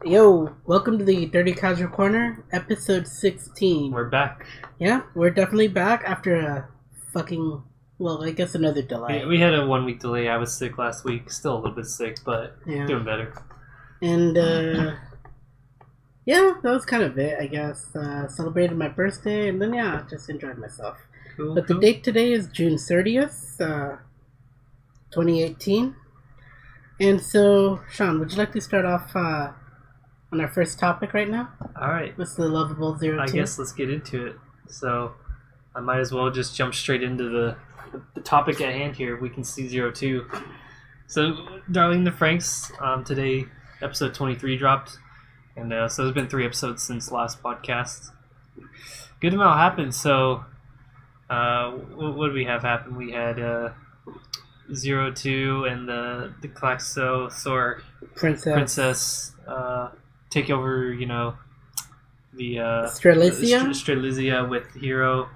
Yo, welcome to the Dirty Casual Corner, episode 16. We're back. Yeah, we're definitely back after a fucking, I guess another delay. We had a 1 week delay. I was sick last week. Still a little bit sick, but doing better. And, yeah, that was kind of it, I guess. Celebrated my birthday, and then, just enjoyed myself. Cool. The date today is June 30th, 2018. And so, Sean, would you like to start off, on our first topic right now? Alright. What's the lovable 02? I guess let's get into it. So, I might as well just jump straight into the topic at hand here. We can see 02. So, Darling the Franxx, today, episode 23 dropped. And so there's been 3 episodes since last podcast. Good amount happened. So, what did we have happen? We had 02 and the Klaxosaur princess take over, the Strelitzia with Hero,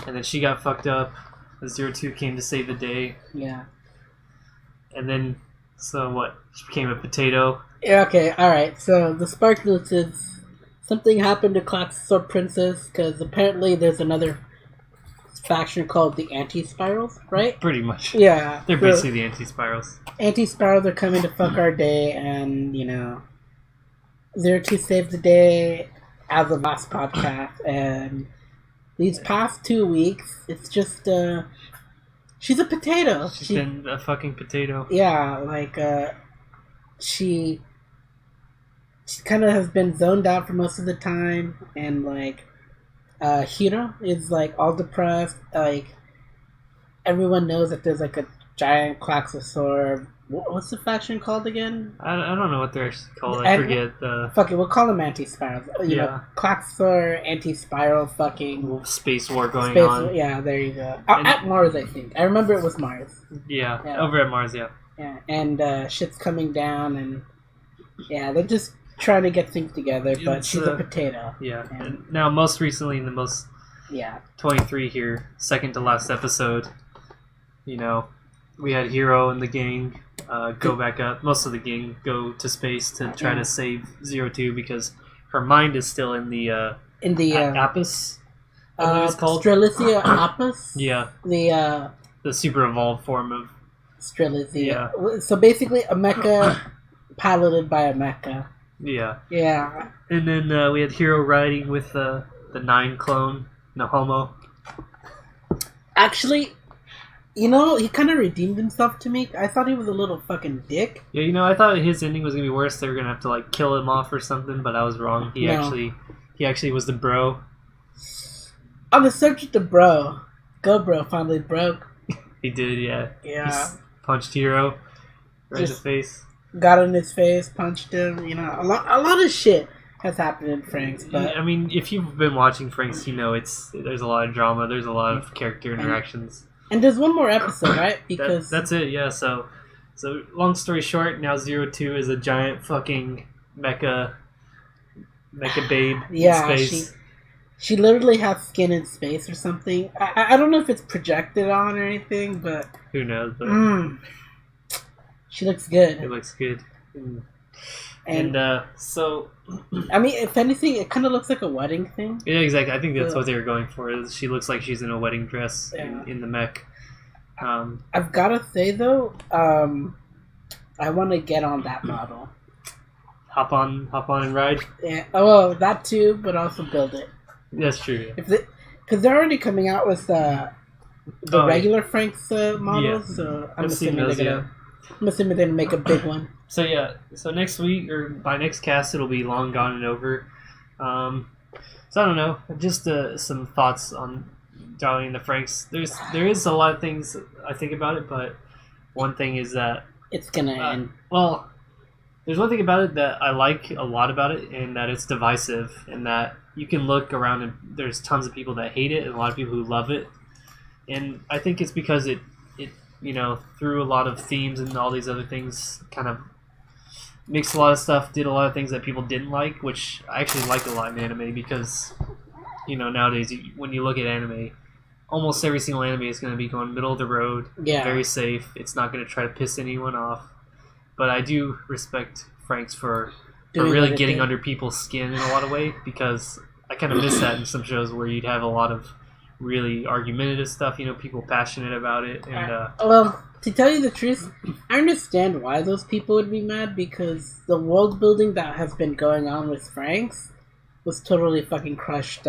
and then she got fucked up. The 02 came to save the day. Yeah. And then, so what? She became a potato. Yeah, okay, alright. So, the spark notes is something happened to Klaxosaur Princess, because apparently there's another faction called the Anti-Spirals, right? Pretty much. Yeah. They're basically the Anti-Spirals. Anti-Spirals are coming to fuck our day, and, 02 saved the day as of last podcast, and these past 2 weeks, it's just, she's a potato. She's been a fucking potato. Yeah, she kind of has been zoned out for most of the time, and, Hiro is, all depressed. Everyone knows that there's, a giant Klaxosaur. What's the faction called again? I don't know what they're actually called. I forget. Fuck it, we'll call them Anti-Spirals. Klaxosaur, Anti-Spiral, fucking... Space war going on. Yeah, there you go. At Mars, I think. I remember it was Mars. Yeah, over at Mars, yeah. Yeah, and shit's coming down, and... Yeah, they're just trying to get things together, but she's a potato. Yeah, and now most recently in the most... Yeah. 23 here, second to last episode, we had Hero and the gang go back up. Most of the gang go to space to try to save 02 because her mind is still in the Apis. I believe it's called Strelitzia Apis. Yeah. The super evolved form of Strelitzia. Yeah. So basically, a mecha piloted by a mecha. Yeah. Yeah. And then we had Hero riding with the 9 clone Nahomo. Actually, he kind of redeemed himself to me. I thought he was a little fucking dick. Yeah, I thought his ending was gonna be worse. They were gonna have to kill him off or something, but I was wrong. He actually was the bro. On the subject of bro, Go finally broke. He did, yeah. Yeah. He punched Hero right in the face. Got in his face, punched him. A lot of shit has happened in Franxx. But I mean, if you've been watching Franxx, there's a lot of drama. There's a lot of character interactions. And there's one more episode, right? Because that's it, yeah. So long story short, now 02 is a giant fucking mecha babe in space. She literally has skin in space or something. I don't know if it's projected on or anything, but who knows? But she looks good. It looks good. And so, I mean, if anything, it kind of looks like a wedding thing. Yeah, exactly. I think that's what they were going for. Is she looks like she's in a wedding dress in the mech. I've got to say though, I want to get on that model. Hop on and ride. Yeah. Oh, well, that too, but also build it. That's true. Yeah. Because they're already coming out with the regular Franxx models, so I'm assuming they're gonna make a big one. So next week or by next cast it'll be long gone and over. So I don't know, just some thoughts on Darling the Franxx. There is a lot of things I think about it, but one thing is that it's gonna end. Well, there's one thing about it that I like a lot about it, and that it's divisive, and that you can look around and there's tons of people that hate it and a lot of people who love it, and I think it's because it through a lot of themes and all these other things, kind of mixed a lot of stuff, did a lot of things that people didn't like, which I actually like a lot in anime because, nowadays when you look at anime, almost every single anime is going to be going middle of the road, very safe. It's not going to try to piss anyone off. But I do respect Franxx for for really getting under people's skin in a lot of way, because I kind of miss that in some shows where you'd have a lot of really argumentative stuff, people passionate about it. And well, to tell you the truth, I understand why those people would be mad, because the world building that has been going on with Franks was totally fucking crushed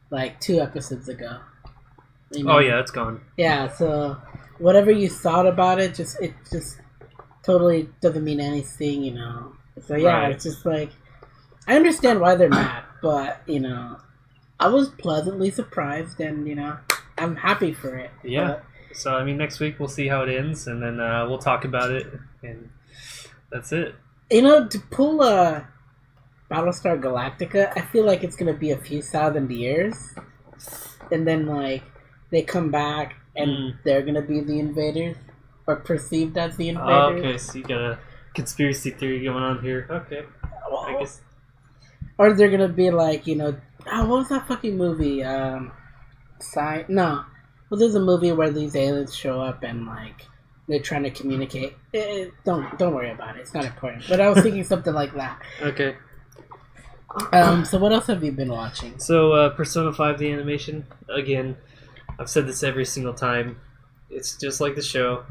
like 2 episodes ago. Oh yeah, it's gone. Yeah, so whatever you thought about it just totally doesn't mean anything, So yeah, right. It's just like, I understand why they're mad, but I was pleasantly surprised, and I'm happy for it. Yeah. But, so next week we'll see how it ends, and then we'll talk about it, and that's it. To pull Battlestar Galactica, I feel like it's gonna be a few thousand years, and then like they come back and they're gonna be the invaders, or perceived as the invaders. Oh, okay, so you got a conspiracy theory going on here. Okay, I guess. Or they're gonna be like, what was that fucking movie? No. Well, there's a movie where these aliens show up and like they're trying to communicate. Don't worry about it. It's not important. But I was thinking something like that. Okay. So what else have you been watching? So Persona 5, the animation. Again, I've said this every single time. It's just like the show,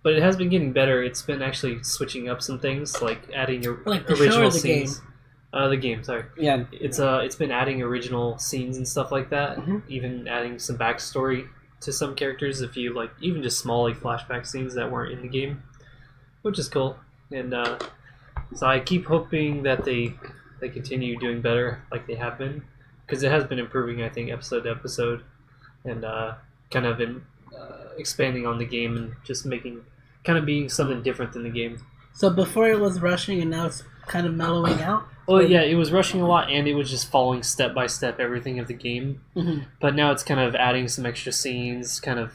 but it has been getting better. It's been actually switching up some things, like adding like the original show or the scenes. Game? The game, sorry. Yeah. It's been adding original scenes and stuff like that. Mm-hmm. Even adding some backstory to some characters, if you like, even just small like flashback scenes that weren't in the game, which is cool. And so I keep hoping that they continue doing better like they have been, because it has been improving, I think, episode to episode, and kind of expanding on the game and just being something different than the game. So before it was rushing and now it's kind of mellowing out? Well, yeah, it was rushing a lot, and it was just following step by step everything of the game. Mm-hmm. But now it's kind of adding some extra scenes, kind of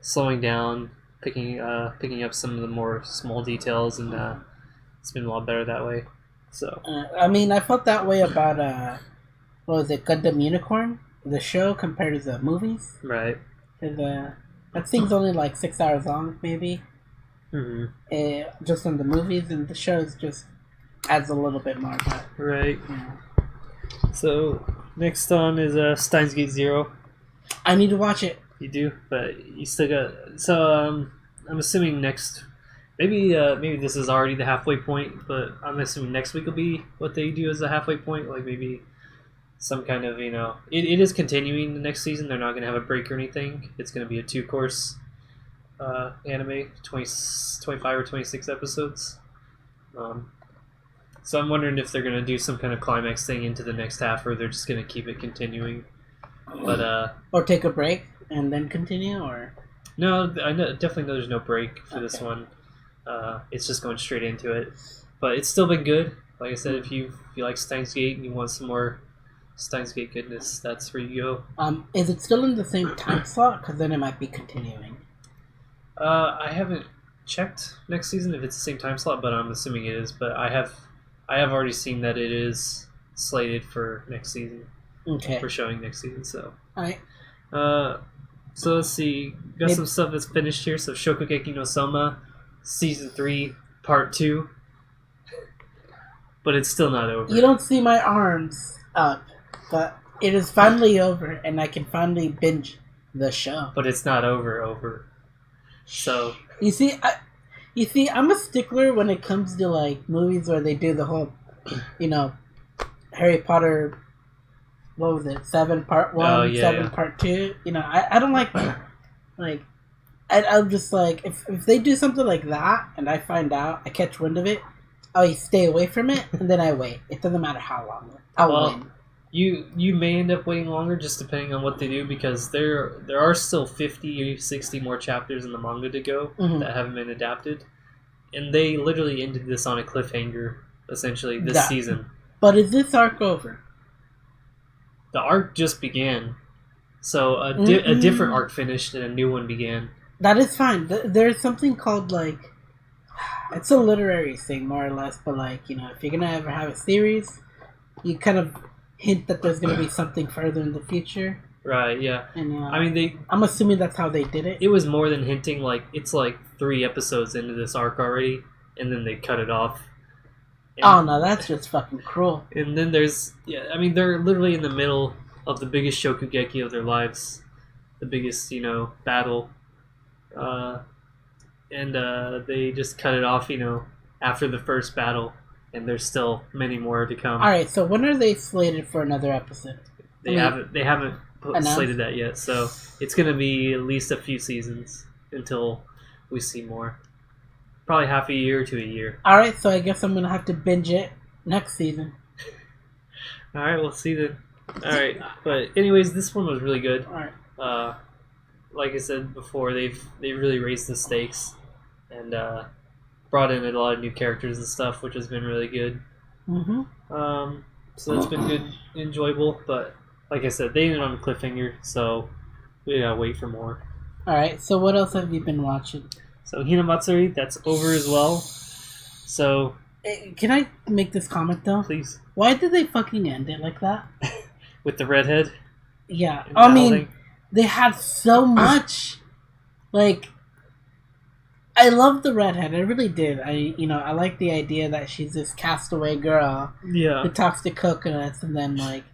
slowing down, picking up some of the more small details, and it's been a lot better that way. So I felt that way about what was it, Gundam Unicorn, the show, compared to the movies. Right. That thing's only like 6 hours long, maybe. Mm-hmm. Just on the movies, and the shows just adds a little bit more. But, right. Yeah. So next on is Steins Gate Zero. I need to watch it. You do, but you still got. So I'm assuming next. Maybe this is already the halfway point, but I'm assuming next week will be what they do as the halfway point. Like maybe some kind of it is continuing the next season. They're not going to have a break or anything. It's going to be a 2-course anime, 25 or 26 episodes. So I'm wondering if they're going to do some kind of climax thing into the next half, or they're just going to keep it continuing. But or take a break and then continue, or no, I definitely know there's no break for this one. It's just going straight into it. But it's still been good. Like I said, if you like Steins Gate and you want some more Steins Gate goodness, that's where you go. Is it still in the same time slot? Because then it might be continuing. I haven't checked next season if it's the same time slot, but I'm assuming it is. But I have already seen that it is slated for next season. Okay. For showing next season, so. Alright. So let's see. Got some stuff that's finished here. So Shokugeki no Soma, Season 3, Part 2. But it's still not over. You don't see my arms up, but it is finally over, and I can finally binge the show. But it's not over. So you see, I'm a stickler when it comes to like movies where they do the whole, Harry Potter. What was it? 7 Part 1, 7 Part 2. I don't like that. Like, I'm just like, if they do something like that, and I find out, I catch wind of it, I stay away from it, and then I wait. It doesn't matter how long. I'll win. You may end up waiting longer, just depending on what they do, because there are still 50 or 60 more chapters in the manga to go that haven't been adapted, and they literally ended this on a cliffhanger, essentially, this season. But is this arc over? The arc just began, so a different arc finished and a new one began. That is fine. There's something called, like, it's a literary thing, more or less, but, like, if you're going to ever have a series, you kind of hint that there's going to be something further in the future. Right, yeah. And, I'm assuming that's how they did it. It was more than hinting, like, it's like 3 episodes into this arc already, and then they cut it off. Oh no, that's just fucking cruel. And then there's they're literally in the middle of the biggest shokugeki of their lives, the biggest battle, and they just cut it off after the first battle, and there's still many more to come. All right, so when are they slated for another episode? They haven't slated that yet, so it's gonna be at least a few seasons until we see more. Probably half a year to a year. Alright, so I guess I'm gonna have to binge it next season. Alright, we'll see then. Alright, but anyways, this one was really good. Alright. Like I said before, they've really raised the stakes and brought in a lot of new characters and stuff, which has been really good. Mm-hmm. So it's been good, enjoyable, but like I said, they ended on a cliffhanger, so we gotta wait for more. Alright, so what else have you been watching? So Hinamatsuri, that's over as well. So can I make this comment though? Please. Why did they fucking end it like that? With the redhead? Yeah. I mean, they had so much. Like, I love the redhead. I really did. I like the idea that she's this castaway girl who talks to coconuts, and then like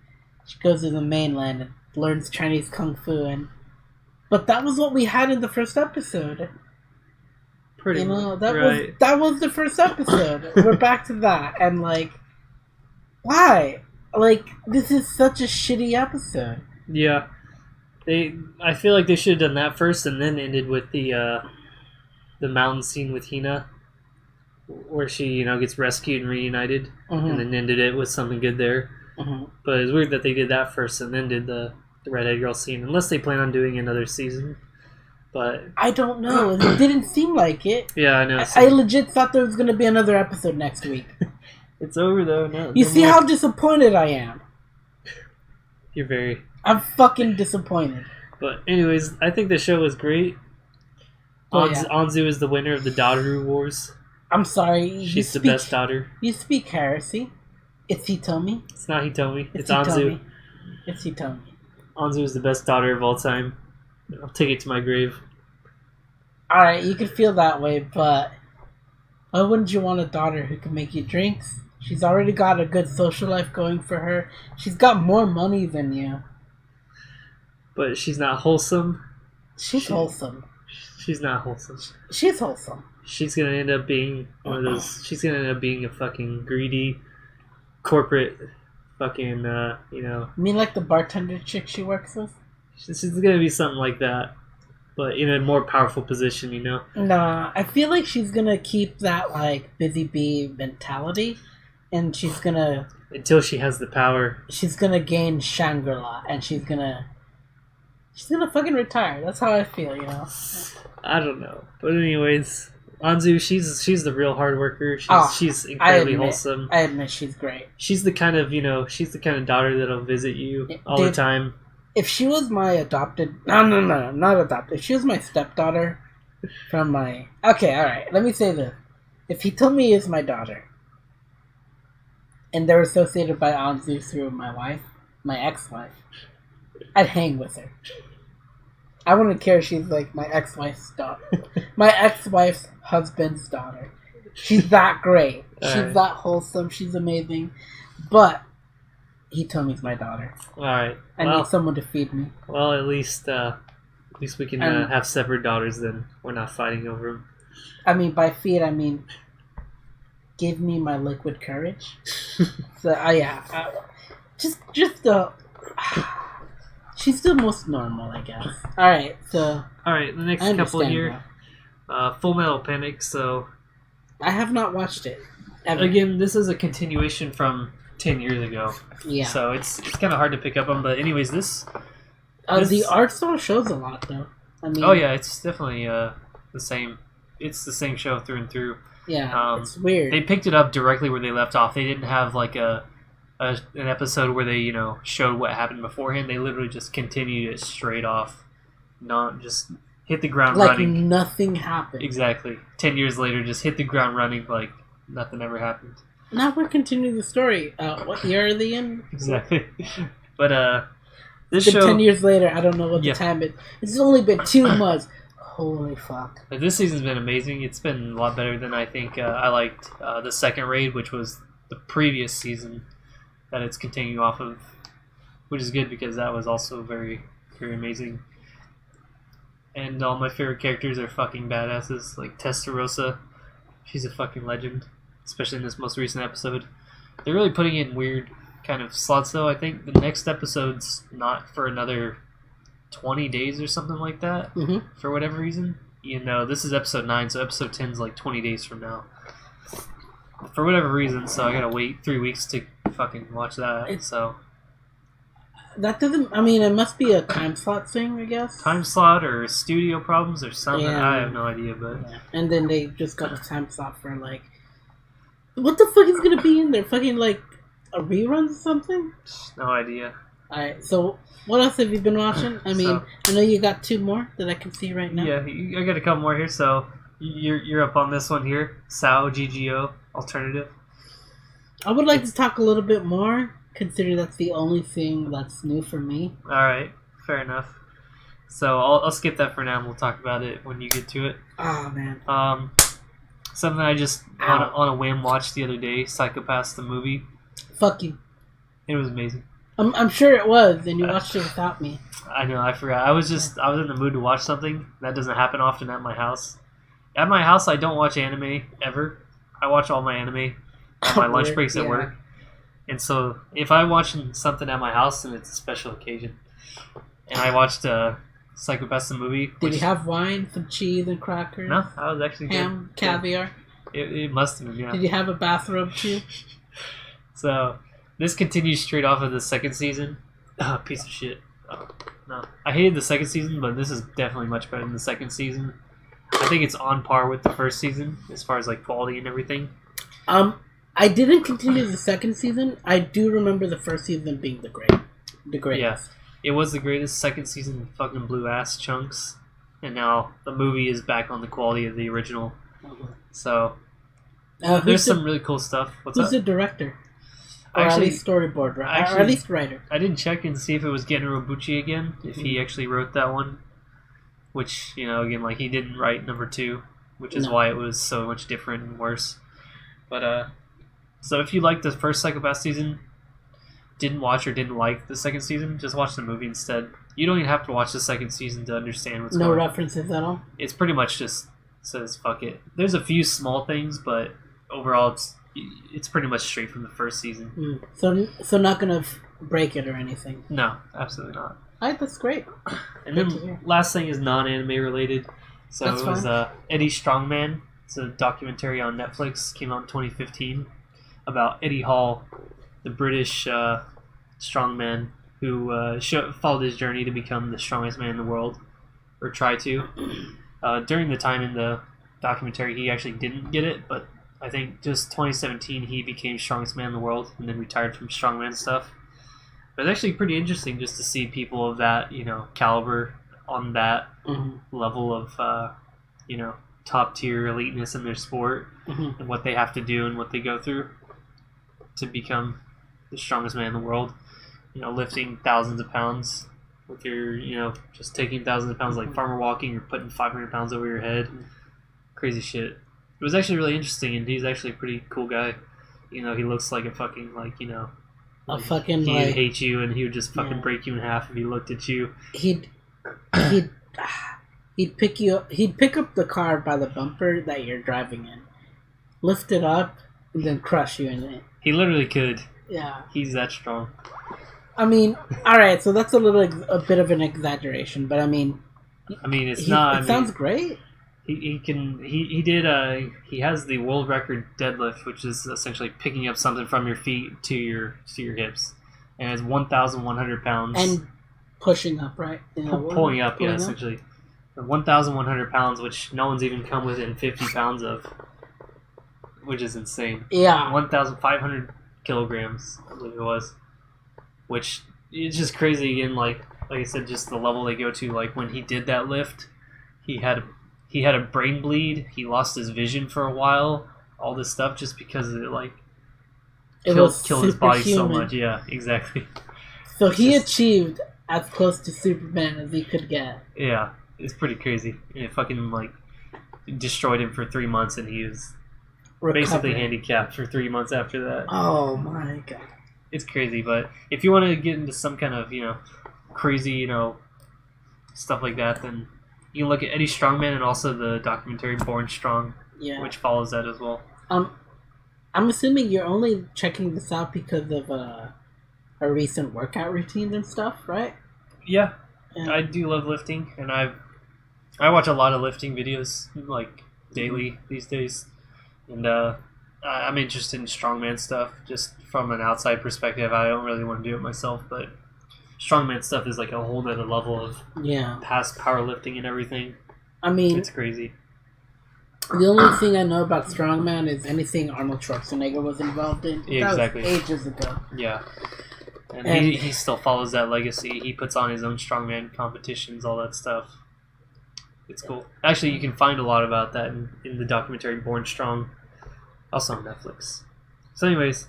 she goes to the mainland and learns Chinese kung fu. But that was what we had in the first episode. Pretty much, that was the first episode. We're back to that, and like, why? Like, this is such a shitty episode. Yeah, I feel like they should have done that first, and then ended with the mountain scene with Hina, where she gets rescued and reunited, and then ended it with something good there. But it's weird that they did that first and then did the redhead girl scene, unless they plan on doing another season. But I don't know. It didn't seem like it. Yeah, I know. I legit thought there was going to be another episode next week. It's over though. No, you see how disappointed I am? I'm fucking disappointed. But anyways, I think the show was great. Anzu is the winner of the Daughter Wars. I'm sorry. She's the best daughter. You speak heresy. It's Hitomi. It's not Hitomi. It's Anzu. It's Hitomi. Anzu is the best daughter of all time. I'll take it to my grave. Alright, you can feel that way, but why wouldn't you want a daughter who can make you drinks? She's already got a good social life going for her. She's got more money than you. But she's not wholesome. She's wholesome. She's not wholesome. She's wholesome. She's gonna end up being one of those. She's gonna end up being a fucking greedy, corporate, fucking. You mean like the bartender chick she works with? She's gonna be something like that, but in a more powerful position, Nah, I feel like she's gonna keep that like busy bee mentality, and she's gonna until she has the power. She's gonna gain Shangri-La, and she's gonna fucking retire. That's how I feel, I don't know, but anyways, Anzu, she's the real hard worker. She's incredibly wholesome. I admit she's great. She's the kind of daughter that'll visit you all the time. If she was my adopted... No, not adopted. If she was my stepdaughter from my... Okay, alright. Let me say this. If Hitomi is my daughter, and they're associated by Anzu through my wife, my ex-wife, I'd hang with her. I wouldn't care if she's like my ex-wife's daughter. My ex-wife's husband's daughter. She's that great. She's that wholesome. She's amazing. But... Hitomi's my daughter. Alright. I need someone to feed me. Well, at least we can have separate daughters then. We're not fighting over them. I mean, by feed, I mean... Give me my liquid courage. So, just the... She's the most normal, I guess. Alright, so... Alright, the next couple here. Full Metal Panic, so... I have not watched it. Ever. Again, this is a continuation from 10 years ago. Yeah. So it's kind of hard to pick up on, but anyways, the art style shows a lot, though. I mean, oh yeah, it's definitely the same. It's the same show through and through. Yeah, it's weird. They picked it up directly where they left off. They didn't have like an episode where they showed what happened beforehand. They literally just continued it straight off, not just hit the ground running. Like nothing happened. Exactly. 10 years later, just hit the ground running like nothing ever happened. Now we're continuing the story. What year are they in? Exactly. But this it's been show 10 years later. I don't know what the time is. It's only been 2 months. Holy fuck! This season's been amazing. It's been a lot better than I think I liked the second raid, which was the previous season that it's continuing off of, which is good because that was also very, very amazing. And all my favorite characters are fucking badasses, like Testarossa. She's a fucking legend, especially in this most recent episode. They're really putting in weird kind of slots, though. I think the next episode's not for another 20 days or something like that, for whatever reason. You know, this is episode 9, so episode 10's like 20 days from now. For whatever reason, so I gotta wait 3 weeks to fucking watch that, so... That doesn't... I mean, it must be a time slot thing, I guess. Time slot or studio problems or something, yeah. I have no idea, but... Yeah. And then they just got a time slot for, like... What the fuck is gonna be in there? Fucking, like, a rerun or something? No idea. Alright, so what else have you been watching? I mean, I know you got 2 more that I can see right now. Yeah, I got a couple more here, so you're up on this one here. SAO GGO Alternative. I would like to talk a little bit more, considering that's the only thing that's new for me. Alright, fair enough. So I'll skip that for now and we'll talk about it when you get to it. Oh, man. Something I just on a whim watched the other day, Psychopaths the movie. Fuck you. It was amazing. I'm sure it was, and you watched it without me. I know, I forgot. I was in the mood to watch something. That doesn't happen often at my house. At my house, I don't watch anime, ever. I watch all my anime on my lunch breaks at work. And so, if I watch something at my house, then it's a special occasion. And I watched Psychopaths the movie. Did you have wine, some cheese and crackers? No, I was actually ham, good. caviar? It must have been, yeah. Did you have a bathrobe too? So, this continues straight off of the second season. Oh, piece of shit. Oh, no. I hated the second season, but this is definitely much better than the second season. I think it's on par with the first season, as far as like quality and everything. I didn't continue the second season. I do remember the first season being the greatest. Yeah, it was the greatest. Second season fucking blew ass chunks. And now the movie is back on the quality of the original. So, there's some really cool stuff. Who's the director? Or at least storyboard, right? Or at least writer. I didn't check and see if it was Genro Bucci again, if he actually wrote that one. Which, you know, again, like, he didn't write number 2, which is why it was so much different and worse. But, so if you liked the first Psychopath season, didn't watch or didn't like the second season, just watch the movie instead. You don't even have to watch the second season to understand what's going on. No references at all? It's pretty much just says, fuck it. There's a few small things, but overall it's pretty much straight from the first season. So not gonna break it or anything? No, absolutely not. Alright, that's great. And then last thing is non-anime related. So that's it was Eddie Strongman. It's a documentary on Netflix. Came out in 2015 about Eddie Hall, the British strongman who followed his journey to become the strongest man in the world, or try to. During the time in the documentary, he actually didn't get it, but I think just 2017 he became strongest man in the world and then retired from strongman stuff. But it's actually pretty interesting just to see people of that, you know, caliber on that level of, you know, top tier eliteness in their sport and what they have to do and what they go through to become the strongest man in the world. You know, lifting thousands of pounds with your, you know, just taking thousands of pounds like farmer walking or putting 500 pounds over your head. Crazy shit. It was actually really interesting, and he's actually a pretty cool guy. You know, he looks like a fucking, like, you know, a fucking, he like, would hate you and he would just fucking break you in half if he looked at you. He'd pick up the car by the bumper that you're driving in, lift it up, and then crush you in it. He literally could. Yeah. He's that strong. I mean, alright, so that's a bit of an exaggeration, but I mean, it's not. It sounds great. He has the world record deadlift, which is essentially picking up something from your feet to your hips, and it's 1,100 pounds. And pushing up, right? Pulling up, yeah, essentially. 1,100 pounds, which no one's even come within 50 pounds of, which is insane. Yeah. 1,500 kilograms, I believe it was. Which is just crazy again, like I said, just the level they go to. Like when he did that lift, he had a brain bleed. He lost his vision for a while. All this stuff just because it killed his body so much. Yeah, exactly. So he achieved as close to Superman as he could get. Yeah, it's pretty crazy. And it fucking like destroyed him for 3 months, and he was basically handicapped for 3 months after that. Oh my god. It's crazy, but if you want to get into some kind of, crazy, stuff like that, then you can look at Eddie Strongman and also the documentary Born Strong, which follows that as well. I'm assuming you're only checking this out because of her recent workout routines and stuff, right? Yeah. I do love lifting, and I watch a lot of lifting videos, like, daily these days, and I'm interested in strongman stuff, just from an outside perspective. I don't really want to do it myself, but strongman stuff is like a whole nother level of past powerlifting and everything. I mean, it's crazy. The only thing I know about strongman is anything Arnold Schwarzenegger was involved in. Yeah, exactly. That was ages ago. Yeah. And he still follows that legacy. He puts on his own strongman competitions, all that stuff. It's cool. Actually, you can find a lot about that in the documentary Born Strong, also on Netflix. So anyways,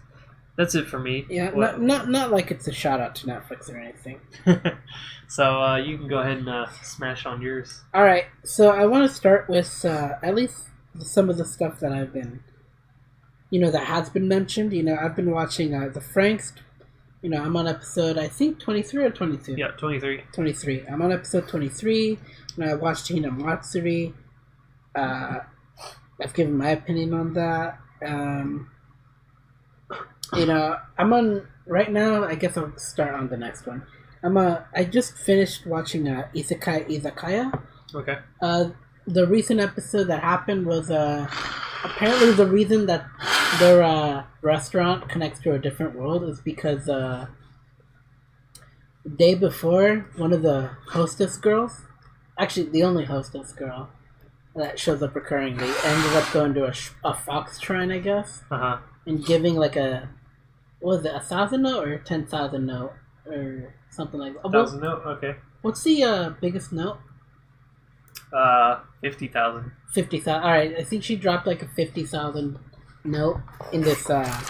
that's it for me. Yeah, not like it's a shout out to Netflix or anything. So you can go ahead and smash on yours. Alright, so I want to start with at least some of the stuff that I've been, that has been mentioned. I've been watching The Franxx. I'm on episode, I think, 23 or 22? Yeah, 23. 23. I'm on episode 23, and I watched Hina Matsuri. I've given my opinion on that. I'm on, right now, I guess I'll start on the next one. I just finished watching Isekai Izakaya. Okay. The recent episode that happened was, apparently the reason that their restaurant connects to a different world is because the day before, one of the hostess girls, actually the only hostess girl that shows up recurringly, ended up going to a fox shrine, I guess, and giving like a, what was it, 1,000 note or 10,000 note or something like that. 1,000 note, okay. What's the biggest note? 50,000. 50,000. All right, I think she dropped like a 50,000 note in this, box,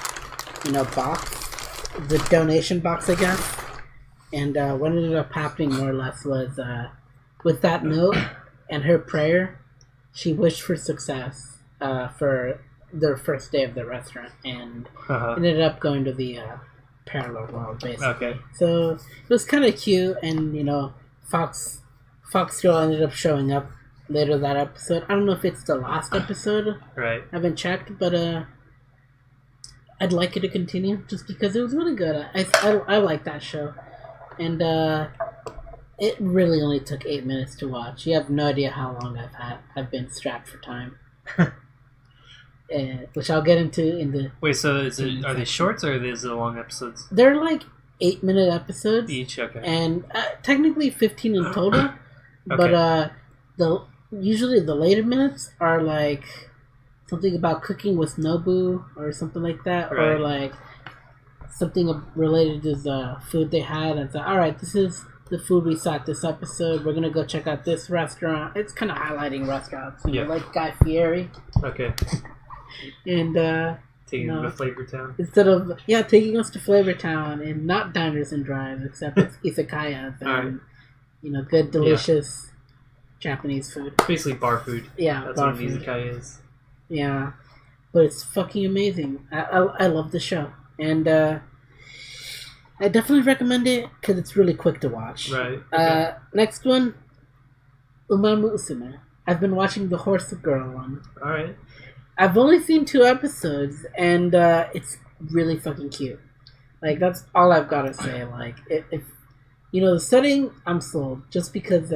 the donation box, I guess. And what ended up happening more or less was, with that note and her prayer, she wished for success for their first day of the restaurant, and ended up going to the parallel world, basically. Okay. So it was kind of cute, and Fox Girl ended up showing up later that episode. I don't know if it's the last episode. Right. I haven't checked, but I'd like it to continue just because it was really good. I like that show, and it really only took 8 minutes to watch. You have no idea how long I've been strapped for time. Which I'll get into in the... Wait, so are they shorts or are these the long episodes? They're like 8-minute episodes. Each, okay. And technically 15 in total. Okay. But usually the later minutes are like something about cooking with Nobu or something like that. Right. Or like something related to the food they had. And so, alright, this is the food we saw at this episode. We're going to go check out this restaurant. It's kind of highlighting restaurants. Like Guy Fieri. Okay. And taking them to Flavor Town. Instead of taking us to Flavor Town and not diners and drives, except it's izakayas and good, delicious Japanese food. Basically bar food. Yeah, that's what an izakaya is. Yeah, but it's fucking amazing. I love the show, and I definitely recommend it because it's really quick to watch. Right. Okay. Next one, Umamu Usume. I've been watching the Horse Girl one. All right. I've only seen 2 episodes, and it's really fucking cute. Like, that's all I've got to say. Like, if the setting, I'm sold. Just because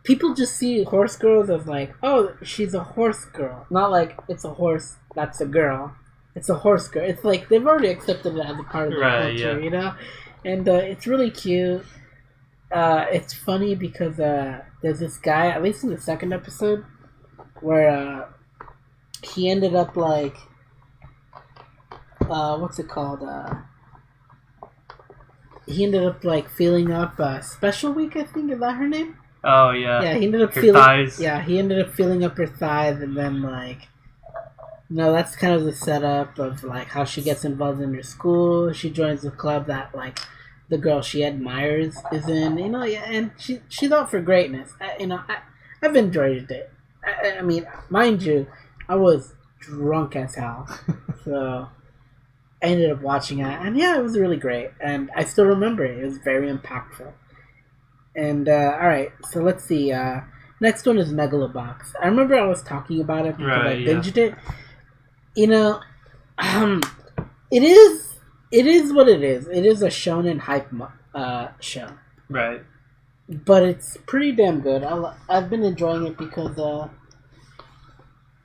people just see horse girls as like, oh, she's a horse girl. Not like it's a horse that's a girl. It's a horse girl. It's like they've already accepted it as a part of their culture, And it's really cute. It's funny because there's this guy, at least in the second episode, where... he ended up like, what's it called? He ended up like filling up Special Week, I think. Is that her name? Oh yeah. Yeah, he ended up thighs. Yeah, he ended up filling up her thighs, and then like, that's kind of the setup of like how she gets involved in her school. She joins the club that like the girl she admires is in. And she's out for greatness. I've enjoyed it. I mean, mind you, I was drunk as hell. So I ended up watching it, and yeah, it was really great. And I still remember it. It was very impactful. And alright, so let's see. Next one is Megalobox. I remember I was talking about it because I binged it. You know, it is what it is. It is a shonen hype show. Right. But it's pretty damn good. I've been enjoying it because,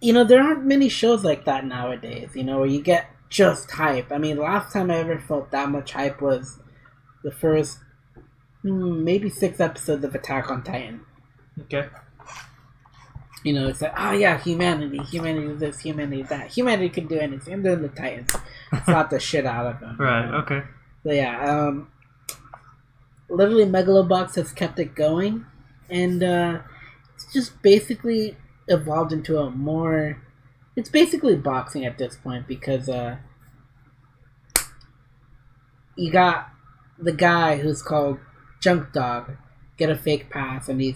you know, there aren't many shows like that nowadays, you know, where you get just hype. I mean, the last time I ever felt that much hype was the first, maybe 6 episodes of Attack on Titan. Okay. You know, it's like, oh yeah, humanity this, humanity that. Humanity can do anything. And then the Titans slap the shit out of them. Right, you know? okay. So yeah, literally Megalobox has kept it going. And it's just basically evolved into a more... It's basically boxing at this point because you got the guy who's called Junk Dog get a fake pass, and he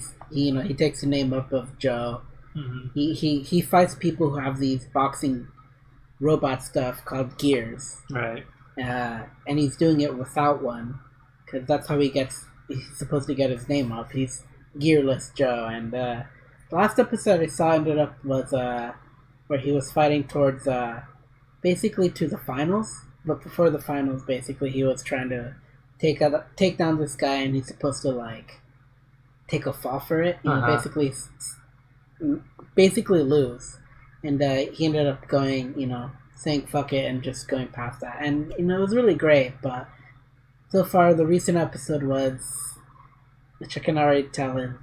takes the name up of Joe. Mm-hmm. He fights people who have these boxing robot stuff called gears. Right. And he's doing it without one because that's how he's supposed to get his name up. He's Gearless Joe. And the last episode I saw ended up was where he was fighting towards basically to the finals. But before the finals, basically he was trying to take down this guy, and he's supposed to like take a fall for it. You know, basically lose. And he ended up going, you know, saying fuck it and just going past that. And, you know, it was really great, but so far the recent episode was, which I can already tell is,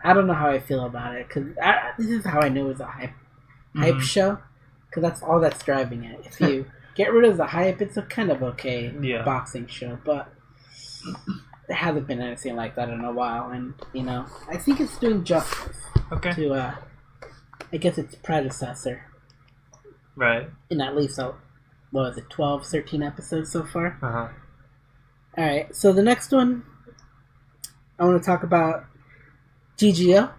I don't know how I feel about it, because this is how I knew it was a hype show, because that's all that's driving it. If you get rid of the hype, it's a kind of okay boxing show, but there hasn't been anything like that in a while, and, you know, I think it's doing justice to, I guess its predecessor. Right. In at least, what was it, 12, 13 episodes so far? Uh-huh. Alright, so the next one, I want to talk about GGO.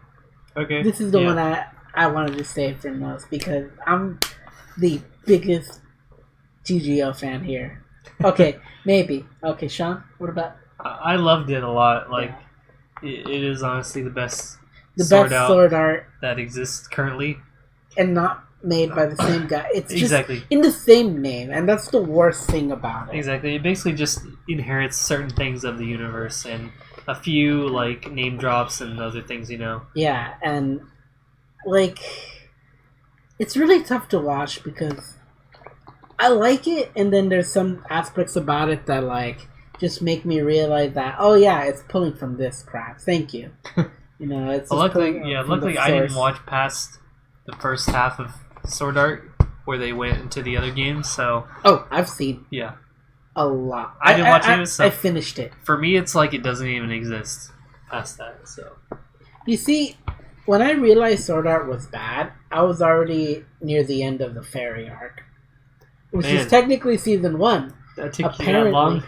Okay. This is the one I wanted to save for most, because I'm the biggest GGO fan here. Okay, maybe. Okay, Sean, what about... I loved it a lot. Like, it is honestly the best sword art that exists currently. And not made by the same guy. It's just exactly in the same name, and that's the worst thing about it. Exactly. It basically just inherits certain things of the universe and a few, like, name drops and other things, you know. Yeah, and, like, it's really tough to watch because I like it, and then there's some aspects about it that, like, just make me realize that, oh yeah, it's pulling from this crap. Thank you. You know, it's luckily I didn't watch past the first half of Sword Art where they went into the other games, so... Oh, I've seen a lot. I didn't watch it, so... I finished it. For me, it's like it doesn't even exist past that, so... You see, when I realized Sword Art was bad, I was already near the end of the fairy arc. Which is technically season 1. That took you that long?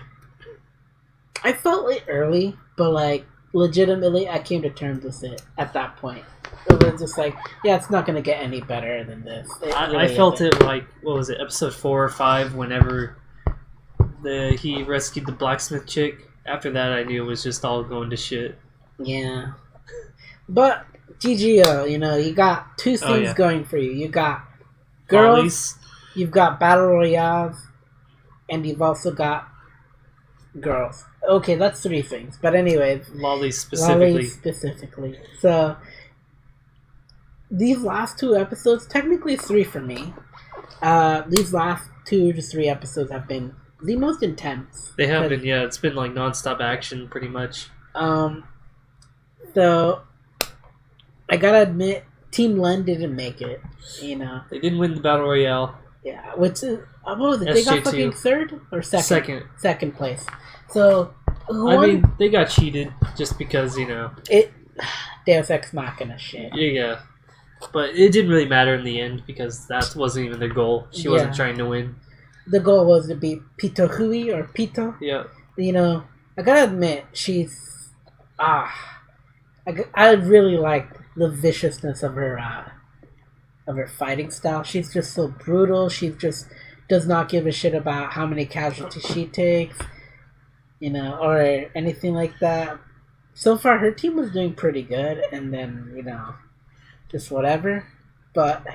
I felt it early, but, like, legitimately, I came to terms with it at that point. It was just like, yeah, it's not going to get any better than this. I felt it like, what was it, episode 4 or 5, whenever he rescued the blacksmith chick. After that, I knew it was just all going to shit. Yeah. But, GGO, you know, you got two things going for you. You got girls, you've got battle royales, and you've also got girls. Okay, that's 3 things. But anyways. Lollies specifically. So, these last 2 episodes, technically 3 for me, these last 2 to 3 episodes have been the most intense. They have been, yeah. It's been like non-stop action, pretty much. So, I gotta admit, Team Len didn't make it, you know. They didn't win the Battle Royale. Yeah, which is, what was it? They got fucking 3rd or 2nd? Second place. So, I mean, they got cheated just because, you know. Deus Ex Machina shit. Yeah. But it didn't really matter in the end because that wasn't even their goal. She wasn't trying to win. The goal was to beat Pito Hui or Pito. Yeah. You know, I gotta admit, she's... I really like the viciousness of her of her fighting style. She's just so brutal. She just does not give a shit about how many casualties she takes, or anything like that. So far, her team was doing pretty good, and then, just whatever. But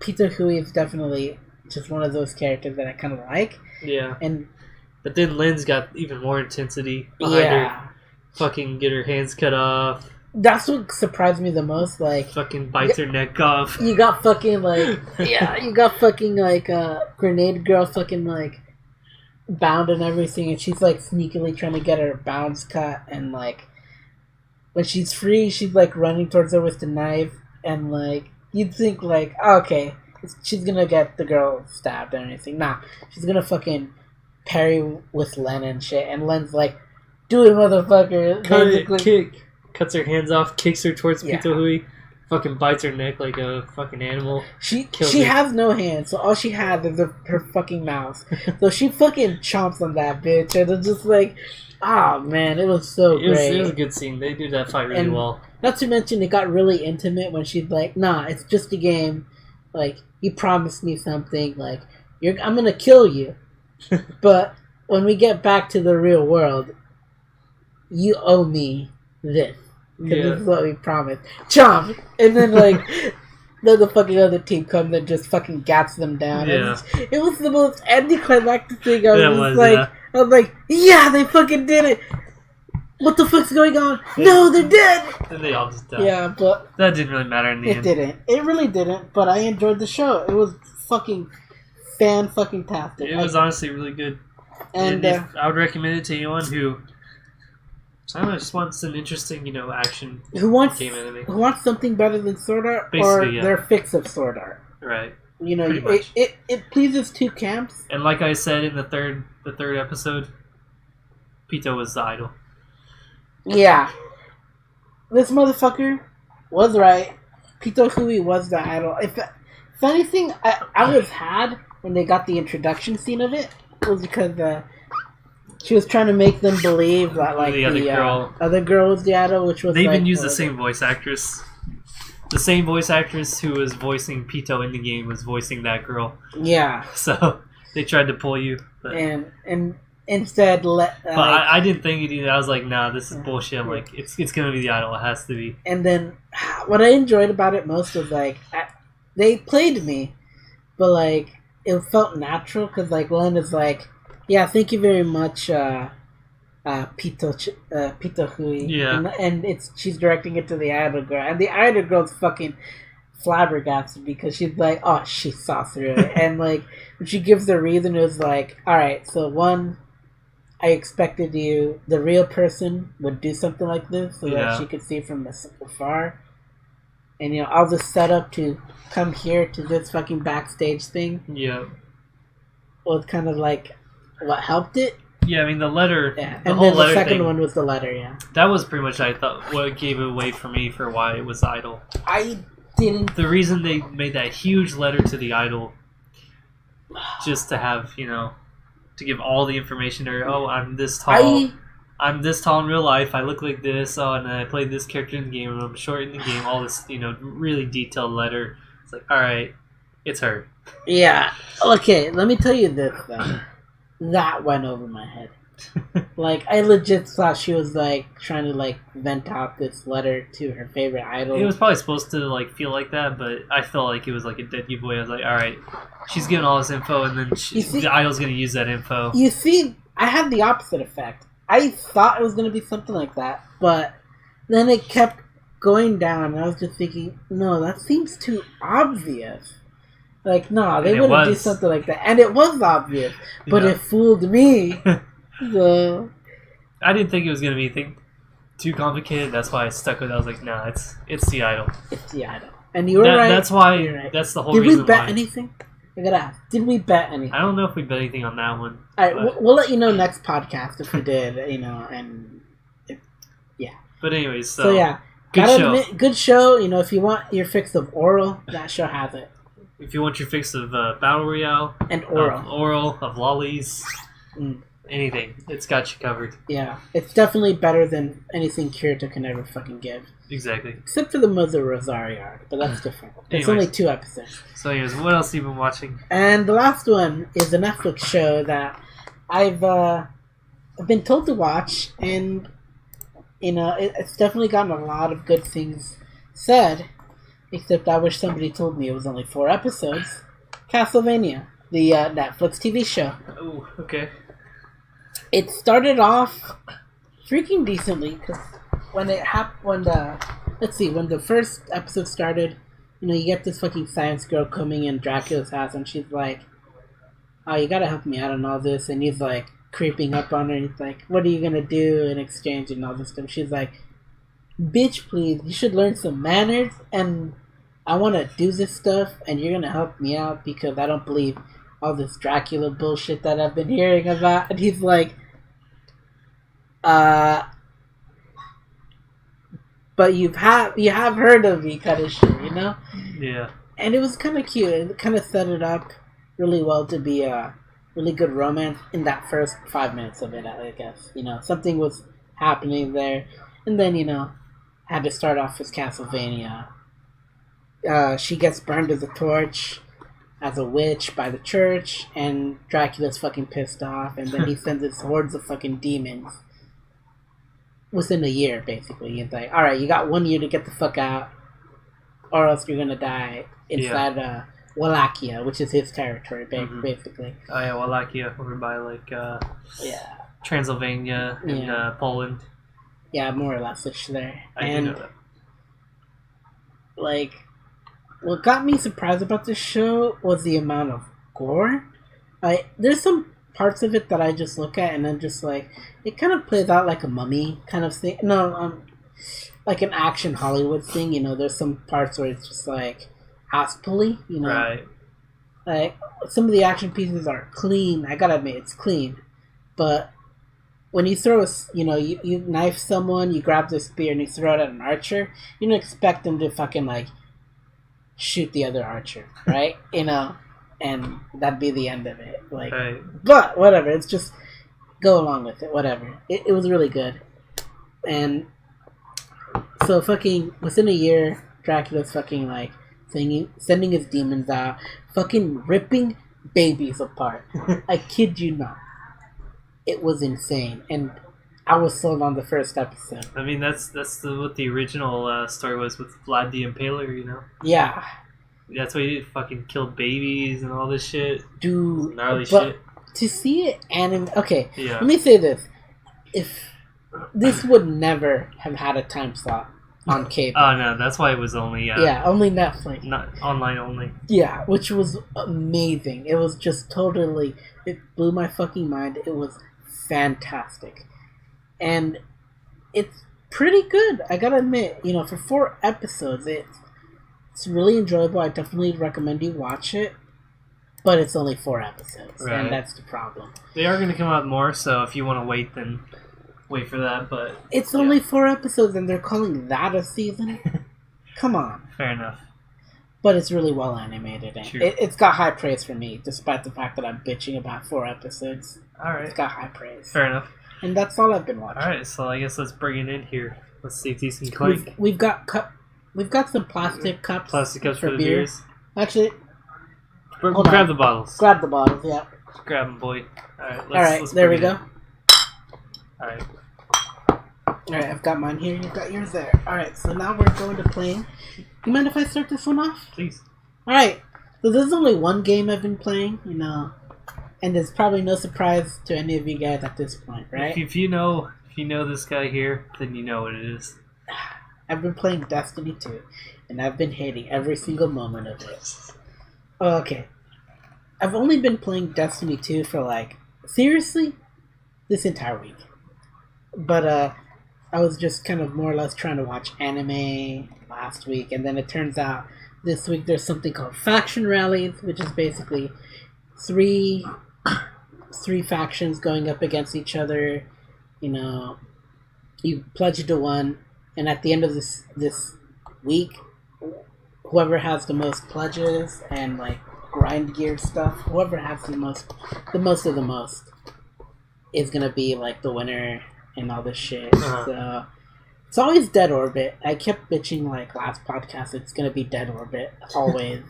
Peter Hui is definitely just one of those characters that I kind of like. Yeah. And but then Lynn's got even more intensity behind her. Fucking get her hands cut off. That's what surprised me the most. Like, fucking bites her neck off. You got fucking Grenade Girl fucking bound and everything, and she's sneakily trying to get her bounds cut, and when she's free, she's running towards her with the knife, and you'd think okay, she's gonna get the girl stabbed or anything. Nah, she's gonna fucking parry with Len and shit, and Len's do it, motherfucker. Cut it, kick. Cuts her hands off, kicks her towards Pito Hui, fucking bites her neck like a fucking animal. She has no hands, so all she has is her fucking mouth. So she fucking chomps on that bitch, and it's just oh man, it was so great. It was a good scene. They did that fight really well. Not to mention, it got really intimate when she's nah, it's just a game. You promised me something. I'm gonna kill you, but when we get back to the real world, you owe me this. Because this is what we promised. Chomp! And then, then the fucking other team comes and just fucking gaps them down. Yeah. It was the most anticlimactic thing. I was like, yeah, they fucking did it! What the fuck's going on? No, they're dead! And they all just died. Yeah, but... that didn't really matter in the end. It didn't. It really didn't, but I enjoyed the show. It was fucking fan-fucking-tastic. It was honestly really good. And I would recommend it to anyone who... just wants an interesting, action game anime. Who wants something better than Sword Art, or their fix of Sword Art. Right. It pleases two camps. And like I said in the third episode, Pito was the idol. Yeah. This motherfucker was right. Pito Hui was the idol. If anything, I was had when they got the introduction scene of it, was because she was trying to make them believe that the other girl was the idol, which was they even used the same voice actress. The same voice actress who was voicing Pito in the game was voicing that girl. Yeah. So they tried to pull you, but and instead I didn't think it either. I was like, nah, this is bullshit. I'm like, it's gonna be the idol. It has to be. And then what I enjoyed about it most was they played me, but it felt natural because Len is yeah, thank you very much, Pito Hui. Yeah. And she's directing it to the idol girl. And the idol girl's fucking flabbergasted because she's oh, she saw through it. And when she gives the reason, it was alright, so one, I expected the real person would do something like this so that she could see from afar. And, all this setup to come here to this fucking backstage thing. Yeah. Was kind of what helped it. Yeah, I mean the letter. Yeah, and then the second one was the letter. Yeah, that was pretty much I thought what gave it away for me for why it was the idol. I didn't. The reason they made that huge letter to the idol, just to have to give all the information. Or I'm this tall. I'm this tall in real life. I look like this. Oh, and I played this character in the game. And I'm short in the game. All this really detailed letter. It's all right, it's her. Yeah. Okay. Let me tell you this though. That went over my head. I legit thought she was trying to vent out this letter to her favorite idol. It was probably supposed to feel like that, but I felt like it was a dead giveaway. I was like, all right, she's giving all this info, and then the idol's gonna use that info. You see, I had the opposite effect. I thought it was gonna be something like that, but then it kept going down, and I was just thinking, no, that seems too obvious. No, they wouldn't do something like that. And it was obvious. But it fooled me. So I didn't think it was going to be anything too complicated. That's why I stuck with it. I was like, nah, it's the idol. It's the idol. And you were right. That's why. Right. That's the whole reason why. Did we bet anything? I gotta ask. Did we bet anything? I don't know if we bet anything on that one. Alright, we'll let you know next podcast if we did, and... yeah. But anyways, so yeah. Good show. Good show. If you want your fix of oral, that show has it. If you want your fix of Battle Royale and oral of lollies, anything. It's got you covered. Yeah, it's definitely better than anything Kirito can ever fucking give. Exactly. Except for the Mother Rosario arc, but that's different. It's only 2 episodes. So anyways, what else have you been watching? And the last one is a Netflix show that I've been told to watch, and it's definitely gotten a lot of good things said, except I wish somebody told me it was only 4 episodes. Castlevania, the Netflix TV show. Oh, okay. It started off freaking decently, because when the first episode started, you get this fucking science girl coming in Dracula's house, and she's like, "Oh, you gotta help me out on all this," and he's like creeping up on her, and he's like, "What are you gonna do in exchange?" and all this stuff. She's like, "Bitch, please, you should learn some manners, and I want to do this stuff, and you're gonna help me out because I don't believe all this Dracula bullshit that I've been hearing about." And he's like, but you have heard of me," kind of shit, Yeah. And it was kind of cute. It kind of set it up really well to be a really good romance in that first 5 minutes of it, I guess. Something was happening there, and then had to start off as Castlevania. She gets burned as a torch as a witch by the church, and Dracula's fucking pissed off, and then he sends his hordes of fucking demons within a year, basically. He's like, "Alright, you got 1 year to get the fuck out, or else you're gonna die inside Wallachia," which is his territory, basically. Oh yeah, Wallachia, over by Transylvania and Poland. Yeah, more or less it's there. I do know that. What got me surprised about this show was the amount of gore. There's some parts of it that I just look at and I'm just like, it kind of plays out like a Mummy kind of thing. No, like an action Hollywood thing. There's some parts where it's just like ass pulley. Right. Like some of the action pieces are clean. I gotta admit, it's clean, but when you throw you knife someone, you grab the spear and you throw it at an archer, you don't expect them to fucking shoot the other archer, right? And that'd be the end of it. Right. But whatever, it's just go along with it. Whatever. It was really good, and so fucking within a year, Dracula's fucking sending his demons out, fucking ripping babies apart. I kid you not. It was insane, and I was sold on the first episode. I mean, that's what the original story was with Vlad the Impaler, Yeah. That's why he fucking killed babies and all this shit. Dude, gnarly shit. To see it okay, yeah. Let me say this. If this would never have had a time slot on cable. Oh, no, that's why it was only... only Netflix. Not online only. Yeah, which was amazing. It was just totally... It blew my fucking mind. It was fantastic. And it's pretty good, I gotta admit. For 4 episodes, it's really enjoyable. I definitely recommend you watch it. But it's only 4 episodes, right. And that's the problem. They are going to come out more, so if you want to wait, then wait for that, but... It's only 4 episodes, and they're calling that a season? Come on. Fair enough. But it's really well animated, and it's got high praise for me, despite the fact that I'm bitching about 4 episodes. Alright. It's got high praise. Fair enough. And that's all I've been watching. Alright, so I guess let's bring it in here. Let's see if these can clink. We've got some plastic cups. Plastic cups for the beers. Actually, grab the bottles. Grab the bottles, yeah. Grab them, boy. Alright, there we go. Alright. Alright, I've got mine here. You've got yours there. Alright, so now we're going to playing. You mind if I start this one off? Please. Alright, so there's only one game I've been playing, and there's probably no surprise to any of you guys at this point, right? If you know this guy here, then you know what it is. I've been playing Destiny 2, and I've been hating every single moment of it. Okay. I've only been playing Destiny 2 for seriously, this entire week. But I was just kind of more or less trying to watch anime last week, and then it turns out this week there's something called faction rallies, which is basically three factions going up against each other. You pledge to one, and at the end of this week, whoever has the most pledges and grind gear stuff, whoever has the most of the most, is gonna be like the winner and all this shit. So it's always Dead Orbit. I kept bitching like last podcast. It's gonna be Dead Orbit always.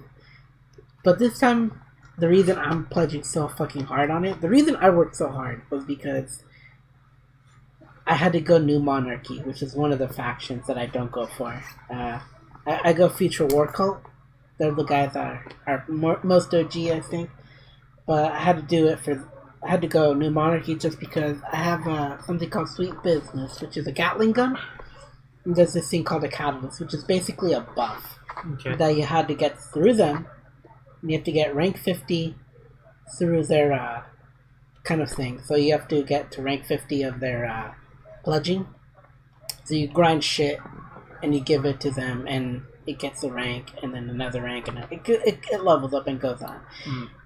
But this time, the reason I'm pledging so fucking hard on it, the reason I worked so hard was because I had to go New Monarchy, which is one of the factions that I don't go for. I go Future War Cult. They're the guys that are most OG, I think. But I had to do it I had to go New Monarchy just because I have something called Sweet Business, which is a Gatling gun. And there's this thing called a Catalyst, which is basically a buff that you had to get through them. You have to get rank 50 through their kind of thing. So you have to get to rank 50 of their pledging. So you grind shit and you give it to them and it gets a rank and then another rank and it levels up and goes on.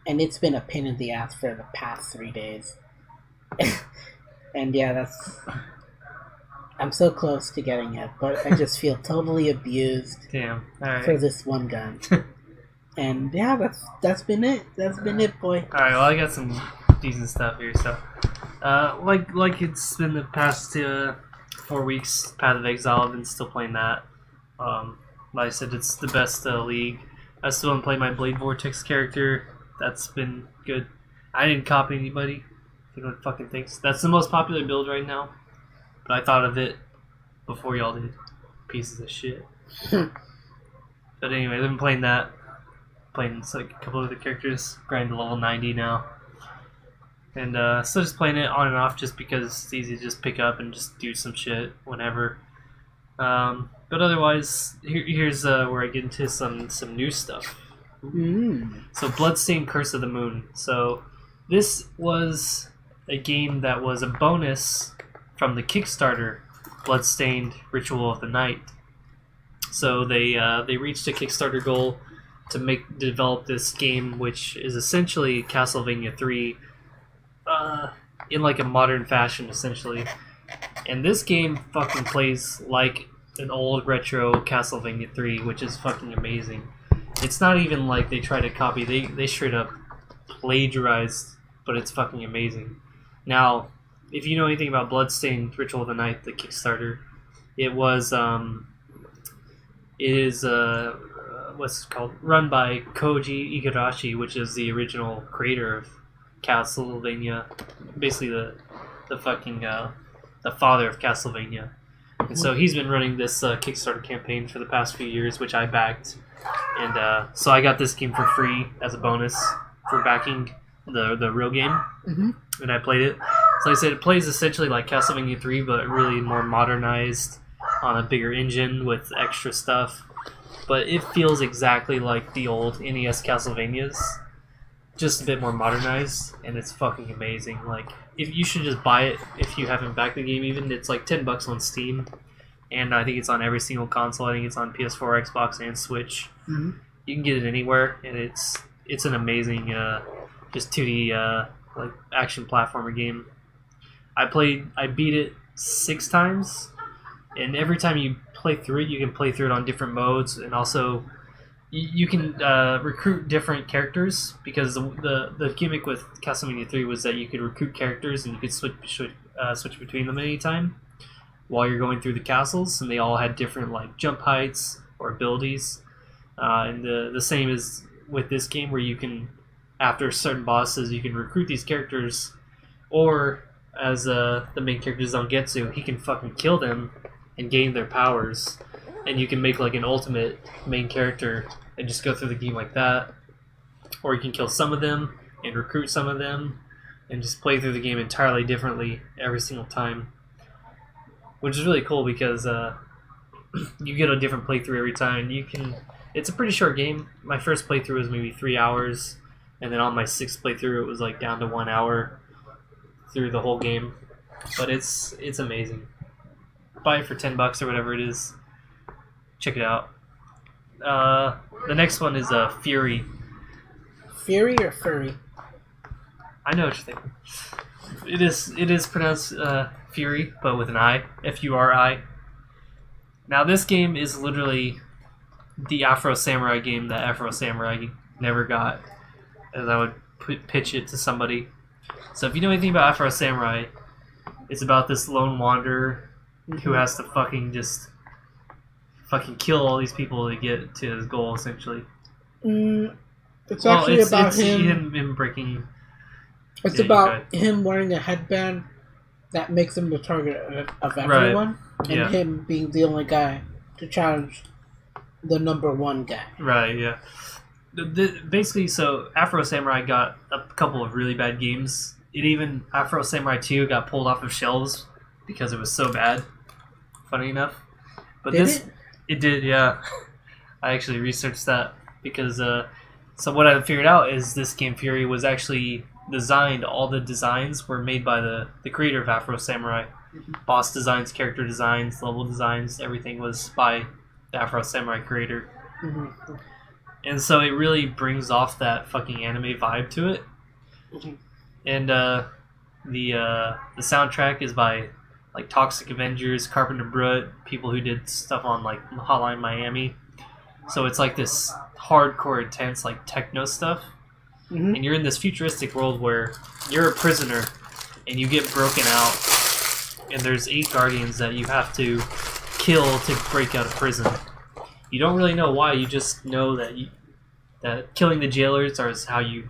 And it's been a pain in the ass for the past 3 days. And yeah, I'm so close to getting it, but I just feel totally abused for this one gun. And yeah, that's been it. That's been it, boy. Alright, well, I got some decent stuff here. So, like it's been the past 4 weeks, Path of Exile, I've been still playing that. Like I said, it's the best league. I still haven't played my Blade Vortex character. That's been good. I didn't copy anybody. You know what fucking thinks. That's the most popular build right now. But I thought of it before y'all did. Pieces of shit. But anyway, I've been playing that. Playing like a couple of the characters. Grinding to level 90 now. And still just playing it on and off just because it's easy to just pick up and just do some shit whenever. But otherwise, here's where I get into some new stuff. So Bloodstained Curse of the Moon. So this was a game that was a bonus from the Kickstarter Bloodstained Ritual of the Night. So they reached a Kickstarter goal to develop this game, which is essentially Castlevania 3 in like a modern fashion, essentially. And this game fucking plays like an old retro Castlevania 3, which is fucking amazing. It's not even like they try to copy, they straight up plagiarized, but it's fucking amazing. Now, if you know anything about Bloodstained Ritual of the Night, the Kickstarter, it is what's it called? Run by Koji Igarashi, which is the original creator of Castlevania, basically the fucking the father of Castlevania. And so he's been running this Kickstarter campaign for the past few years, which I backed. And so I got this game for free as a bonus for backing the real game. And I played it. So like I said, it plays essentially like Castlevania 3, but really more modernized on a bigger engine with extra stuff. But it feels exactly like the old NES Castlevanias, just a bit more modernized, and it's fucking amazing. Like, if you should just buy it if you haven't backed the game even. It's like $10 on Steam, and I think it's on every single console. I think it's on PS4, Xbox, and Switch. You can get it anywhere, and it's an amazing just 2D like action platformer game. I beat it 6 times, and every time you play through it, you can play through it on different modes, and also you can recruit different characters, because the gimmick with Castlevania 3 was that you could recruit characters and you could switch between them at any time while you're going through the castles, and they all had different like jump heights or abilities. And the same is with this game, where you can, after certain bosses, you can recruit these characters, or as the main character Zangetsu, he can fucking kill them and gain their powers, and you can make like an ultimate main character and just go through the game like that. Or you can kill some of them and recruit some of them and just play through the game entirely differently every single time, which is really cool because you get a different playthrough every time. It's a pretty short game. My first playthrough was maybe 3 hours, and then on my 6th playthrough it was like down to 1 hour through the whole game. But it's amazing. Buy it for $10 or whatever it is. Check it out. The next one is Fury. Fury or Furry? I know what you're thinking. It is pronounced Fury, but with an I. F-U-R-I. Now this game is literally the Afro Samurai game that Afro Samurai never got, as I would pitch it to somebody. So if you know anything about Afro Samurai, it's about this lone wanderer who has to fucking kill all these people to get to his goal, essentially. It's actually about him breaking. It's about him wearing a headband that makes him the target of everyone, and him being the only guy to challenge the number one guy. Right, yeah. Basically, so Afro Samurai got a couple of really bad games. Afro Samurai 2 got pulled off of shelves because it was so bad. Funny enough. But it did, yeah. I actually researched that because so what I figured out is this Game Fury was actually designed. All the designs were made by the creator of Afro Samurai. Boss designs, character designs, level designs, everything was by the Afro Samurai creator. And so it really brings off that fucking anime vibe to it. And the soundtrack is by like Toxic Avengers, Carpenter Brut, people who did stuff on like Hotline Miami. So it's like this hardcore, intense like techno stuff. And you're in this futuristic world where you're a prisoner and you get broken out, and there's 8 guardians that you have to kill to break out of prison. You don't really know why. You just know that killing the jailers is how you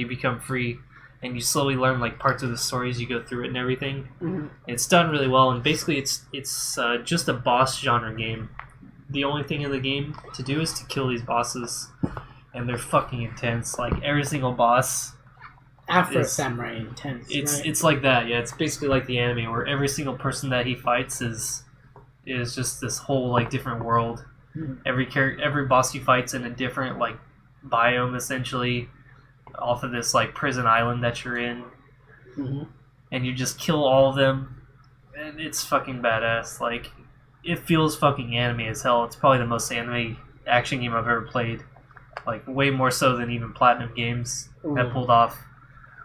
become free, and you slowly learn like parts of the story as you go through it and everything. It's done really well, and basically it's just a boss genre game. The only thing in the game to do is to kill these bosses, and they're fucking intense. Like every single boss. Afro Samurai intense. It's like that, yeah. It's basically like the anime where every single person that he fights is just this whole like different world. Every boss you fight's in a different like biome, essentially, off of this like prison island that you're in, and you just kill all of them, and it's fucking badass. Like it feels fucking anime as hell. It's probably the most anime action game I've ever played, like way more so than even Platinum games have pulled off.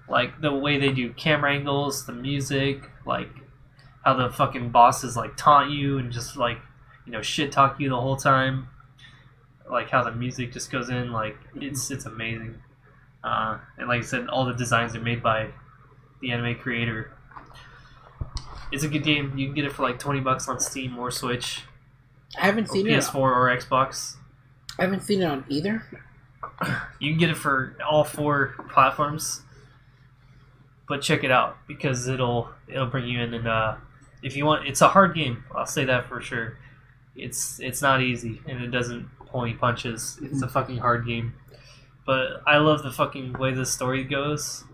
Like the way they do camera angles, the music, like how the fucking bosses like taunt you and just like, you know, shit talk you the whole time. Like how the music just goes in, like it's amazing. And like I said, all the designs are made by the anime creator. It's a good game. You can get it for like $20 on Steam or Switch. I haven't seen it. PS4 or Xbox. I haven't seen it on either. You can get it for all 4 platforms. But check it out because it'll bring you in, and if you want, it's a hard game. I'll say that for sure. It's not easy, and it doesn't pull any punches. It's a fucking hard game. But I love the fucking way the story goes.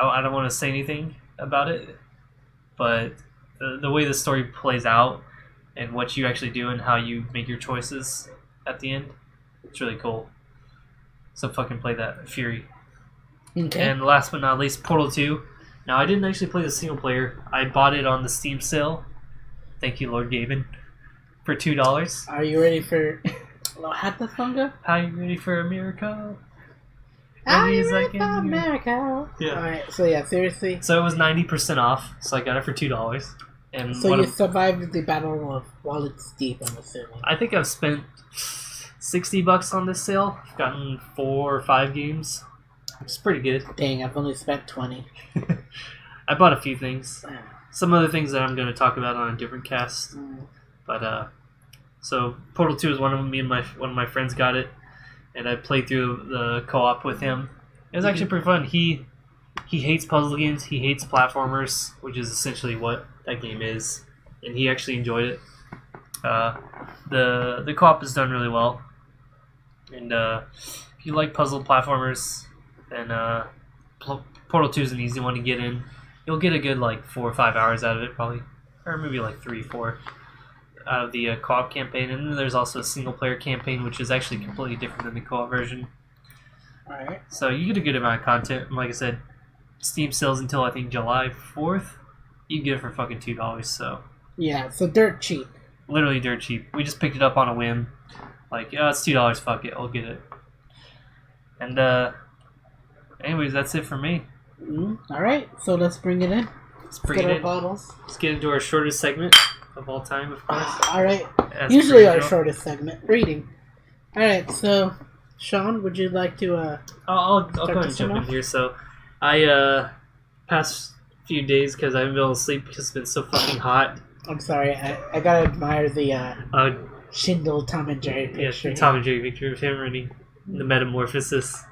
I don't want to say anything about it, but the way the story plays out and what you actually do and how you make your choices at the end, it's really cool. So fucking play that, Fury. Okay. And last but not least, Portal 2. Now, I didn't actually play the single player. I bought it on the Steam sale. Thank you, Lord Gaben. For $2. Are you ready for... How'd the song go? Are you ready for a miracle? Are you ready for a miracle? Yeah. Alright, so yeah, seriously. So it was 90% off, so I got it for $2. And so you survived the battle of Wallet's Deep, I'm assuming. I think I've spent $60 on this sale. I've gotten 4 or 5 games. It's pretty good. Dang, I've only spent 20. I bought a few things. Some other things that I'm going to talk about on a different cast. But, so Portal 2 is one of them. Me and one of my friends got it. And I played through the co-op with him. It was actually pretty fun. He hates puzzle games. He hates platformers, which is essentially what that game is. And he actually enjoyed it. The co-op is done really well. And if you like puzzle platformers, then Portal 2 is an easy one to get in. You'll get a good like 4 or 5 hours out of it, probably, or maybe like 3 or 4 out of the co-op campaign. And then there's also a single-player campaign, which is actually completely different than the co-op version. Alright. So you get a good amount of content. And like I said, Steam sales until I think July 4th. You can get it for fucking $2. So yeah, so dirt cheap. Literally dirt cheap. We just picked it up on a whim. Like, oh, it's $2. Fuck it, I'll get it. And anyways, that's it for me. Alright, so let's bring it in. Let's bring it in. Bottles. Let's get into our shortest segment of all time, of course. Alright. Usually our shortest segment, reading. Alright, so Sean, would you like to I'll go ahead and jump in here. So Past few days because I haven't been able to sleep because it's been so fucking hot. I'm sorry. I gotta admire the Schindel Tom and Jerry picture. Yeah, Tom and Jerry picture of him reading the Metamorphosis.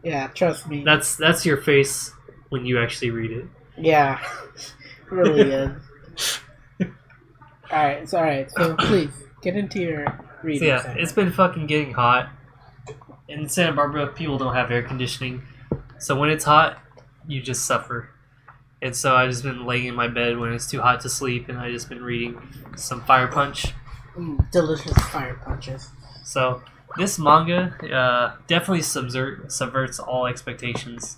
Yeah, trust me. That's your face when you actually read it. Yeah, really is. Alright, so please, get into your reading. So yeah, segment. it's been fucking getting hot. In Santa Barbara, people don't have air conditioning. So when it's hot, you just suffer. And so I've just been laying in my bed when it's too hot to sleep, and I've just been reading some Fire Punch. Delicious Fire Punches. So this manga definitely subverts all expectations.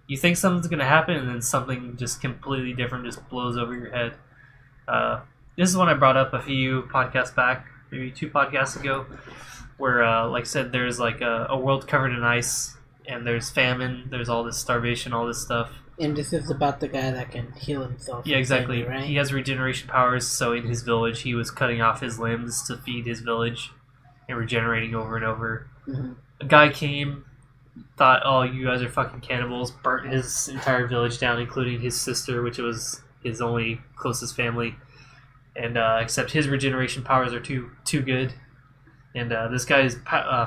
You think something's going to happen, and then something just completely different just blows over your head. This is one I brought up a few podcasts back, maybe 2 podcasts ago, where, like I said, there's like a world covered in ice, and there's famine, there's all this starvation, all this stuff. And this is about the guy that can heal himself. Yeah, exactly. Right? He has regeneration powers, so in his village, he was cutting off his limbs to feed his village and regenerating over and over. Mm-hmm. A guy came, thought, oh, you guys are fucking cannibals, burnt his entire village down, including his sister, which was his only closest family. And except his regeneration powers are too good. And this guy's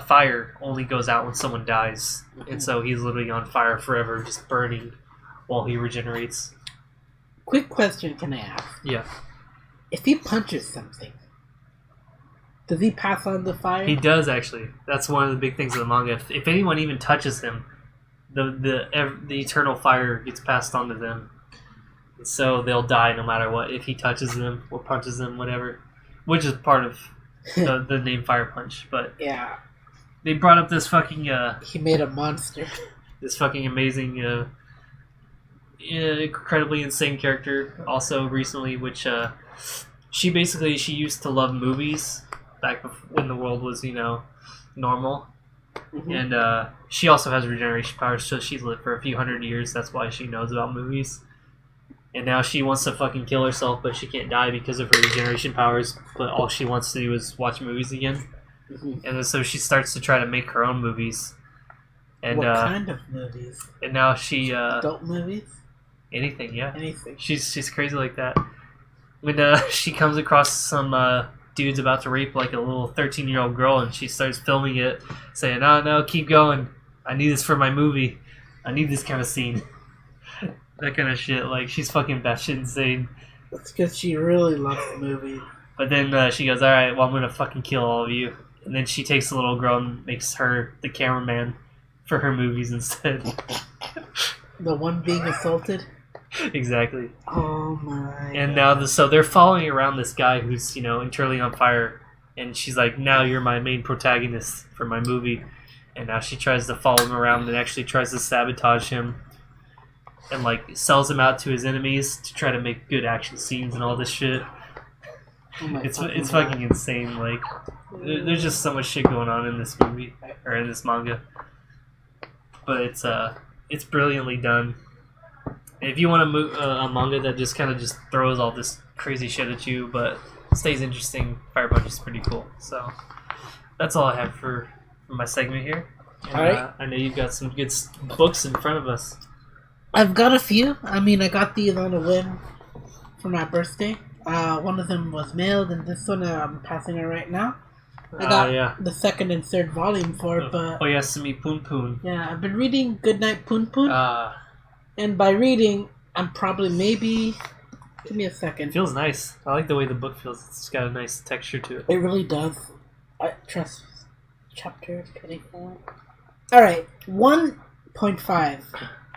fire only goes out when someone dies. Mm-hmm. And so he's literally on fire forever, just burning while he regenerates. Quick question can I ask? Yeah. If he punches something, does he pass on the fire? He does, actually. That's one of the big things of the manga. If anyone even touches him, the eternal fire gets passed on to them. So they'll die no matter what, if he touches them or punches them, whatever. Which is part of the name Fire Punch. But yeah. They brought up this fucking... he made a monster. This fucking amazing... incredibly insane character also recently, which she used to love movies back when the world was normal. Mm-hmm. And she also has regeneration powers, so she's lived for a few hundred years. That's why she knows about movies. And now she wants to fucking kill herself, but she can't die because of her regeneration powers, but all she wants to do is watch movies again. Mm-hmm. And so she starts to try to make her own movies. And what kind of movies? And now she adult movies? Anything, yeah. Anything. She's crazy like that. When she comes across some dudes about to rape like a little 13-year-old girl, and she starts filming it, saying, no, keep going. I need this for my movie. I need this kind of scene. That kind of shit. Like, she's fucking batshit insane. That's because she really loves the movie. But then she goes, alright, well, I'm going to fucking kill all of you. And then she takes the little girl and makes her the cameraman for her movies instead. The one being assaulted? Exactly. Oh my And God. now, so they're following around this guy who's, internally on fire. And she's like, now you're my main protagonist for my movie. And now she tries to follow him around and actually tries to sabotage him. And, like, sells him out to his enemies to try to make good action scenes and all this shit. Oh it's fucking insane. Like, there's just so much shit going on in this movie, or in this manga. But it's brilliantly done. And if you want a manga that just kind of just throws all this crazy shit at you, but stays interesting, Fire Punch is pretty cool. So that's all I have for my segment here. And, all right. I know you've got some good books in front of us. I've got a few. I mean, I got these on a whim for my birthday. One of them was mailed, and this one I'm passing it right now. I got the second and third volume for it, but... Oyasumi Poon Poon. Yeah, I've been reading Goodnight Poon Poon. And by reading, I'm probably maybe... Give me a second. It feels nice. I like the way the book feels. It's got a nice texture to it. It really does. I trust chapter 24. Alright, 1.5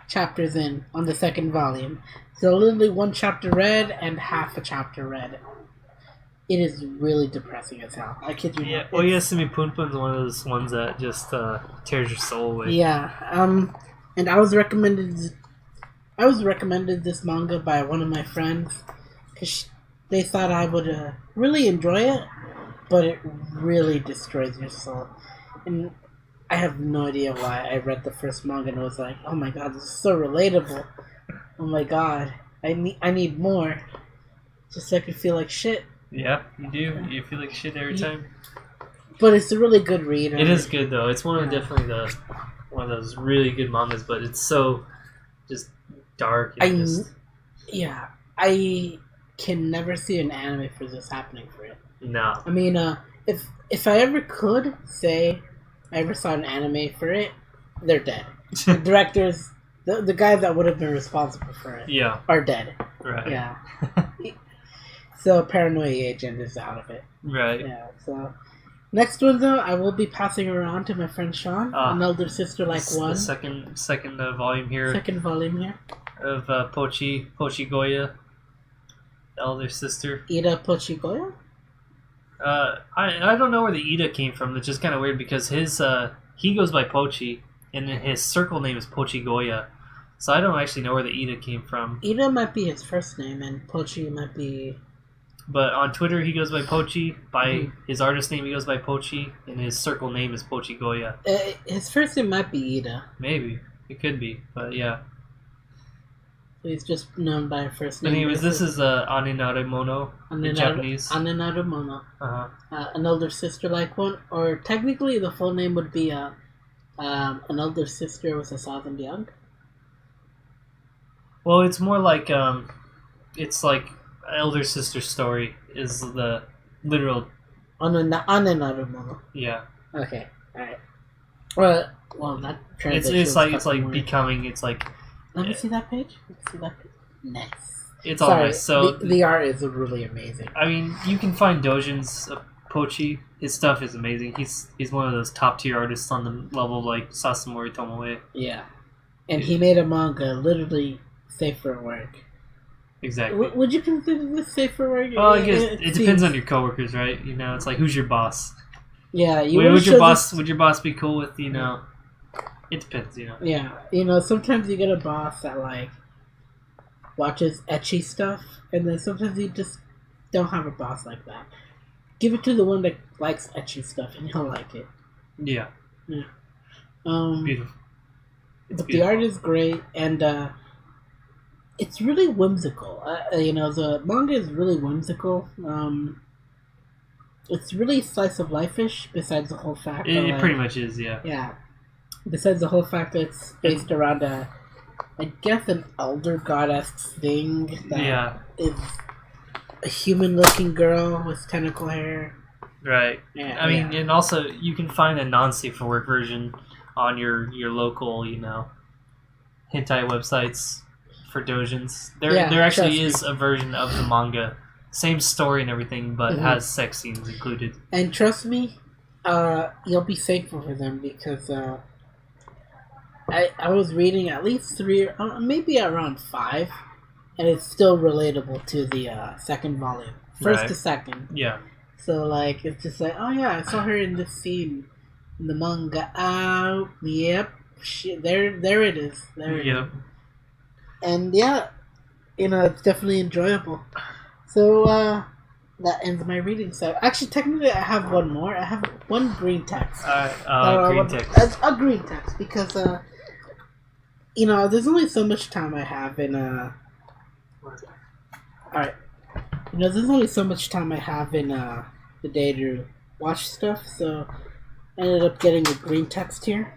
chapters in on the second volume. So literally one chapter read and half a chapter read. It is really depressing as hell. I kid you not. Oyasumi Poon Poon is one of those ones that just tears your soul away. Yeah. And I was recommended this manga by one of my friends because they thought I would really enjoy it, but it really destroys your soul. And I have no idea why. I read the first manga and was like, oh my god, this is so relatable. Oh my god, I need more. Just so I could feel like shit. Yeah, you do. You feel like shit every time. But it's a really good read. It is good though. It's definitely one of those really good mangas, but it's so just dark. And I can never see an anime for this happening for it. No. I mean, if I ever could say I ever saw an anime for it, they're dead. The directors, the guys that would have been responsible for it, are dead. Right. Yeah. So Paranoia Agent is out of it. Right. Yeah. So next one though, I will be passing around to my friend Sean, an elder sister like one. The second volume here. Second volume here. Of Pochi Goya, the elder sister. Ida Pochigoya? I don't know where the Ida came from. It's just kind of weird because his he goes by Pochi, and then his circle name is Pochi Goya. So I don't actually know where the Ida came from. Ida might be his first name, and Pochi might be... But on Twitter he goes by Pochi. By his artist name he goes by Pochi, and his circle name is Pochi Goya. His first name might be Ida. Maybe. It could be, but yeah. He's just known by first name. But anyways, this is Aninarumono in Japanese. Aninarumono. Uh-huh. An elder sister like one, or technically the full name would be an elder sister with 1,000 young. Well, it's more like it's like elder sister story is the literal. Aninarumono. Yeah. Okay. All right. Well, that translation. It's like becoming. It's like. Let me see that page. Nice. It's all nice. So the art is really amazing. I mean, you can find doujins of Pochi. His stuff is amazing. He's one of those top tier artists on the level of like Sasumori Tomoe. Yeah, and he made a manga literally safe for work. Exactly. Would you consider this safe for work? Well, I guess it depends on your coworkers, right? You know, it's like who's your boss. Yeah, would your boss be cool with It depends, Yeah, sometimes you get a boss that like watches ecchi stuff, and then sometimes you just don't have a boss like that. Give it to the one that likes ecchi stuff, and he'll like it. Yeah. Yeah. Beautiful. The art is great, and it's really whimsical. The manga is really whimsical. It's really slice of life-ish, besides the whole fact that, it pretty much is, yeah. Yeah. Besides the whole fact that it's based around an elder goddess thing that is a human-looking girl with tentacle hair. Right. Yeah, I mean, and also you can find a non-safe for work version on your local, hentai websites for doujins. There actually is a version of the manga, same story and everything, but has sex scenes included. And trust me, you'll be thankful for them because. I was reading at least 3, maybe around 5, and it's still relatable to the second volume. First to second. Yeah. So, like, it's just like, oh yeah, I saw her in this scene in the manga. Yep. There it is. There it is. And yeah, it's definitely enjoyable. So, that ends my reading. So, actually, technically, I have one more. I have one green text. Green text. A green text, because, there's only so much time I have in, Alright. There's only so much time I have in, the day to watch stuff, so I ended up getting a green text here.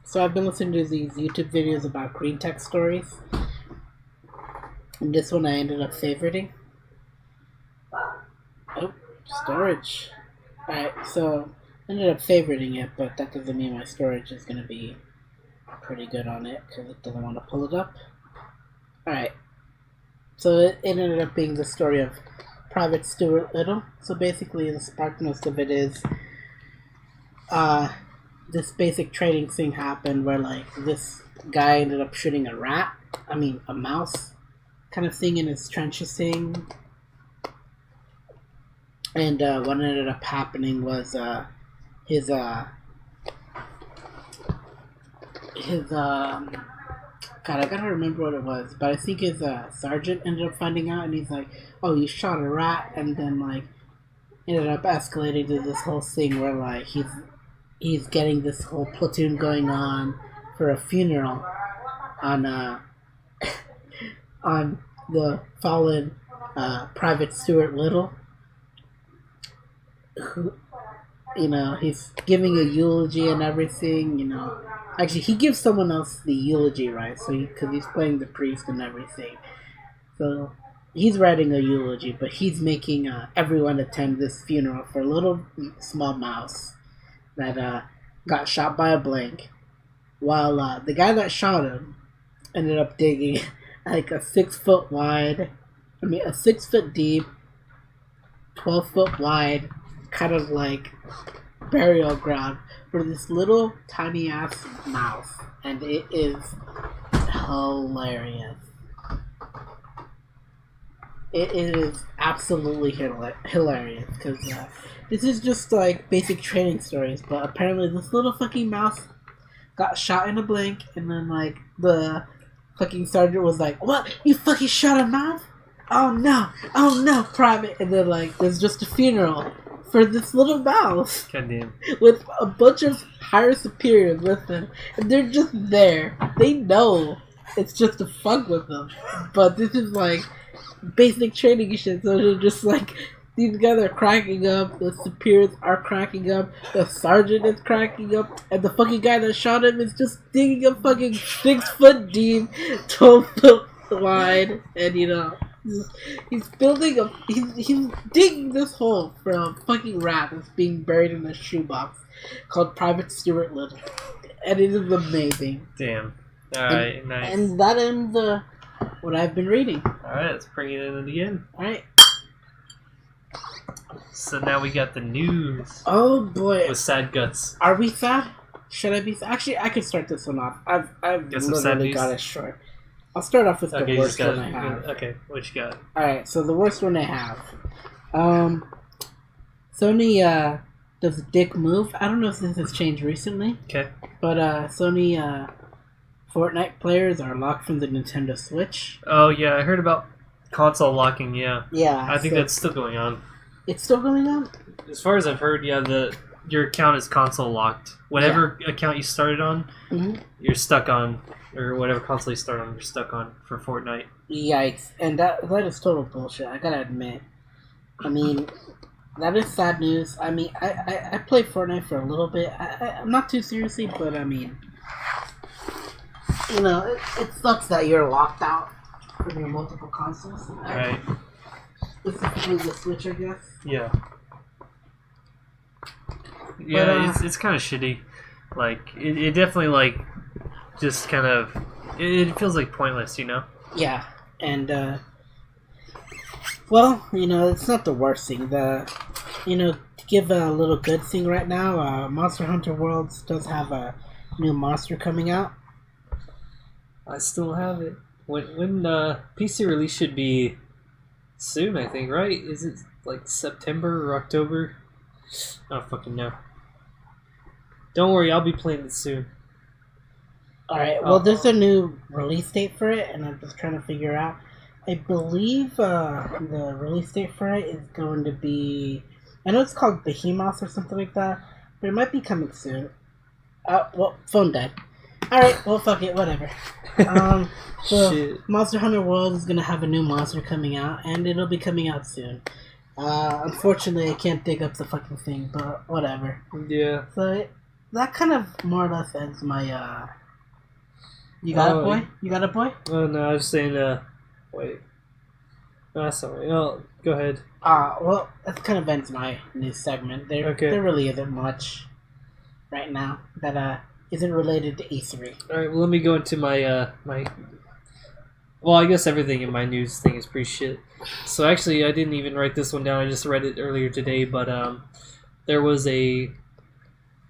So I've been listening to these YouTube videos about green text stories. And this one I ended up favoriting. Oh, storage. Alright, so I ended up favoriting it, but that doesn't mean my storage is going to be pretty good on it, because it doesn't want to pull it up. Alright. So it ended up being the story of Private Stuart Little. So basically the sparkness of it is this basic trading thing happened where like this guy ended up shooting a mouse kind of thing in his trenches thing. And what ended up happening was his God, I gotta remember what it was, but I think his sergeant ended up finding out, and he's like, "Oh, you shot a rat," and then like ended up escalating to this whole thing where like he's getting this whole platoon going on for a funeral on on the fallen Private Stuart Little, who, he's giving a eulogy and everything, Actually, he gives someone else the eulogy, right? So because he's playing the priest and everything, so he's writing a eulogy, but he's making everyone attend this funeral for a little small mouse that got shot by a blank, while the guy that shot him ended up digging like a 6 foot wide, a 6 foot deep, 12 foot wide, kind of like burial ground for this little tiny ass mouse, and it is hilarious. It is absolutely hilarious because this is just like basic training stories, but apparently this little fucking mouse got shot in a blink, and then like the fucking sergeant was like, "What? You fucking shot a mouse? Oh no, private!" And then like there's just a funeral for this little mouse. Goddamn. With a bunch of higher superiors with them, and they're just there. They know it's just to fuck with them, but this is like basic training shit. So they're just like, these guys are cracking up, the superiors are cracking up, the sergeant is cracking up, and the fucking guy that shot him is just digging a fucking 6 foot deep, 12 foot wide, and he's building he's digging this hole for a fucking rat that's being buried in a shoebox called Private Stuart Little, and it is amazing. Damn. Alright, nice. And that ends what I've been reading. Alright, let's bring it in again. Alright. So now we got the news. Oh boy. With sad guts. Are we sad? Should I be? Actually, I can start this one off. I've literally got it short. I'll start off with the worst one I have. Okay, what you got? Alright, so the worst one I have. Sony does a dick move. I don't know if this has changed recently. Okay. But Sony Fortnite players are locked from the Nintendo Switch. Oh yeah, I heard about console locking, yeah. Yeah. I think that's still going on. It's still going on? As far as I've heard, yeah, your account is console locked. Whatever account you started on, you're stuck on, or whatever console you start on, you're stuck on for Fortnite. Yikes. And that is total bullshit, I gotta admit. I mean, that is sad news. I mean, I played Fortnite for a little bit. I'm not too seriously, but I mean, it sucks that you're locked out from your multiple consoles. Right. Specifically the Switch, I guess. Yeah. Yeah, But, it's kind of shitty. Like, it definitely, like, just kind of... It feels, like, pointless, Yeah, and, well, it's not the worst thing. To give a little good thing right now, Monster Hunter Worlds does have a new monster coming out. I still have it. When PC release should be soon, I think, right? Is it, like, September or October? I don't fucking know. Don't worry, I'll be playing it soon. Alright, well, there's a new release date for it, and I'm just trying to figure out. I believe the release date for it is going to be... I know it's called Behemoth or something like that, but it might be coming soon. Well, phone died. Alright, well, fuck it, whatever. So, Monster Hunter World is going to have a new monster coming out, and it'll be coming out soon. Unfortunately, I can't dig up the fucking thing, but whatever. Yeah. So, that kind of more or less ends my, You got a boy? You got a boy? Oh, no, I was saying, wait. No, sorry. Oh, go ahead. Well, that kind of ends my news segment. There really isn't much right now that, isn't related to E3. Alright, well, let me go into my, Well, I guess everything in my news thing is pretty shit. So, actually, I didn't even write this one down. I just read it earlier today, but, there was in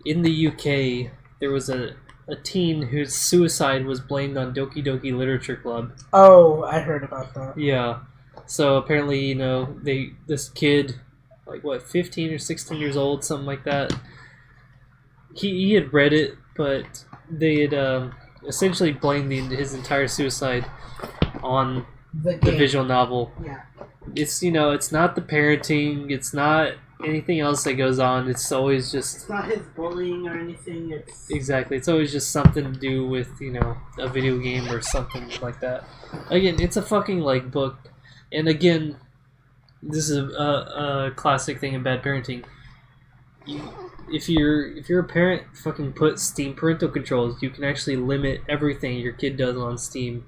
the UK, there was a teen whose suicide was blamed on Doki Doki Literature Club. Oh, I heard about that. Yeah. So apparently, this kid, like 15 or 16 years old, something like that. He had read it, but they had essentially blamed his entire suicide on the visual novel. Yeah. It's it's not the parenting, it's not anything else that goes on. It's always just... It's not his bullying or anything. Exactly. It's always just something to do with, a video game or something like that. Again, it's a fucking, book. And again, this is a classic thing in bad parenting. if you're a parent, fucking put Steam parental controls. You can actually limit everything your kid does on Steam.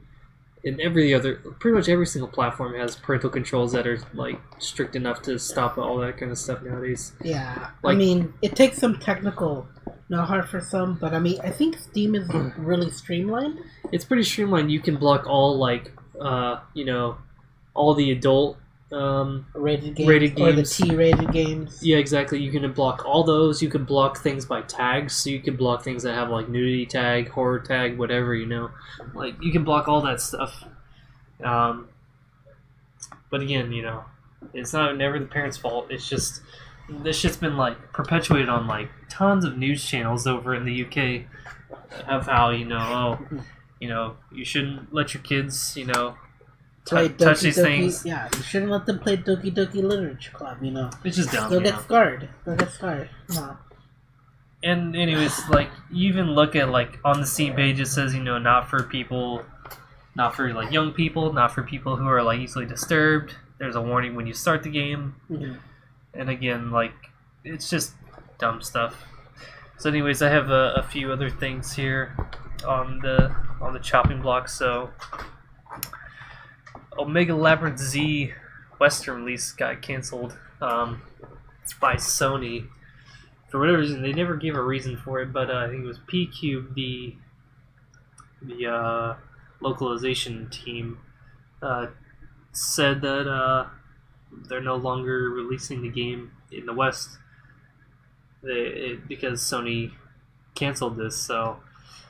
And pretty much every single platform has parental controls that are like strict enough to stop all that kind of stuff nowadays. Yeah, like, I mean, it takes some technical know-how for some, but I mean, I think Steam is really streamlined. It's pretty streamlined. You can block all all the adult rated games or the T-rated games. Yeah, exactly. You can block all those. You can block things by tags, so you can block things that have like nudity tag, horror tag, whatever, Like, you can block all that stuff. But again, it's never the parents' fault. It's just this shit's been like perpetuated on like tons of news channels over in the UK of how you shouldn't let your kids touch these things. Yeah, you shouldn't let them play Doki Doki Literature Club. It's just dumb. They'll get scarred. No. And anyways, like, you even look at like on the Steam page, it says not for people, not for like young people, not for people who are like easily disturbed. There's a warning when you start the game. Mm-hmm. And again, like, it's just dumb stuff. So anyways, I have a few other things here on the chopping block. So Omega Labyrinth Z Western release got canceled by Sony for whatever reason. They never gave a reason for it, but I think it was P-Cube, the localization team, said that they're no longer releasing the game in the West because Sony canceled this. So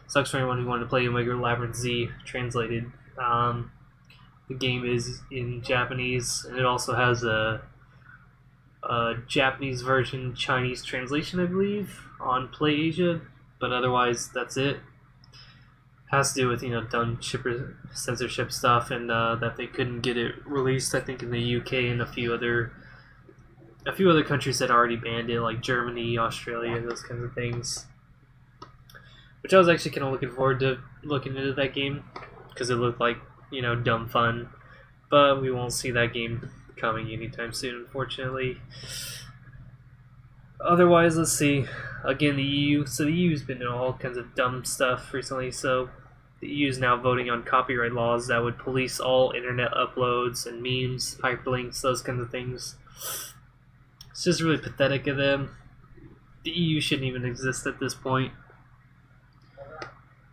sucks for anyone who wanted to play Omega Labyrinth Z translated. The game is in Japanese, and it also has a Japanese version, Chinese translation, I believe, on PlayAsia. But otherwise, that's it. Has to do with dumb censorship stuff, and that they couldn't get it released. I think in the UK and a few other countries that already banned it, like Germany, Australia, those kinds of things. Which I was actually kind of looking forward to looking into that game because it looked like dumb fun, but we won't see that game coming anytime soon, unfortunately. Otherwise, let's see. Again, the EU. So the EU's been doing all kinds of dumb stuff recently. So the EU is now voting on copyright laws that would police all internet uploads and memes, hyperlinks, those kinds of things. It's just really pathetic of them. The EU shouldn't even exist at this point.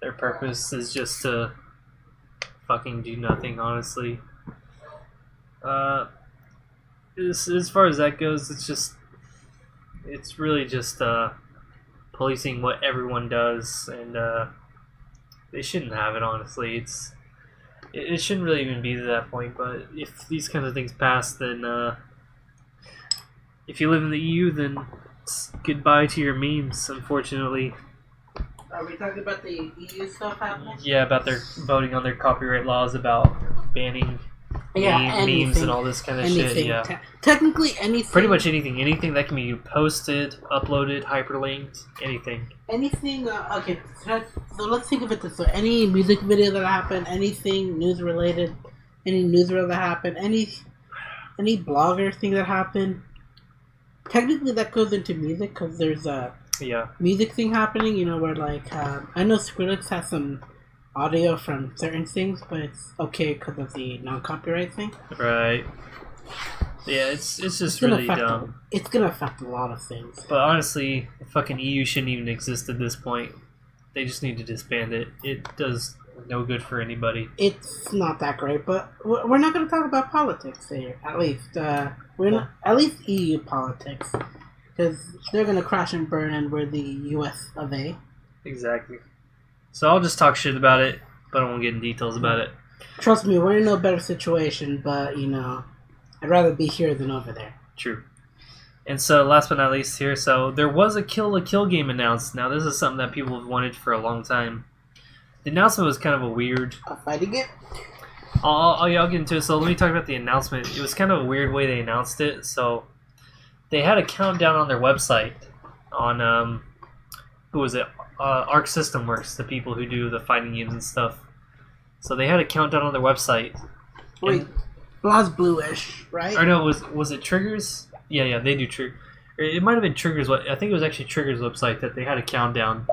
Their purpose is just to fucking do nothing, honestly. As far as that goes, it's really just policing what everyone does, and they shouldn't have it, honestly. It shouldn't really even be to that point, but if these kinds of things pass, then if you live in the EU, then it's goodbye to your memes, unfortunately. Are we talking about the EU stuff happening? Yeah, about their voting on their copyright laws about banning memes and all this kind of shit. Yeah, technically anything. Pretty much anything that can be posted, uploaded, hyperlinked, anything. Anything. Okay, so let's think of it this way: any music video that happened, anything news related, any newsreel that happened, any blogger thing that happened. Technically, that goes into music because there's a music thing happening. Where like I know Square-Enix has some audio from certain things, but it's okay because of the non-copyright thing. Right. Yeah, it's just really dumb. It's gonna affect a lot of things. But honestly, the fucking EU shouldn't even exist at this point. They just need to disband it. It does no good for anybody. It's not that great, but we're not going to talk about politics here. At least at least EU politics, because they're going to crash and burn, and we're the US of A. Exactly. So I'll just talk shit about it, but I won't get in details about it. Trust me, we're in no better situation, but I'd rather be here than over there. True. And so, last but not least here, so there was a Kill game announced. Now, this is something that people have wanted for a long time. The announcement was kind of a weird... A fighting game? I'll get into it. So let me talk about the announcement. It was kind of a weird way they announced it. So they had a countdown on their website on, who was it? Arc System Works, the people who do the fighting games and stuff. So they had a countdown on their website. Wait, Blah's bluish, right? Or no, was it Triggers? Yeah, they do Trigger. It might have been Trigger's. I think it was actually Trigger's website that they had a countdown,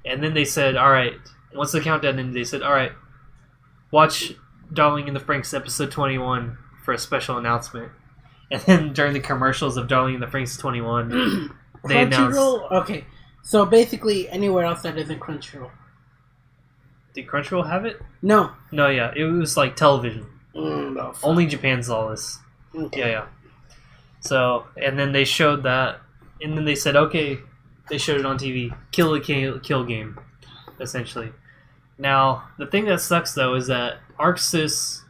and then they said, "All right." Once the countdown ended, they said, "All right, watch Darling in the Franxx episode 21 for a special announcement." And then during the commercials of Darling in the Franxx 21, they announced. Okay, so basically anywhere else that isn't Crunchyroll. Did Crunchyroll have it? No. No, yeah, it was like television. No, only Japan saw this. Okay. Yeah. So, and then they showed that, and then they said, okay, they showed it on TV. Kill game, essentially. Now, the thing that sucks though is that ArcSys,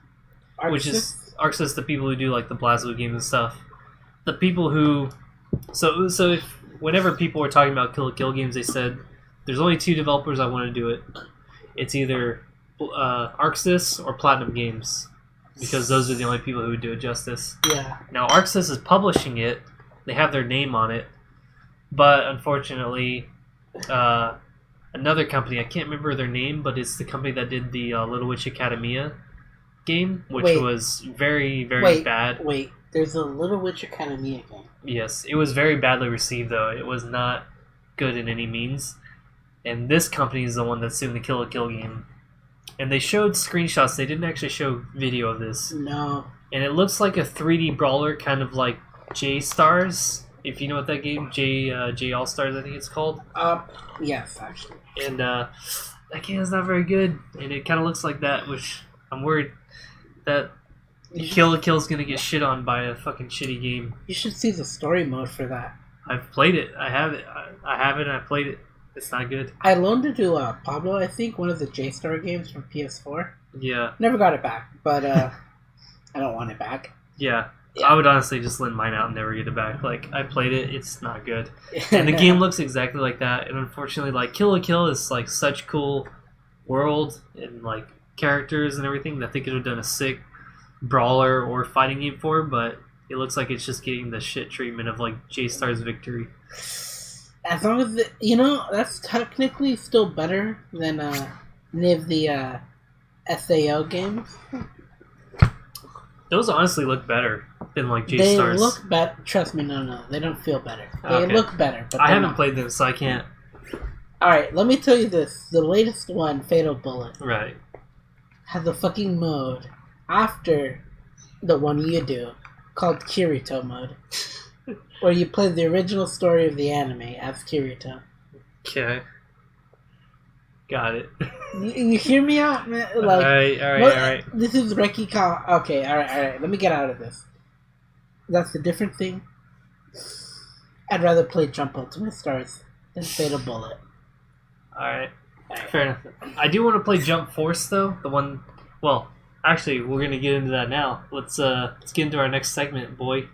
which is ArcSys, the people who do like the BlazBlue games and stuff, the people who, so if whenever people were talking about kill games, they said there's only two developers I want to do it. It's either ArcSys or Platinum Games, because those are the only people who would do it justice. Yeah. Now ArcSys is publishing it; they have their name on it, but unfortunately, another company, I can't remember their name, but it's the company that did the Little Witch Academia game, which was very, very bad. Wait, there's a Little Witch Academia game. Yes, it was very badly received, though. It was not good in any means. And this company is the one that's doing the Kill game. And they showed screenshots. They didn't actually show video of this. No. And it looks like a 3D brawler, kind of like J-Stars, if you know what that game, J All-Stars, I think it's called. Yes, actually. And that game is not very good. And it kind of looks like that, which I'm worried that Kill's gonna get shit on by a fucking shitty game. You should see the story mode for that. I've played it. I have it. I have it and I played it. It's not good. I loaned it to Pablo, I think, one of the J-Star games from PS4. Yeah. Never got it back, but I don't want it back. Yeah. I would honestly just lend mine out and never get it back. Like, I played it, it's not good. And the game looks exactly like that, and unfortunately, like, Kill is, like, such cool world and, like, characters and everything that they could have done a sick brawler or fighting game for, but it looks like it's just getting the shit treatment of, like, J-Star's Victory. As long as, that's technically still better than any of the SAO games. Those honestly look better than, like, J-Stars. They look better. Trust me, no. They don't feel better. They look better, but I haven't played them, so I can't. Alright, let me tell you this. The latest one, Fatal Bullet, right, has a fucking mode after the one you do called Kirito mode, where you play the original story of the anime as Kirito. Okay. Got it. You hear me out, man? Like, alright. This is Reki Kawa. Okay, alright. Let me get out of this. That's a different thing. I'd rather play Jump Ultimate Stars than Fatal Bullet. Alright. Fair enough. I do want to play Jump Force, though. The one... Well, actually, we're going to get into that now. Let's get into our next segment, boy.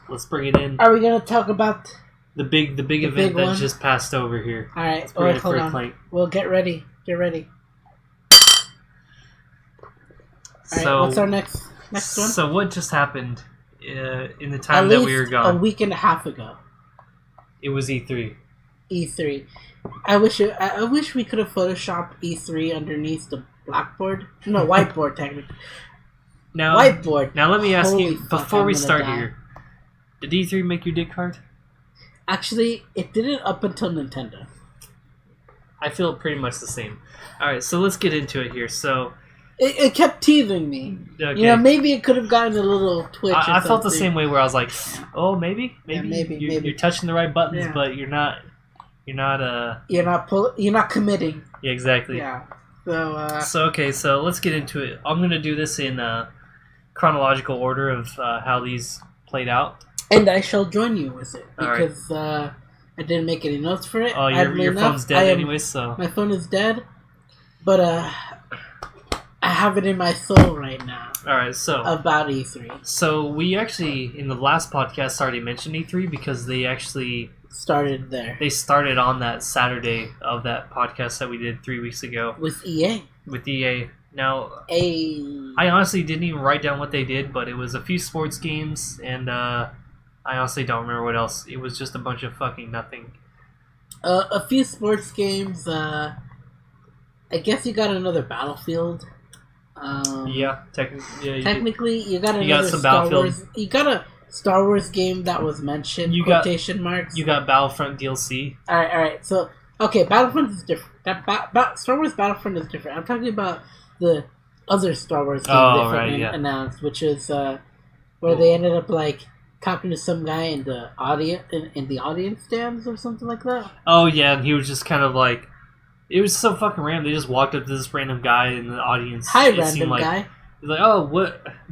Let's bring it in. Are we going to talk about... The big event that one? just passed over here. Alright, hold on. Well, get ready. Alright, so, what's our next one? So what just happened in the time that we were gone? A week and a half ago. It was E3. E3. I wish we could have photoshopped E3 underneath the blackboard. No, whiteboard technically. Whiteboard. Now let me ask you, before we start here, did E3 make your dick hard? Actually, it didn't up until Nintendo. I feel pretty much the same. Alright, so let's get into it here. So It kept teasing me. Okay. Maybe it could have gotten a little twitch. I felt the same way, where I was like, "Oh, maybe. Maybe. You're touching the right buttons, but you're not. You're not committing." Yeah, exactly. Yeah. So let's get into it. I'm gonna do this in chronological order of how these played out. And I shall join you with it because right. I didn't make any notes for it. Oh, your phone's dead anyway, so my phone is dead, but I have it in my soul right now. All right, so about E3. So we actually in the last podcast already mentioned E3 because they actually started there. They started on that Saturday of that podcast that we did 3 weeks ago with EA. With EA. Now, I honestly didn't even write down what they did, but it was a few sports games, and I honestly don't remember what else. It was just a bunch of fucking nothing. A few sports games. I guess you got another Battlefield. Technically, you got another some Star Battlefield. Wars. You got a Star Wars game that was mentioned. Quotation marks. You got Battlefront DLC. All right. So okay, Battlefront is different. Star Wars Battlefront is different. I'm talking about the other Star Wars game announced, which is where they ended up like talking to some guy in the audience stands or something like that. Oh yeah, and he was just kind of like, it was so fucking random. They just walked up to this random guy in the audience. Hi, random guy. He's like, oh,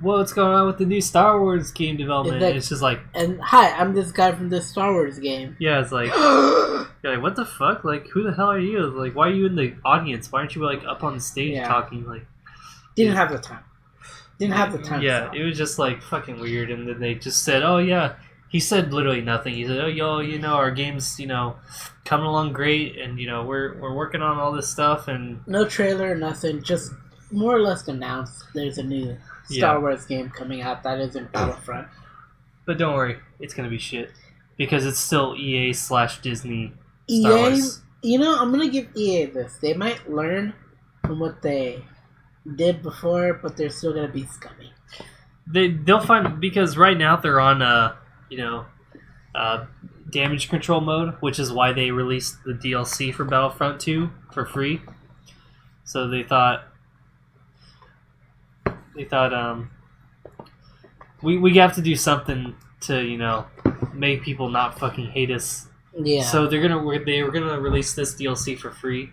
what's going on with the new Star Wars game development? It's just like, and hi, I'm this guy from this Star Wars game. Yeah, it's like, you're like, what the fuck? Like, who the hell are you? Like, why are you in the audience? Why aren't you like up on the stage talking? Like, didn't have the time. Yeah, it was just like fucking weird. And then they just said, oh yeah, he said literally nothing. He said, oh yo, our game's coming along great, and we're working on all this stuff, and no trailer, nothing, just more or less announced there's a new Star Wars game coming out that isn't Battlefront. But don't worry, it's gonna be shit because it's still EA/Disney Star Wars. I'm gonna give EA this. They might learn from what they did before, but they're still gonna be scummy. They'll find, because right now they're on damage control mode, which is why they released the DLC for Battlefront 2 for free. So they thought we have to do something to make people not fucking hate us. Yeah. So they were gonna release this DLC for free,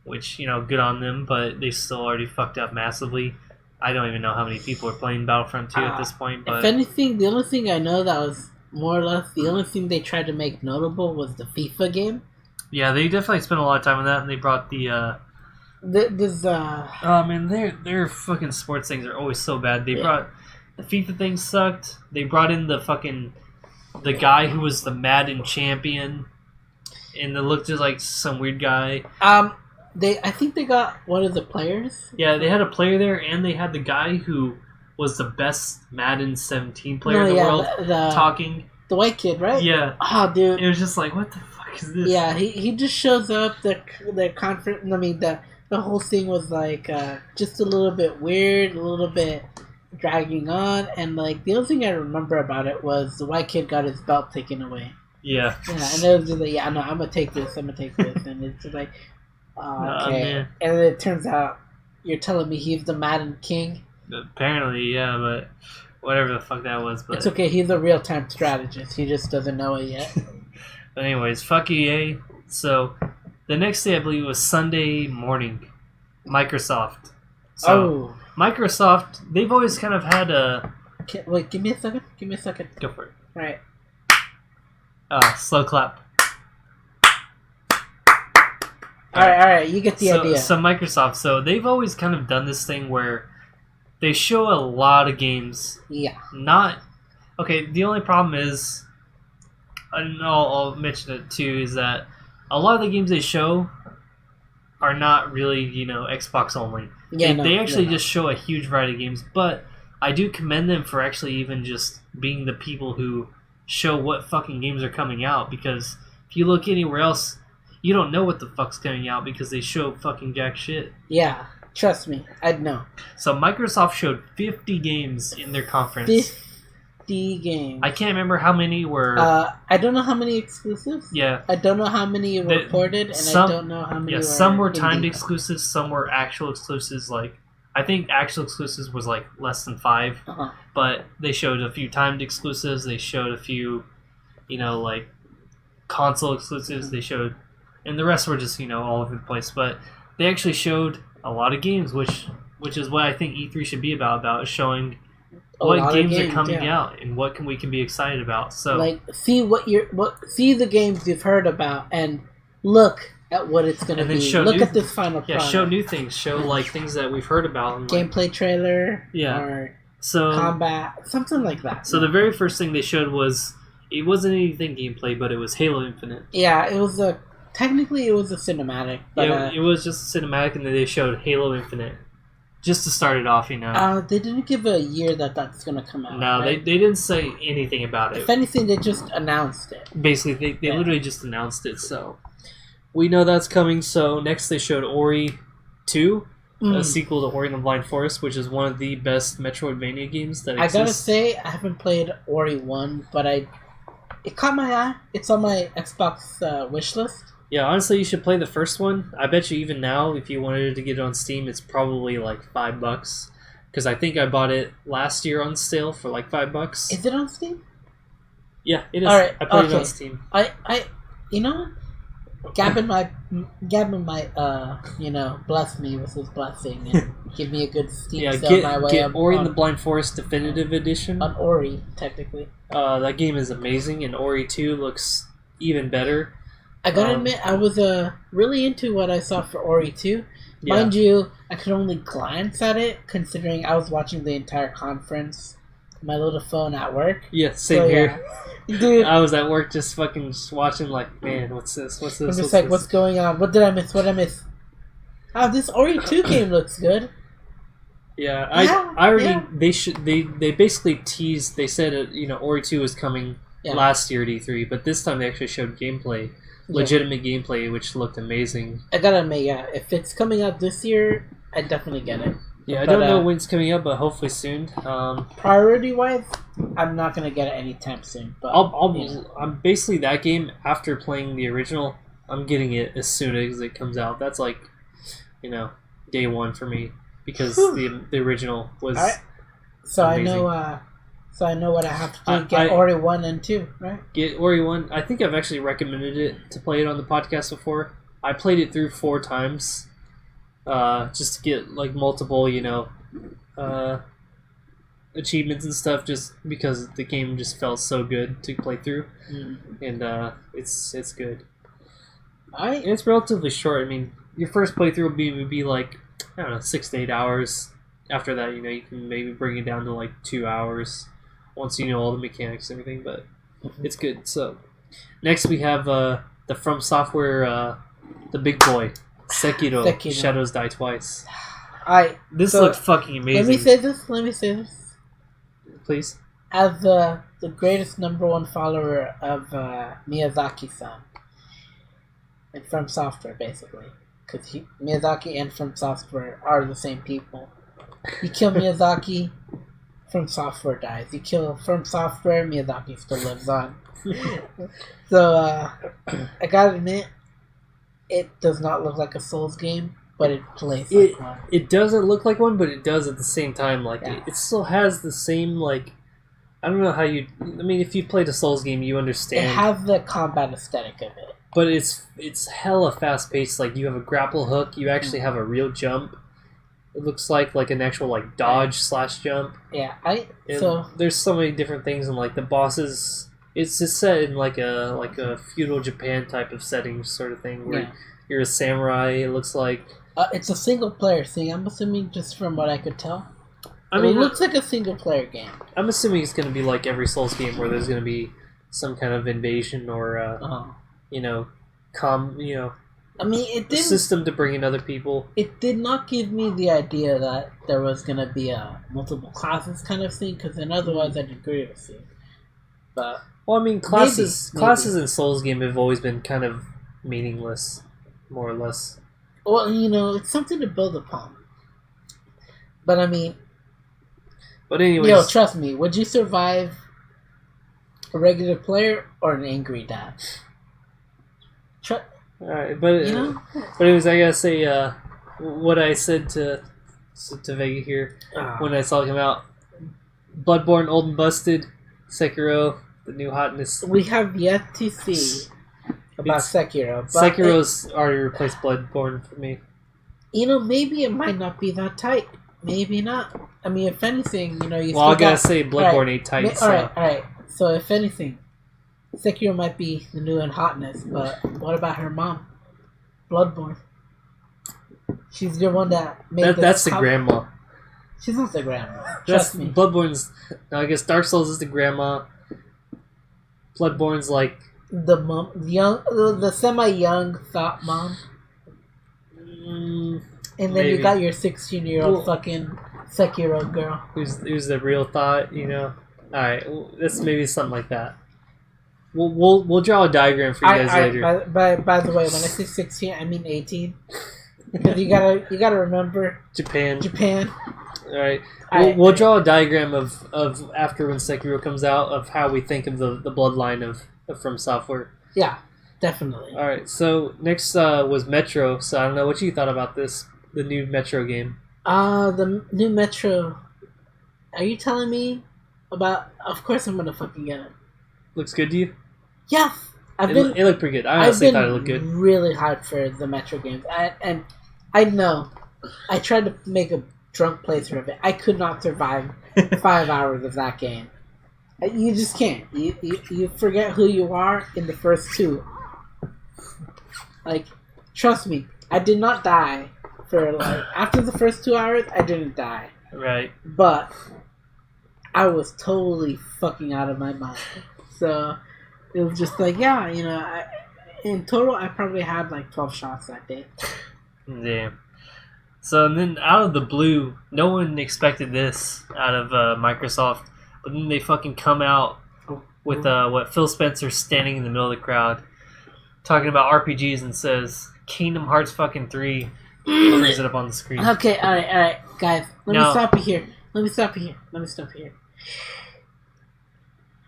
which good on them, but they still already fucked up massively. I don't even know how many people are playing Battlefront 2 at this point. But if anything, the only thing I know that was more or less the only thing they tried to make notable was the FIFA game. Yeah, they definitely spent a lot of time on that, and they brought the. Oh man, their fucking sports things are always so bad. They brought the FIFA thing sucked. They brought in the guy who was the Madden champion, and it looked just like some weird guy. I think they got one of the players. Yeah, they had a player there, and they had the guy who was the best Madden 17 player in the world talking. The white kid, right? Yeah. Oh, dude. It was just like, what the fuck is this? Yeah, he just shows up. The conference. I mean, the whole thing was like just a little bit weird, a little bit dragging on, and like the only thing I remember about it was the white kid got his belt taken away. Yeah. Yeah, and it was just like, no, I'm gonna take this, and it's just like, okay. Man. And then it turns out you're telling me he's the Madden king. Apparently, yeah, but whatever the fuck that was. But it's okay. He's a real-time strategist. He just doesn't know it yet. But anyways, fuck EA. So the next day, I believe, was Sunday morning. Microsoft. So Microsoft, they've always kind of had a. Wait, give me a second. Go for it. All right. Slow clap. All right. You get the idea. So Microsoft, so they've always kind of done this thing where they show a lot of games. Yeah. The only problem is, and I'll mention it too, is that a lot of the games they show are not really, Xbox only. Yeah, they actually just show a huge variety of games, but I do commend them for actually even just being the people who show what fucking games are coming out, because if you look anywhere else, you don't know what the fuck's coming out because they show fucking jack shit. Yeah, trust me, I'd know. So Microsoft showed 50 games in their conference. 50 games. I can't remember how many were... I don't know how many exclusives. Yeah. I don't know how many were ported, and I don't know how many were... some were timed exclusives, some were actual exclusives, like... I think actual exclusives was like less than 5, but they showed a few timed exclusives, they showed a few, like console exclusives, they showed... And the rest were just, all over the place. But they actually showed a lot of games, which is what I think E3 should be about showing what games are coming out and what we can be excited about. So see see the games you've heard about and look at what it's going to be. Look at this final product. Yeah, show new things. Show like things that we've heard about. And, gameplay trailer. Yeah. Or combat, something like that. So the very first thing they showed was, it wasn't anything gameplay, but it was Halo Infinite. Yeah, it was technically, it was a cinematic. But, it was just a cinematic, and then they showed Halo Infinite. Just to start it off, They didn't give a year that's going to come out. No, right? they didn't say anything about it. If anything, they just announced it. Basically, they literally just announced it, so... We know that's coming, so next they showed Ori 2, a sequel to Ori and the Blind Forest, which is one of the best Metroidvania games that exists. I gotta say, I haven't played Ori 1, but it caught my eye. It's on my Xbox wish list. Yeah, honestly, you should play the first one. I bet you even now, if you wanted to get it on Steam, it's probably like $5. Because I think I bought it last year on sale for like $5. Is it on Steam? Yeah, it is. Alright, I played it on Steam. You know, Gavin might bless me with his blessing and give me a good Steam sale my way. Get Ori and the Blind Forest Definitive Edition. On Ori, technically. That game is amazing, and Ori 2 looks even better. I gotta admit, I was really into what I saw for Ori 2. Yeah. Mind you, I could only glance at it, considering I was watching the entire conference on my little phone at work. Yeah, same here. Yeah. Dude, I was at work just watching like, man, what's this? What's this? I'm just like, what's going on? What did I miss? What did I miss? Oh, this Ori 2 game looks good. Yeah, I already they basically teased. They said Ori 2 was coming last year at E3, but this time they actually showed gameplay. Legitimate gameplay, which looked amazing. I gotta admit, if it's coming out this year, I definitely get it. Yeah, I don't know when it's coming out, but hopefully soon. Priority-wise, I'm not gonna get it anytime soon. But I'm basically that game after playing the original. I'm getting it as soon as it comes out. That's like, day one for me because the original was. Right. So amazing. I know what I have to do. Get Ori 1 and 2, right? Get Ori 1. I think I've actually recommended it to play it on the podcast before. I played it through 4 times, just to get like multiple, achievements and stuff. Just because the game just felt so good to play through, and it's good. And it's relatively short. I mean, your first playthrough would be like 6 to 8 hours. After that, you can maybe bring it down to like 2 hours. Once you know all the mechanics and everything, but it's good. So, next we have the From Software, the big boy, Sekiro. Shadows Die Twice. This looked fucking amazing. Let me say this. Please. As the greatest #1 follower of Miyazaki-san, and From Software, basically, because Miyazaki and From Software are the same people. You kill Miyazaki, From Software dies. You kill From Software, Miyazaki still lives on. So, I gotta admit, it does not look like a Souls game, but it plays like one. It doesn't look like one, but it does at the same time. It still has the same, I don't know how you... I mean, if you played a Souls game, you understand. It has the combat aesthetic of it. But it's hella fast-paced. You have a grapple hook, you actually have a real jump. It looks like an actual dodge/jump. Yeah, there's so many different things, and the bosses. It's just set in a feudal Japan type of setting, sort of thing, where you're a samurai. It looks like it's a single player thing. I'm assuming, just from what I could tell. It looks like a single player game. I'm assuming it's going to be like every Souls game, where there's going to be some kind of invasion or I mean, it didn't... system to bring in other people. It did not give me the idea that there was going to be a multiple classes kind of thing, because then otherwise I'd agree with you. But... Well, I mean, classes in Souls game have always been kind of meaningless, more or less. Well, it's something to build upon. But, I mean... But anyways... trust me, would you survive a regular player or an angry dad? Alright, but anyways, I gotta say, what I said to Vega here when I saw him out. Bloodborne, Old and Busted, Sekiro, the new hotness. We have yet to see about Sekiro. But Sekiro's already replaced Bloodborne for me. Maybe it might not be that tight. Maybe not. I mean, if anything, you I gotta say, Bloodborne ain't tight. Alright. So, if anything, Sekiro might be the new and hotness, but what about her mom? Bloodborne. She's the one that made that's the grandma. She's not the grandma. Trust me. Bloodborne's... I guess Dark Souls is the grandma. Bloodborne's the mom, the semi-young thought mom. And then maybe. You got your 16-year-old fucking Sekiro girl. Who's the real thought, Alright, that's maybe something like that. We'll draw a diagram for you guys later. By the way, when I say 16, I mean 18. Because you gotta remember Japan. All right. We'll draw a diagram of after when Sekiro comes out of how we think of the bloodline of From Software. Yeah, definitely. All right. So next was Metro. So I don't know what you thought about this, the new Metro game. The new Metro. Are you telling me about? Of course, I'm gonna fucking get it. Looks good to you? Yes. It looked pretty good. I honestly thought it looked good. Really hyped for the Metro games, and I know I tried to make a drunk playthrough of it. I could not survive 5 hours of that game. You just can't. You forget who you are in the first two. Like, trust me, I did not die for after the first 2 hours. I didn't die. Right. But I was totally fucking out of my mind. So it was just like, yeah, in total, I probably had 12 shots that day. Damn. So and then out of the blue, no one expected this out of Microsoft, but then they fucking come out with what Phil Spencer standing in the middle of the crowd, talking about RPGs and says Kingdom Hearts fucking 3. Brings it up on the screen. Okay, all right, guys. Let me stop you here.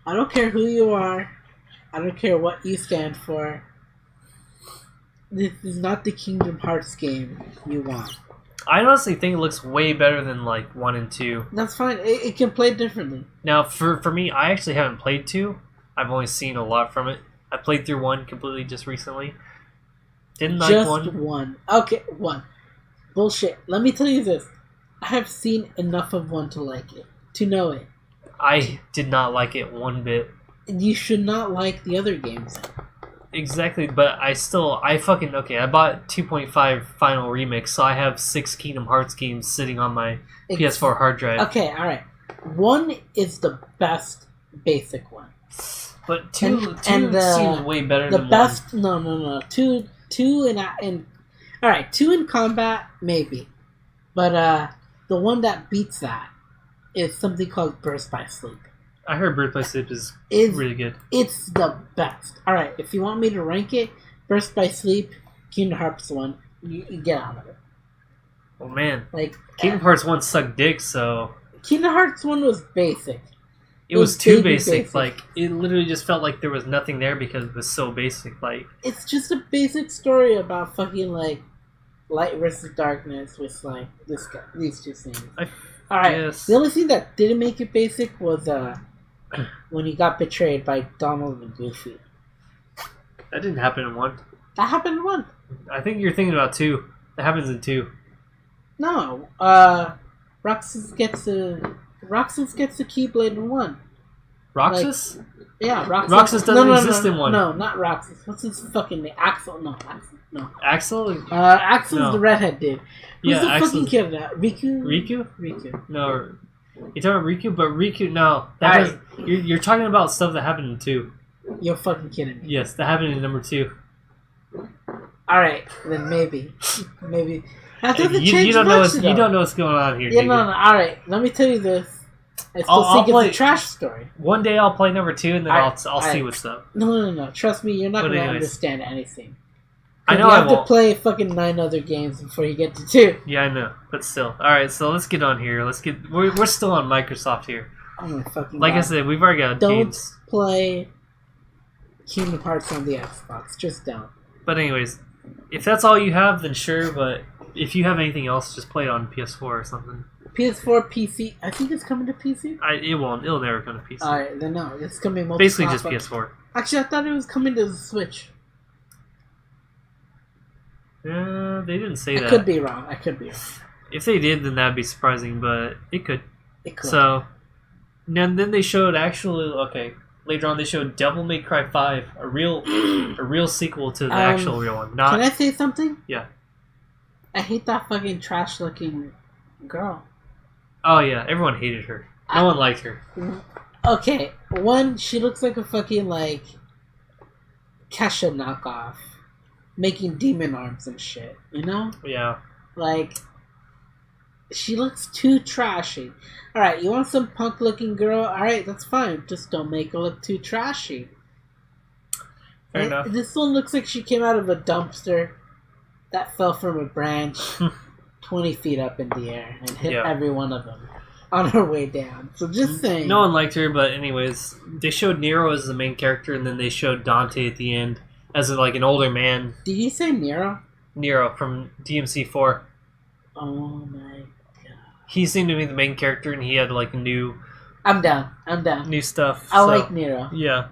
I don't care who you are. I don't care what you stand for. This is not the Kingdom Hearts game you want. I honestly think it looks way better than 1 and 2. That's fine. It can play differently. Now, for me, I actually haven't played 2. I've only seen a lot from it. I played through 1 completely just recently. Didn't like 1. Just 1. Okay, 1. Bullshit. Let me tell you this. I have seen enough of 1 to like it. To know it. I did not like it one bit. You should not like the other games. Exactly, but I bought 2.5 Final Remix, so I have 6 Kingdom Hearts games sitting on my PS4 hard drive. Okay, alright. 1 is the best basic one. But 2 seems way better than 1. The best... No. 2 in... Alright, 2 in combat, maybe. But the one that beats that is something called Burst by Sleep. I heard Birth by Sleep is really good. It's the best. Alright, if you want me to rank it, Burst by Sleep, Kingdom Hearts 1, you get out of it. Oh man. Kingdom Hearts 1 sucked dick, so... Kingdom Hearts 1 was basic. It was too basic. It literally just felt like there was nothing there because it was so basic. It's just a basic story about fucking, light versus darkness with, these two things. Alright, the only thing that didn't make it basic was, when he got betrayed by Donald and Goofy. That didn't happen in 1. That happened in 1. I think you're thinking about 2. That happens in 2. No, Roxas gets the Keyblade in 1. Roxas? Yeah, Roxas. Roxas doesn't exist in 1. No, not Roxas. What's his fucking name? Axel. No. Axel? Axel's the redhead dude. Who's the Axel's... fucking kid? Riku? Riku? No. You're talking about Riku? But Riku, no. You're talking about stuff that happened in 2. You're fucking kidding me. Yes, that happened in number 2. Alright, then maybe. That doesn't change you don't much, know. You don't know what's going on here. Yeah, no. Alright, let me tell you this. I still think it's a trash story. One day I'll play number 2 and then I'll see what's up. No. Trust me, you're not going to understand anything. I know you have to play fucking 9 other games before you get to 2. Yeah, I know, but still. All right, so let's get on here. We're still on Microsoft here. Oh my fucking God. I said, we've already got games. Don't play Kingdom Hearts on the Xbox. Just don't. But anyways, if that's all you have, then sure. But if you have anything else, just play it on PS4 or something. PS4, PC. I think it's coming to PC. It won't. It'll never come to PC. All right, then no. It's coming multiple. Basically, just PS4. Actually, I thought it was coming to the Switch. They didn't say that. I could be wrong. If they did, then that'd be surprising, but it could. It could. So, and then they showed later on they showed Devil May Cry 5, a real sequel to the actual real one. Can I say something? Yeah. I hate that fucking trash-looking girl. Oh yeah, everyone hated her. No one liked her. Okay, one, she looks like a fucking Kesha knockoff. Making demon arms and shit, you know? Yeah. She looks too trashy. Alright, you want some punk-looking girl? Alright, that's fine. Just don't make her look too trashy. Fair enough. This one looks like she came out of a dumpster. that fell from a branch 20 feet up in the air and hit every one of them on her way down. So just saying. No one liked her, but anyways, they showed Nero as the main character, and then they showed Dante at the end as like an older man. Did you say Nero? Nero from DMC4. Oh my god. He seemed to be the main character, and he had like new. I'm down. New stuff. I like Nero. Yeah.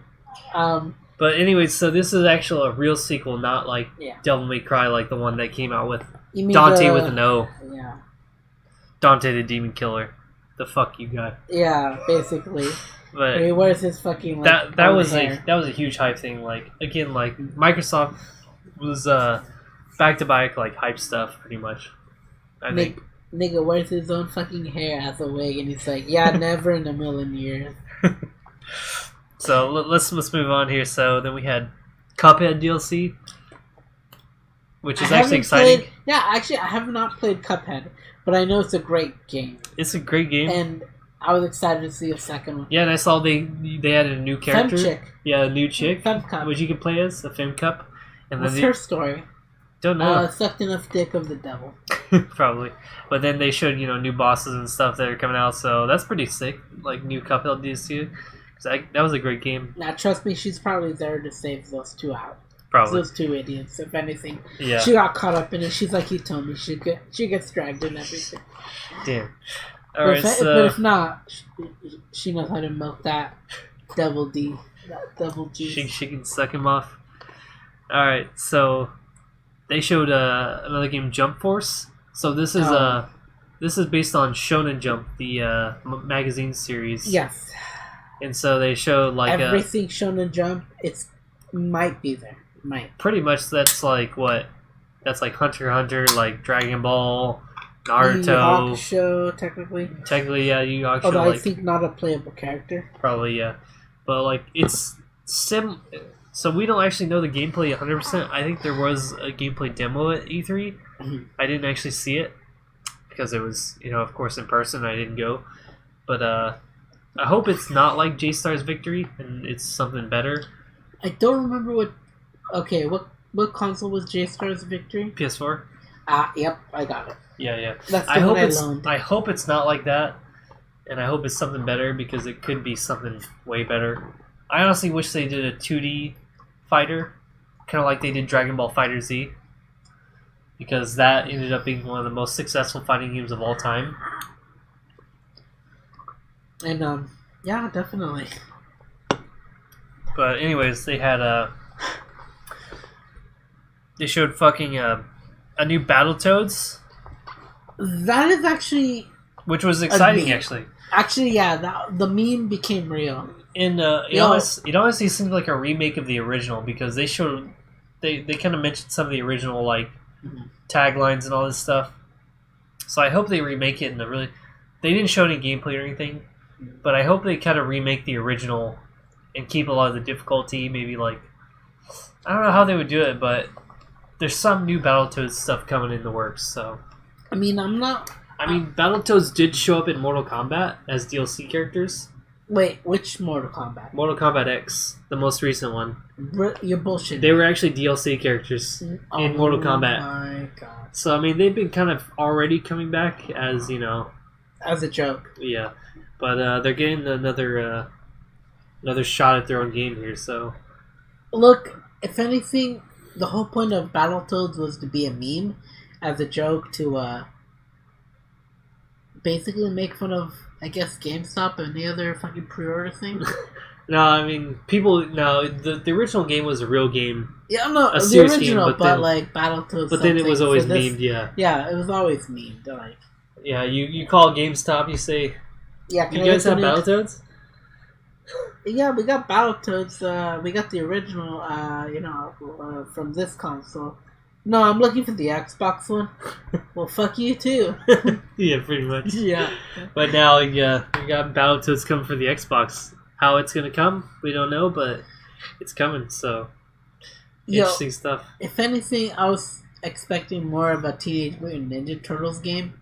But anyways, so this is actually a real sequel, not like Devil May Cry, like the one that came out with Dante with an O. Yeah. Dante the Demon Killer. The fuck you got? Yeah, basically. But he wears his fucking like, that was a huge hype thing. Like again, like Microsoft was back to back like hype stuff pretty much. I think nigga wears his own fucking hair as a wig, and he's like, yeah, never in a million years. So let's move on here. So then we had Cuphead DLC, which is actually exciting. Actually, I have not played Cuphead, but I know it's a great game. It's a great game, and I was excited to see a second one. Yeah, and I saw they added a new character. Fem chick. Yeah, a new chick. Femcup. Which you can play as, a Femcup. And what's her story? Don't know. Sucked enough dick of the devil. Probably. But then they showed, new bosses and stuff that are coming out, so that's pretty sick. Like, new Cuphead DLC. Because that was a great game. Now, trust me, she's probably there to save those two out. Probably. Those two idiots, if anything. Yeah. She got caught up in it. She's like, you told me. She gets dragged in everything. Damn. But if not, she knows how to milk that devil juice. She can suck him off. Alright, so they showed another game, Jump Force. So this is based on Shonen Jump, the magazine series. Yes. And so they showed like everything Shonen Jump. It might be there. Might. Pretty much. That's like what? That's like Hunter x Hunter, like Dragon Ball, Naruto. Yu Hakusho, technically. Technically, yeah. Yu Hakusho. Although I think not a playable character. Probably, yeah. But like it's So we don't actually know the gameplay 100%. I think there was a gameplay demo at E3. Mm-hmm. I didn't actually see it because it was, of course, in person. I didn't go, but I hope it's not like J-Star's Victory and it's something better. I don't remember what. Okay, what console was J-Star's Victory? PS4. Yep, I got it. Yeah. That's the one I loaned. I hope it's not like that, and I hope it's something better because it could be something way better. I honestly wish they did a 2D fighter, kind of like they did Dragon Ball Fighter Z, because that ended up being one of the most successful fighting games of all time. And yeah, definitely. But anyways, they had they showed fucking a new Battletoads. That is actually, which was exciting, actually. Actually, yeah, the meme became real. And it honestly seemed like a remake of the original because they showed they kind of mentioned some of the original like taglines and all this stuff. So I hope they remake it in a really. They didn't show any gameplay or anything, but I hope they kind of remake the original and keep a lot of the difficulty. Maybe like I don't know how they would do it, but there's some new Battletoads stuff coming in the works. So I mean, Battletoads did show up in Mortal Kombat as DLC characters. Wait, which Mortal Kombat? Mortal Kombat X, the most recent one. You're bullshitting. They were actually DLC characters in Mortal Kombat. Oh my god. So, I mean, they've been kind of already coming back as, as a joke. Yeah. But they're getting another shot at their own game here, so. Look, if anything, the whole point of Battletoads was to be a meme as a joke to basically make fun of, I guess, GameStop and the other fucking pre-order thing. No, I mean, the original game was a real game. Yeah, no, a the original, game, but like Battletoads. But then it was always memed, yeah. Yeah, it was always memed, like. Yeah, you call GameStop, you say, yeah, you guys have Battletoads? Yeah, we got Battletoads. We got the original, from this console. No, I'm looking for the Xbox one. Well, fuck you too. Yeah, pretty much. Yeah. But now, yeah, we got Battletoads coming for the Xbox. How it's gonna come, we don't know, but it's coming. So interesting stuff. If anything, I was expecting more of a Teenage Mutant Ninja Turtles game.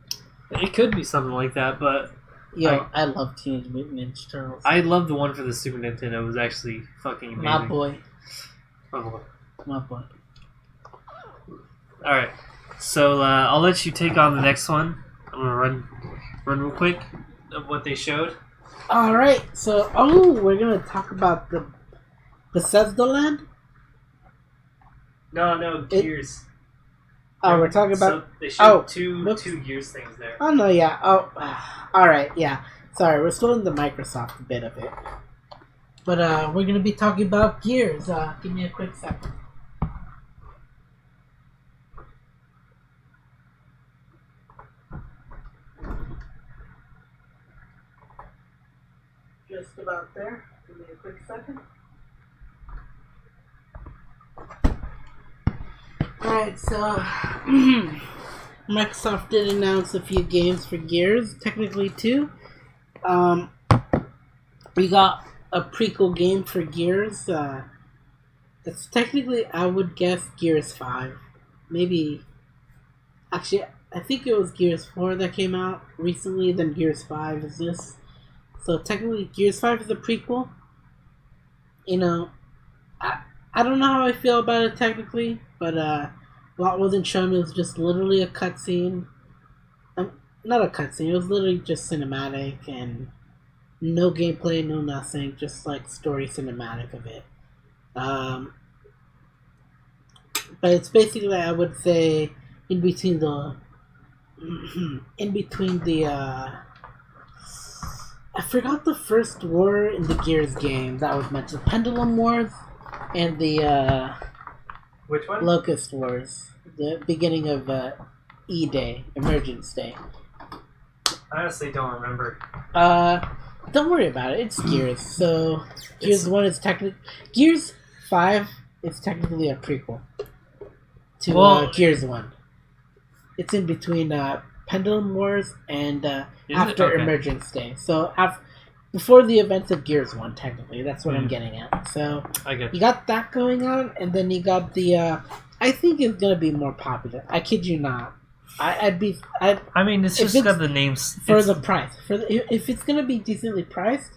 It could be something like that, but I love Teenage Mutant Ninja Turtles. I love the one for the Super Nintendo. It was actually fucking amazing. My boy. Oh. My boy. All right. So I'll let you take on the next one. I'm gonna run real quick of what they showed. All right. So, we're gonna talk about the Bethesda Land. No, Gears. We're talking about. So they showed two Gears things there. Oh no, yeah. Oh, all right, yeah. Sorry, we're still in the Microsoft bit of it, but we're gonna be talking about Gears. Give me a quick second. Just about there. Give me a quick second. Alright, so Microsoft did announce a few games for Gears, technically two. We got a prequel game for Gears. It's technically, I would guess, Gears 5. Maybe, actually, I think it was Gears 4 that came out recently, then Gears 5 is this. So technically, Gears 5 is a prequel. You know, I don't know how I feel about it technically, but a lot wasn't shown. It was just literally a cutscene. Not a cutscene, it was literally just cinematic and no gameplay, no nothing, just like story cinematic of it. But it's basically, I would say, in between the I forgot the first war in the Gears game that was mentioned. Pendulum Wars and the Which one? Locust Wars. The beginning of E-Day, Emergence Day. I honestly don't remember. Don't worry about it. It's Gears. So Gears 1 is technically... Gears 5 is technically a prequel to Gears 1. It's in between Pendulum Wars and after Emergence Day. So before the events of Gears 1, technically. That's what I'm getting at. So you got that going on, and then you got the... I think it's going to be more popular. I kid you not. I mean, it's just got the names. For the price. If it's going to be decently priced,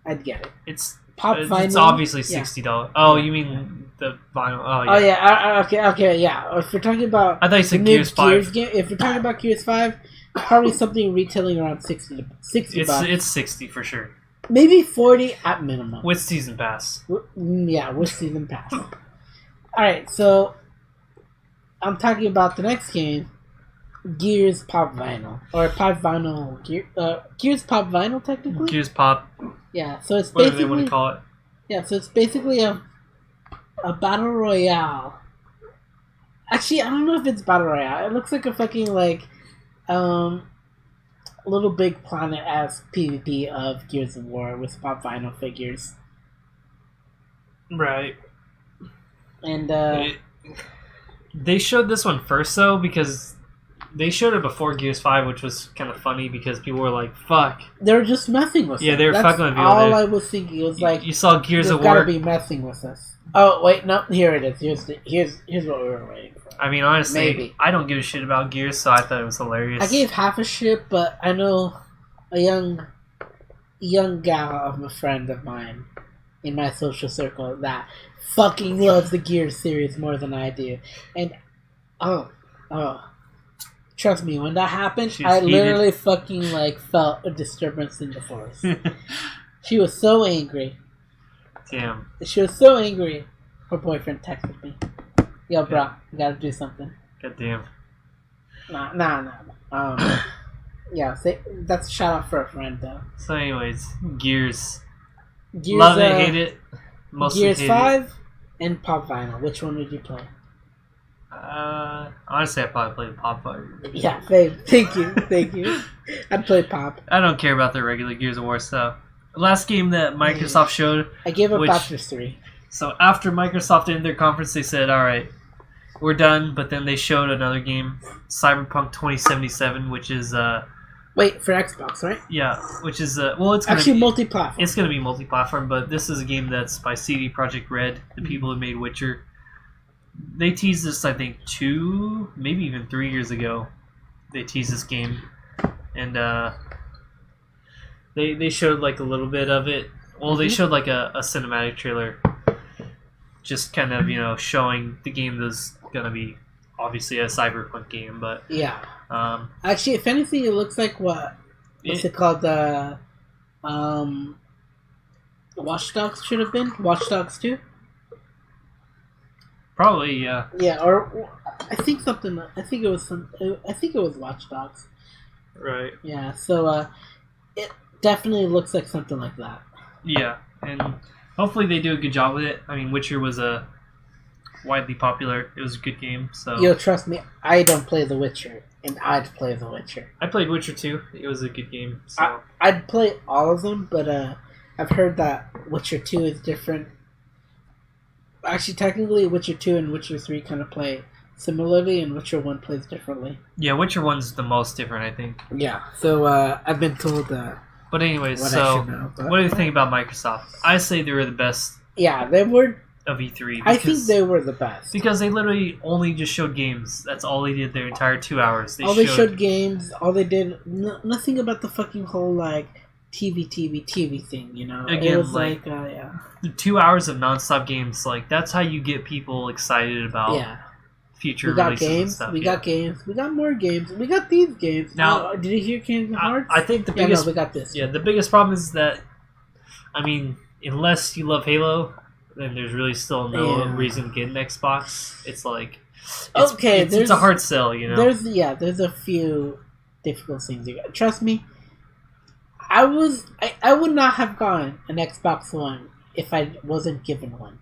I'd get it. It's vinyl. It's obviously $60. Oh, you mean the vinyl? Oh, yeah. Okay, yeah. If we're talking about... I thought you said Gears 5. Gears game, if we're talking about Gears 5, probably something retailing around 60 bucks. It's 60 for sure. Maybe 40 at minimum. With Season Pass. Yeah, with Season Pass. Alright, so... I'm talking about the next game, Gears Pop Vinyl. Or Pop Vinyl... Gears Pop Vinyl, technically? Gears Pop. Yeah, so it's whatever basically... they want to call it. Yeah, so it's basically a Battle Royale. Actually, I don't know if it's Battle Royale. It looks like a fucking, like... Little Big Planet-esque PvP of Gears of War with Pop Vinyl figures. Right. And, they showed this one first, though, because they showed it before Gears 5, which was kind of funny because people were like, fuck. They were just messing with us. Yeah, they were fucking with people. All I was thinking. It was like... You saw Gears of War. They've got to be messing with us. Oh, wait, no, here it is. Here's what we were waiting for. I mean, honestly, Maybe. I don't give a shit about Gears, so I thought it was hilarious. I gave half a shit, but I know a young gal of a friend of mine in my social circle that fucking loves the Gears series more than I do. And, trust me, when that happened, I literally fucking, like, felt a disturbance in the force. She was so angry. Damn. She was so angry, her boyfriend texted me. Yo, bro, you gotta do something. God damn. Nah. Yeah, that's a shout out for a friend, though. So, anyways, Gears. Love it, hate it. Mostly Gears hate 5 and Pop Vinyl. Which one would you play? Honestly, I'd probably play Pop Fire. Yeah, thank you. I'd play Pop. I don't care about the regular Gears of War stuff. The last game that Microsoft showed... I gave up after 3. So after Microsoft ended their conference, they said, alright, we're done, but then they showed another game, Cyberpunk 2077, which is... Wait, for Xbox, right? Yeah, which is... well, it's actually multi-platform. It's going to be multi-platform, but this is a game that's by CD Projekt Red, the people who made Witcher. They teased this, I think, 2, maybe even 3 years ago. They teased this game, and they showed like a little bit of it. Well, they showed like a cinematic trailer, just kind of showing the game that's gonna be obviously a Cyberpunk game, but yeah. Actually, if anything, it looks like what's it called? The Watch Dogs should have been Watch Dogs 2. Probably, yeah. Yeah, or I think something. I think it was Watch Dogs. Right. Yeah. So it definitely looks like something like that. Yeah, and hopefully they do a good job with it. I mean, Witcher was a widely popular. It was a good game. So Yo, trust me, I don't play The Witcher, and I'd play The Witcher. I played Witcher 2. It was a good game. So I'd play all of them, but I've heard that Witcher 2 is different. Actually, technically, Witcher 2 and Witcher 3 kind of play similarly, and Witcher 1 plays differently. Yeah, Witcher 1's the most different, I think. Yeah, so I've been told that. But anyways, so what do you think about Microsoft? I say they were the best. Yeah, they were. Of E3. I think they were the best. Because they literally only just showed games. That's all they did their entire 2 hours. They showed games. All they did... nothing about the fucking whole, like, TV thing, you know? Again, it was like yeah. 2 hours of nonstop games, like, that's how you get people excited about future releases and stuff. We got games. We got more games. We got these games. Now, did you hear Kingdom Hearts? I think the biggest... we got this. Yeah, the biggest problem is that, I mean, unless you love Halo, then there's really still no reason to get an Xbox. It's like... It's a hard sell, you know? There's a few difficult things. Trust me, I would not have gotten an Xbox One if I wasn't given one.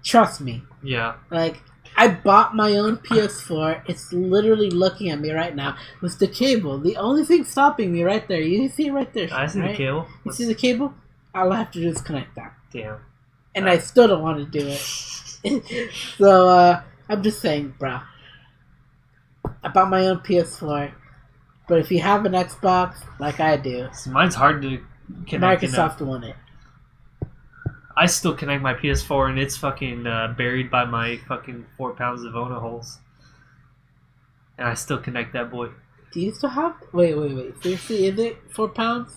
Trust me. Yeah. Like, I bought my own PS4. It's literally looking at me right now with the cable. The only thing stopping me right there. You see it right there. I see the cable. You see the cable? All I have to do is connect that. Damn. And I still don't want to do it. So, I'm just saying, bro. I bought my own PS4. But if you have an Xbox, like I do... So mine's hard to connect. Microsoft won it. I still connect my PS4 and it's fucking buried by my fucking 4 pounds of Ona holes. And I still connect that boy. Do you still have... Wait. Seriously, is it 4 pounds?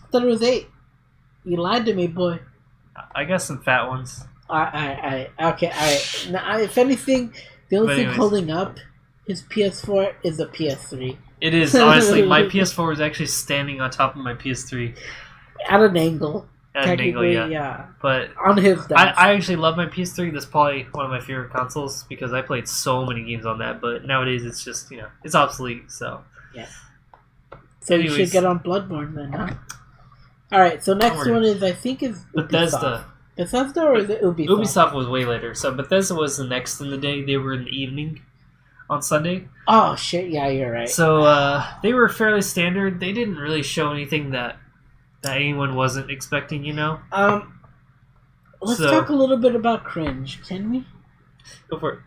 I thought it was 8. You lied to me, boy. I got some fat ones. Okay, alright. Now, if anything, the only thing holding up his PS4 is a PS3. It is, honestly. My PS4 is actually standing on top of my PS3. At an angle. At an angle, yeah. But on his desk. I actually love my PS3. That's probably one of my favorite consoles because I played so many games on that. But nowadays it's just, it's obsolete, so. Yeah. So anyways, you should get on Bloodborne then, huh? Alright, so next one is, I think, is Bethesda. Bethesda or is it Ubisoft? Ubisoft was way later. So Bethesda was the next in the day. They were in the evening on Sunday. Oh, shit. Yeah, you're right. So they were fairly standard. They didn't really show anything that anyone wasn't expecting, Let's talk a little bit about cringe, can we? Go for it.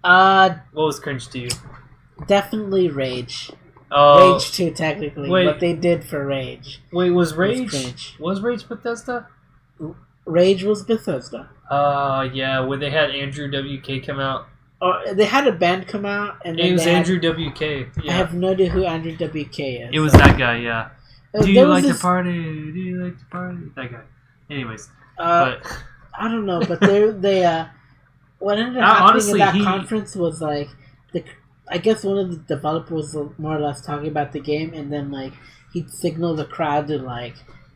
What was cringe to you? Definitely Rage. Oh, Rage 2, technically. What they did for Rage. Wait, was Rage Bethesda? Rage was Bethesda. Yeah, when they had Andrew WK come out. They had a band come out, and then it was Andrew WK. Yeah. I have no idea who Andrew WK is. It was that guy, yeah. Do you like to party? Do you like to party? That guy. Anyways, but I don't know, but they what ended up happening in that conference was like I guess one of the developers was more or less talking about the game, and then like he'd signal the crowd to like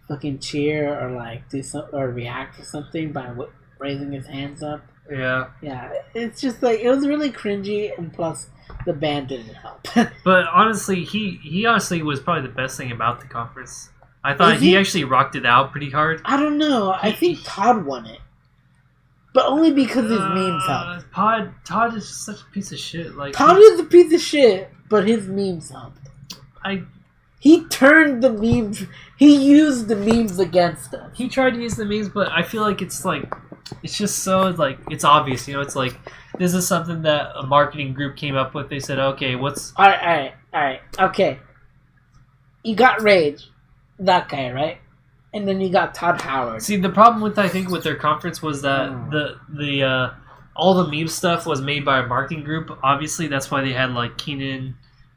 fucking cheer or like do something or react to something by raising his hands up. Yeah. Yeah, it's just like, it was really cringy, and plus the band didn't help. But honestly, he honestly was probably the best thing about the conference. I thought he actually rocked it out pretty hard. I don't know. I think Todd won it. But only because his memes helped. Todd is just such a piece of shit. Like Todd is a piece of shit, but his memes helped. He turned the memes. He used the memes against us. He tried to use the memes, but I feel like it's just so like it's obvious. It's like this is something that a marketing group came up with. They said, "Okay, what's all right, okay." You got Rage, that guy, right? And then you got Todd Howard. See, the problem with their conference was that the all the meme stuff was made by a marketing group. Obviously, that's why they had like Keenan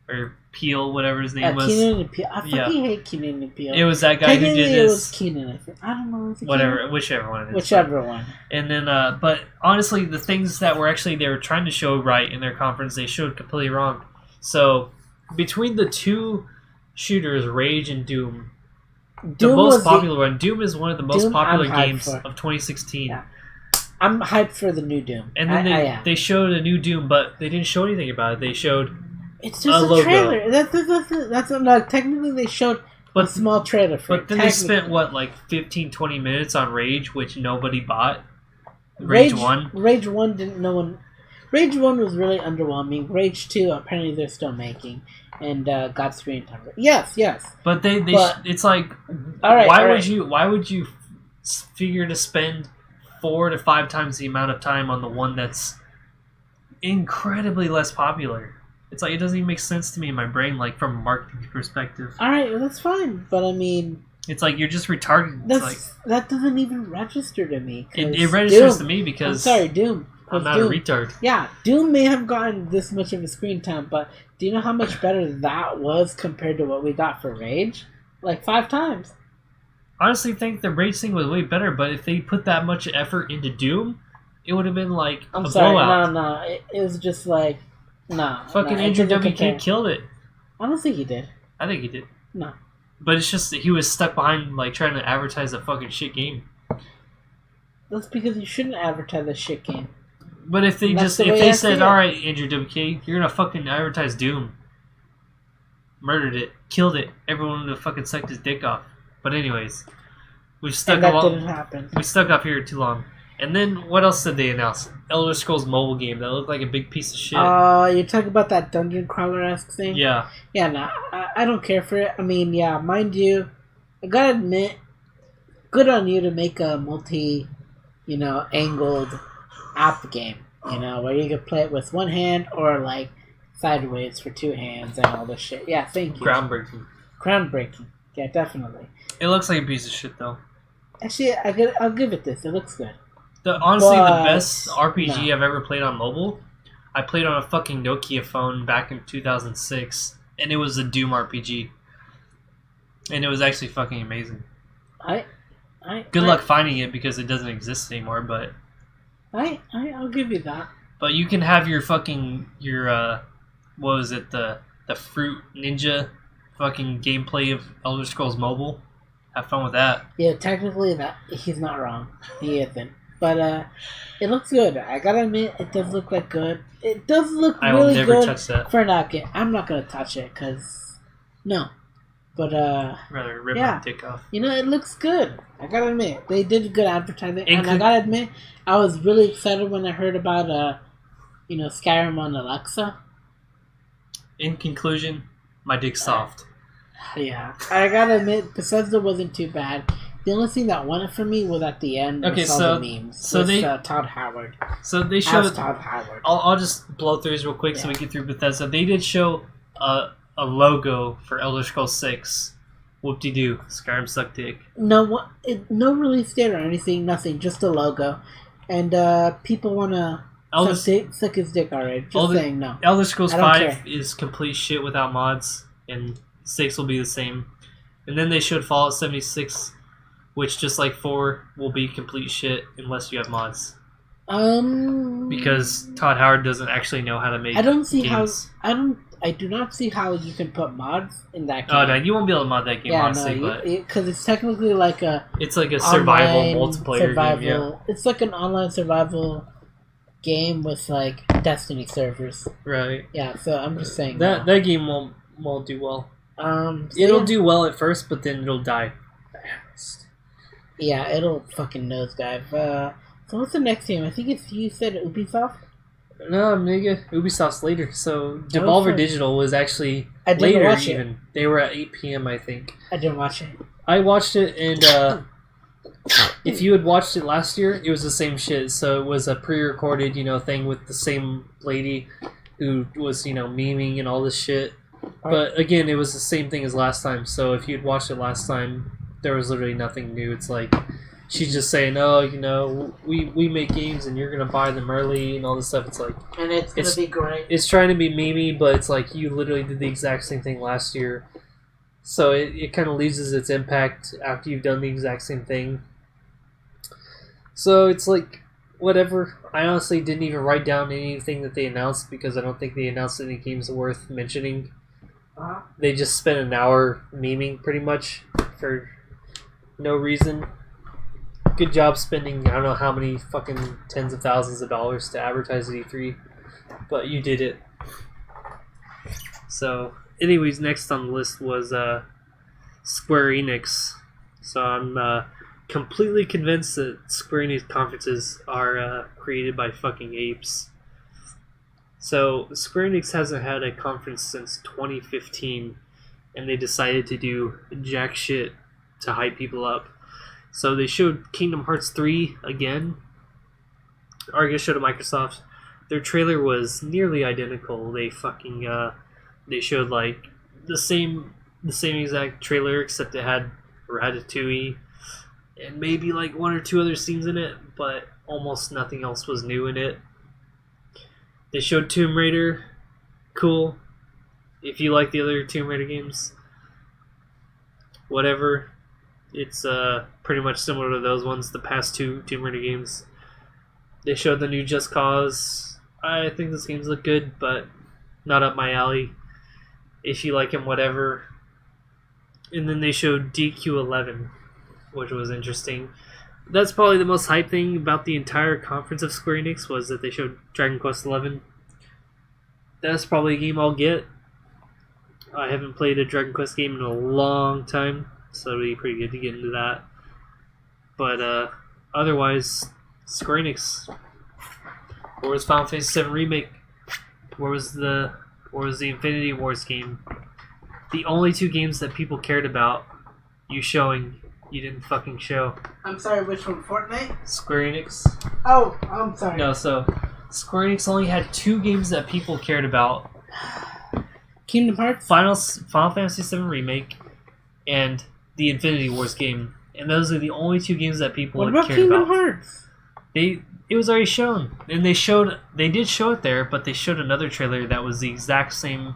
or Peele, whatever his name was. Keenan and Peele. I fucking hate Keenan and Peele. It was that guy who did this. It was Keenan, I think. I don't know. Was it whatever, Keenan? whichever one it is. Whichever one. And then, but honestly, the things that were actually they were trying to show right in their conference, they showed completely wrong. So, between the two shooters, Rage and Doom, the most popular one, Doom is one of the most popular games of 2016. Yeah. I'm hyped for the new Doom. And then they showed a new Doom, but they didn't show anything about it. They showed it's just a trailer. That's not technically they showed a small trailer for it. But then they spent like 15, 20 minutes on Rage, which nobody bought. Rage 1. Rage 1 didn't no one. Rage 1 was really underwhelming. Rage 2 apparently they're still making. And got screen time. Yes. But it's like, why would you figure to spend 4 to 5 times the amount of time on the one that's incredibly less popular? It's like it doesn't even make sense to me in my brain, like from a marketing perspective. All right, well, that's fine, but I mean, it's like you're just retarded. That doesn't even register to me. It registers to me because I'm sorry, Doom. I'm not a retard. Yeah, Doom may have gotten this much of a screen time, but do you know how much better that was compared to what we got for Rage? Like 5 times. Honestly, think the Rage thing was way better, but if they put that much effort into Doom, it would have been like a blowout. No. It was just like, fucking Andrew WK killed it. I don't think he did. I think he did. No. But it's just that he was stuck behind like trying to advertise a fucking shit game. That's because you shouldn't advertise a shit game. But if they said, all right, Andrew WK, you're gonna fucking advertise Doom, murdered it, killed it, everyone would have fucking sucked his dick off. But anyways, didn't happen. We stuck up here too long. And then what else did they announce? Elder Scrolls mobile game that looked like a big piece of shit. You're talking about that dungeon crawler-esque thing? Yeah. Yeah, no, I don't care for it. I mean, yeah, mind you, I gotta admit, good on you to make a angled app game, where you could play it with one hand or like sideways for 2 hands and all this shit. Yeah, thank you. Groundbreaking. Yeah, definitely. It looks like a piece of shit though. Actually, I'll give it this. It looks good. Honestly, the best RPG I've ever played on mobile, I played on a fucking Nokia phone back in 2006, and it was a Doom RPG, and it was actually fucking amazing. Good luck finding it because it doesn't exist anymore, but I'll give you that. But you can have your what was it, the Fruit Ninja fucking gameplay of Elder Scrolls Mobile. Have fun with that. Yeah, technically he's not wrong. He isn't. But it looks good. I gotta admit, it does look like good. It does look really good. I will never touch that. For an game. I'm not gonna touch it because no. But rather rip my dick off. It looks good. I gotta admit, they did good advertising, and I gotta admit, I was really excited when I heard about Skyrim on Alexa. In conclusion, my dick's soft. Yeah, I gotta admit, Bethesda wasn't too bad. The only thing that won it for me was at the end. Okay, so the memes. So Todd Howard. So they showed Todd Howard. I'll just blow through these real quick so we get through Bethesda. They did show a logo for Elder Scrolls 6. Whoop-de-doo. Skyrim suck dick. No release date or anything. Nothing. Just a logo. And people wanna suck his dick already. Just saying no. Elder Scrolls 5 is complete shit without mods, and 6 will be the same. And then they showed Fallout 76, which just like 4 will be complete shit unless you have mods. Because Todd Howard doesn't actually know how to make. I do not see how you can put mods in that game. Oh no, you won't be able to mod that game, honestly. Because it's technically like a. It's like a survival multiplayer game. Yeah. It's like an online survival game with like Destiny servers. Right. Yeah. So I'm just saying that game won't do well. It'll do well at first, but then it'll die fast. Yeah, it'll fucking nosedive. So what's the next game? I think you said Ubisoft? No, nigga, Ubisoft's later. So Devolver Digital was actually later even. They were at 8 p.m. I think. I didn't watch it. I watched it, and if you had watched it last year, it was the same shit. So it was a pre-recorded, thing with the same lady who was, memeing and all this shit. But again, it was the same thing as last time. So if you'd watched it last time, there was literally nothing new. It's like she's just saying, "Oh, we make games and you're gonna buy them early and all this stuff." It's like, and it's gonna be great. It's trying to be memey, but it's like you literally did the exact same thing last year, so it kind of loses its impact after you've done the exact same thing. So it's like, whatever. I honestly didn't even write down anything that they announced because I don't think they announced any games worth mentioning. They just spent an hour memeing pretty much for no reason. Good job spending, I don't know how many fucking tens of thousands of dollars to advertise at E3, but you did it. So, anyways, next on the list was Square-Enix. So I'm completely convinced that Square-Enix conferences are created by fucking apes. So, Square-Enix hasn't had a conference since 2015, and they decided to do jack shit to hype people up. So they showed Kingdom Hearts 3 again. Or I guess showed to Microsoft. Their trailer was nearly identical. They fucking they showed like the same exact trailer, except it had Ratatouille and maybe like one or two other scenes in it, but almost nothing else was new in it. They showed Tomb Raider. Cool. If you like the other Tomb Raider games, whatever. It's pretty much similar to those ones, the past two Tomb Raider games. They showed the new Just Cause. I think those games look good, but not up my alley. If you like them, whatever. And then they showed DQ11, which was interesting. That's probably the most hype thing about the entire conference of Square Enix, was that they showed Dragon Quest XI. That's probably a game I'll get. I haven't played a Dragon Quest game in a long time, so it'll be pretty good to get into that. But otherwise, Square Enix. Where was Final Fantasy VII Remake? Where was the Infinity Wars game? The only two games that people cared about, you didn't fucking show. I'm sorry, which one? Fortnite? Square Enix. Oh, I'm sorry. No, so Square Enix only had two games that people cared about. Kingdom Hearts? Final Fantasy VII Remake and the Infinity Wars game. And those are the only two games that people cared about. What about Kingdom Hearts? It was already shown. And they did show it there, but they showed another trailer that was the exact same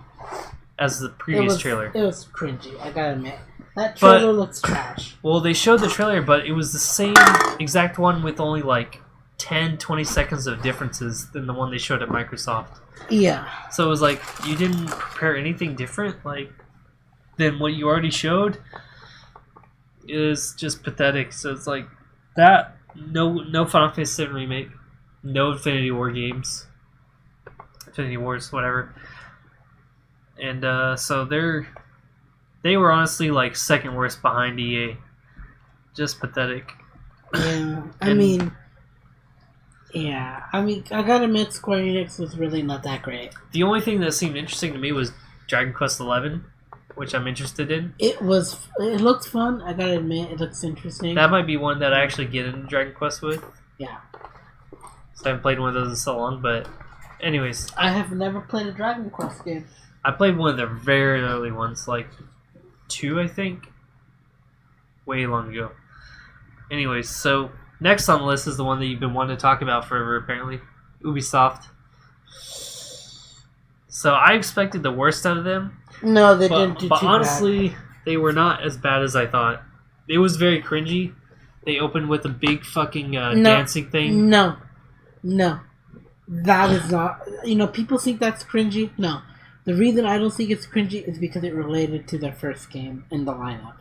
as the previous trailer. It was cringy, I gotta admit. That trailer looks trash. Well, they showed the trailer, but it was the same exact one with only like 10, 20 seconds of differences than the one they showed at Microsoft. Yeah. So it was like, you didn't prepare anything different than what you already showed. It was just pathetic. So it's like, that, no Final Fantasy VII Remake, no Infinity War games. Infinity Wars, whatever. And so they were honestly like second worst behind EA. Just pathetic. Yeah, I mean, I gotta admit, Square Enix was really not that great. The only thing that seemed interesting to me was Dragon Quest XI, which I'm interested in. It looked fun, I gotta admit, it looks interesting. That might be one that I actually get into Dragon Quest with. Yeah. So I haven't played one of those in so long, but anyways. I have never played a Dragon Quest game. I played one of the very early ones, like 2, I think. Way long ago. Anyways, so next on the list is the one that you've been wanting to talk about forever, apparently. Ubisoft. So I expected the worst out of them. No, they didn't do too bad. But honestly, they were not as bad as I thought. It was very cringy. They opened with a big fucking dancing thing. No. That is not... people think that's cringy. No. The reason I don't think it's cringy is because it related to their first game in the lineup.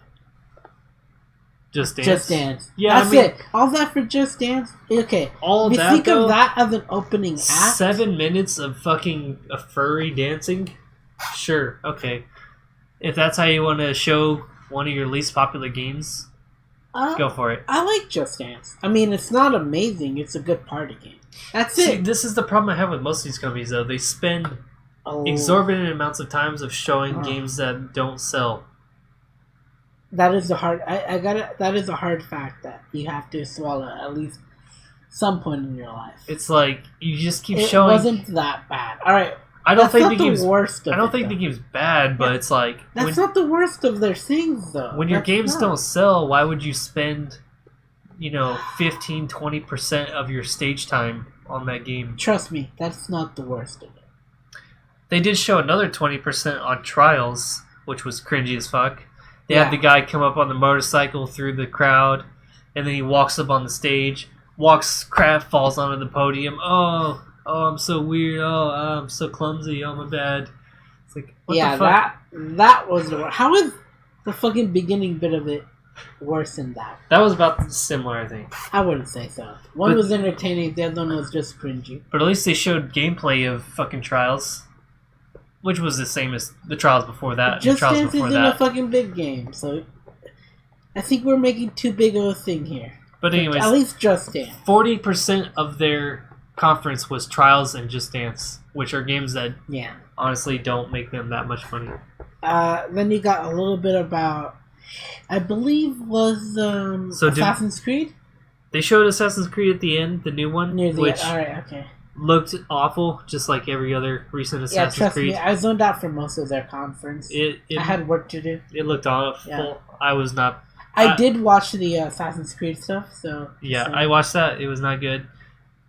Just Dance? Just Dance. Yeah, That's it. All that for Just Dance? Okay. All we that, think though, of that as an opening act. 7 minutes of fucking a furry dancing? Sure, okay. If that's how you want to show one of your least popular games, go for it. I like Just Dance. I mean, it's not amazing. It's a good party game. That's it. This is the problem I have with most of these companies, though. They spend exorbitant amounts of times of showing games that don't sell. That is a hard. That is a hard fact that you have to swallow at least some point in your life. It's like you just keep showing. It wasn't that bad. All right. I don't think the game's bad, but it's like that's not the worst of their things, though. When your games don't sell, why would you spend 15-20% of your stage time on that game. Trust me, that's not the worst of it. They did show another 20% on Trials, which was cringy as fuck. They had the guy come up on the motorcycle through the crowd, and then he walks up on the stage, falls onto the podium. Oh, I'm so weird. Oh, I'm so clumsy. Oh, my bad. It's like, what the fuck? that was the worst. How is the fucking beginning bit of it worse than that? That was about similar, I think. I wouldn't say so. One was entertaining, the other one was just cringy. But at least they showed gameplay of fucking Trials, which was the same as the Trials before that. Just Dance isn't a fucking big game, so I think we're making too big of a thing here. But anyways, at least Just Dance. 40% of their conference was Trials and Just Dance, which are games that honestly don't make them that much money. Then you got a little bit about, I believe was Assassin's Creed? They showed Assassin's Creed at the end, the new one, which alright, okay. Looked awful, just like every other recent Assassin's Creed. Trust me, I zoned out for most of their conference. I had work to do. It looked awful. Yeah. I was not... I did watch the Assassin's Creed stuff, so... Yeah, I watched that. It was not good.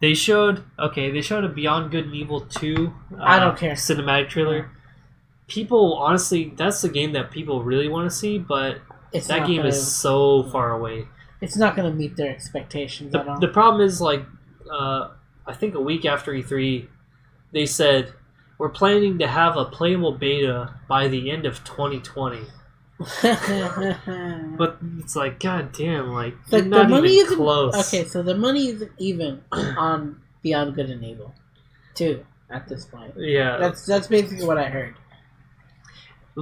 They showed a Beyond Good and Evil 2 I don't care. Cinematic trailer. People, honestly, that's the game that people really want to see, but that game is so far away. It's not going to meet their expectations at all. The problem is, I think a week after E3, they said, we're planning to have a playable beta by the end of 2020. But it's like, god damn, they're not even close. Okay, so the money isn't even on Beyond Good and Evil 2 at this point. Yeah. That's basically what I heard.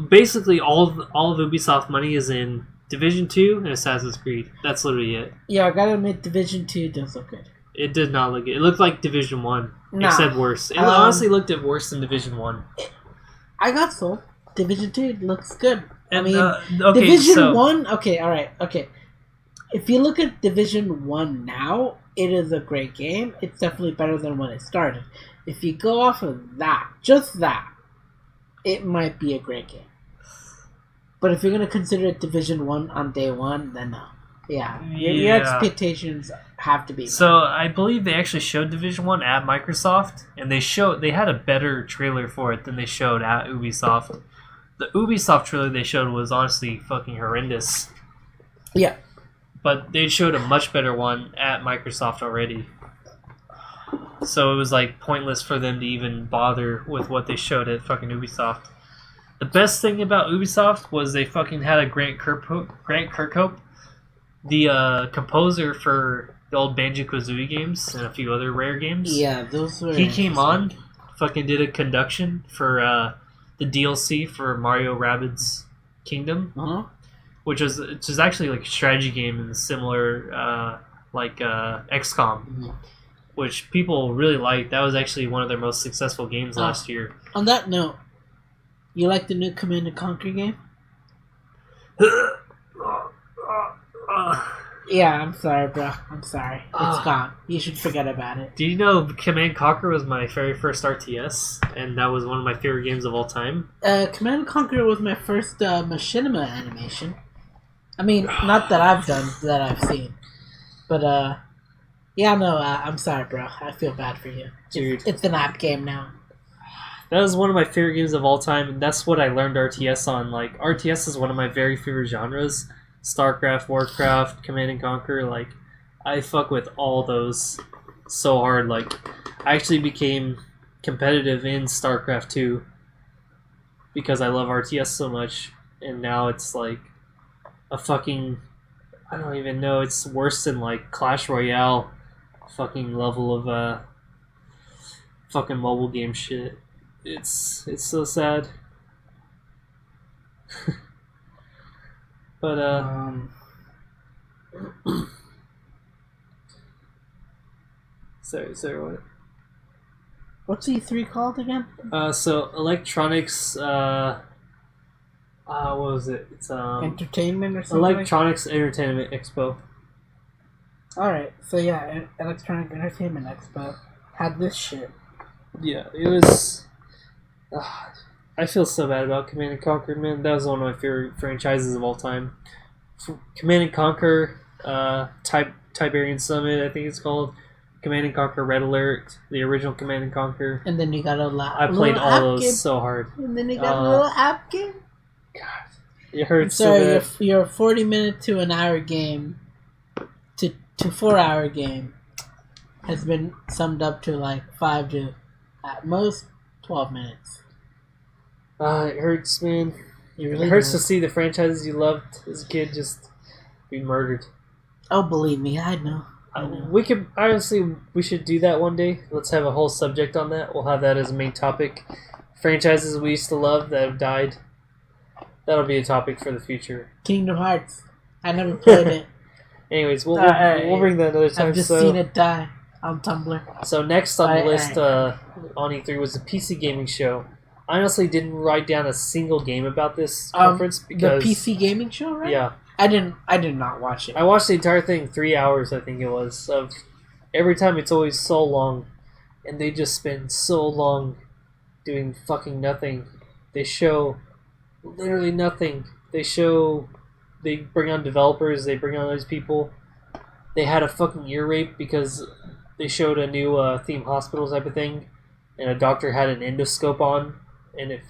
Basically, all of Ubisoft money is in Division 2 and Assassin's Creed. That's literally it. Yeah, I gotta admit, Division 2 does look good. It did not look good. It looked like Division 1, except worse. It honestly looked worse than Division 1. I got sold. Division 2 looks good. And, Division 1... Okay, alright, okay. If you look at Division 1 now, it is a great game. It's definitely better than when it started. If you go off of that, just that, it might be a great game. But if you're going to consider it Division 1 on day one, then no. Yeah, your expectations have to be met. So I believe they actually showed Division 1 at Microsoft, and they had a better trailer for it than they showed at Ubisoft. The Ubisoft trailer they showed was honestly fucking horrendous. Yeah. But they showed a much better one at Microsoft already. So it was pointless for them to even bother with what they showed at fucking Ubisoft. The best thing about Ubisoft was they fucking had a Grant Kirkhope, the composer for the old Banjo-Kazooie games and a few other Rare games. Yeah, those were... He came on, fucking did a conduction for the DLC for Mario Rabbids Kingdom, which is actually a strategy game and similar XCOM, which people really liked. That was actually one of their most successful games last year. On that note, you like the new Command & Conquer game? Yeah, I'm sorry, bro. I'm sorry. It's gone. You should forget about it. Do you know Command & Conquer was my very first RTS, and that was one of my favorite games of all time? Command & Conquer was my first machinima animation. I mean, not that I've done, that I've seen. But, I'm sorry, bro. I feel bad for you. Dude. It's an app game now. That was one of my favorite games of all time, and that's what I learned RTS on. RTS is one of my very favorite genres. StarCraft, Warcraft, Command & Conquer, I fuck with all those so hard. I actually became competitive in StarCraft 2 because I love RTS so much, and now it's a fucking... I don't even know, it's worse than Clash Royale fucking level of fucking mobile game shit. It's so sad. But sorry, what? What's E3 called again? So Electronics what was it? It's Entertainment or something? Electronics Entertainment Expo. Alright, so yeah, Electronic Entertainment Expo had this shit. Yeah, it was... I feel so bad about Command & Conquer, man. That was one of my favorite franchises of all time. Command & Conquer, Tiberian Summit, I think it's called. Command and Conquer Red Alert, the original Command and Conquer. And then you got I played all those game. So hard. And then you got a little app game. God, it hurts so bad. Your 40-minute to an hour game to 4-hour game has been summed up to like 5 to at most 12 minutes. It hurts, man. It hurts to see the franchises you loved as a kid just be murdered. Oh, believe me, I know. We could we should do that one day. Let's have a whole subject on that. We'll have that as a main topic. Franchises we used to love that have died. That'll be a topic for the future. Kingdom Hearts. I never played it. Anyways, we'll bring that another time. I've just seen it die on Tumblr. So next on the list on E3 was the PC gaming show. I honestly didn't write down a single game about this conference because the PC gaming show, right? Yeah. I did not watch it. I watched the entire thing, 3 hours, I think it was. Of every time, it's always so long, and they just spend so long doing fucking nothing. They show literally nothing. They bring on developers. They bring on those people. They had a fucking ear rape because they showed a new theme hospital type of thing, and a doctor had an endoscope on, and it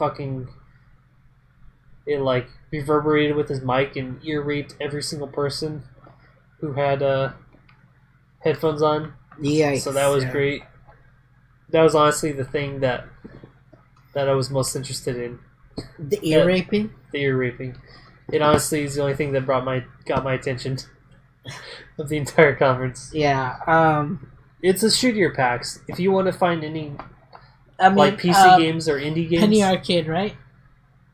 like reverberated with his mic and ear raped every single person who had headphones on. Yeah. So that was great. That was honestly the thing that I was most interested in. The ear raping? The ear raping. It honestly is the only thing that got my attention of the entire conference. Yeah. It's a shoot your packs. If you want to find any like PC games or indie games. Penny Arcade, right?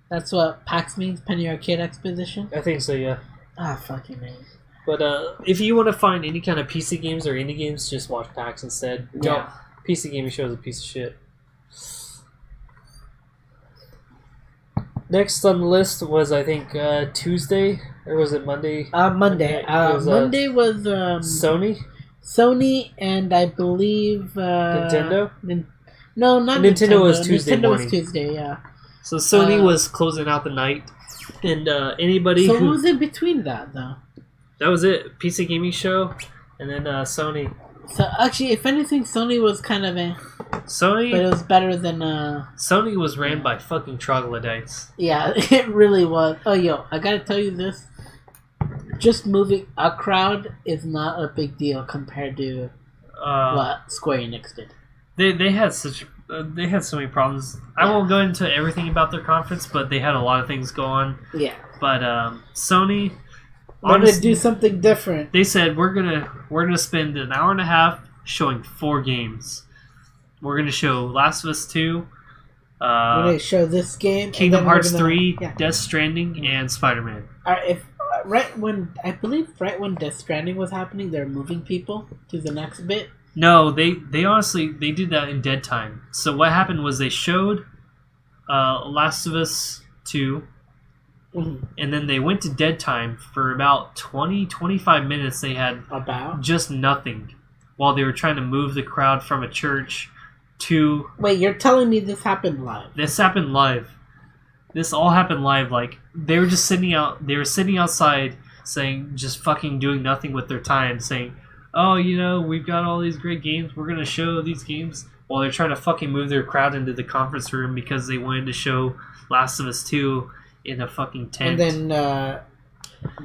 That's what PAX means, Penny Arcade Exposition? I think so, yeah. Fucking man. But if you want to find any kind of PC games or indie games, just watch PAX instead. Yeah. PC gaming show is a piece of shit. Next on the list was, I think, Tuesday, or was it Monday? Monday. Monday was Sony? Sony and I believe... Nintendo? No, not Nintendo. Was Tuesday Nintendo morning. was Tuesday, yeah. So Sony was closing out the night, and anybody So what was in between that, though? That was it. PC gaming show, and then Sony. So actually, if anything, Sony was kind of Sony, but it was better than Sony was ran by fucking troglodytes. Yeah, it really was. Oh, yo, I gotta tell you this. Just moving a crowd is not a big deal compared to what Square-Enix did. They had they had so many problems. I won't go into everything about their conference, but they had a lot of things go on. Yeah. But Sony wanted to do something different. They said we're gonna spend an hour and a half showing 4 games. We're gonna show Last of Us 2. We're gonna show this game. Kingdom Hearts 3, Death Stranding, and Spider-Man. Right when Death Stranding was happening, they're moving people to the next bit. No, they honestly did that in dead time. So what happened was they showed Last of Us 2, and then they went to dead time for about 20-25 minutes. They had just nothing while they were trying to move the crowd from a church to... Wait, you're telling me this happened live? This happened live. This all happened live. Like, they were just sitting outside saying, just fucking doing nothing with their time, saying... Oh, we've got all these great games. We're going to show these games while they're trying to fucking move their crowd into the conference room because they wanted to show Last of Us 2 in a fucking tent. And then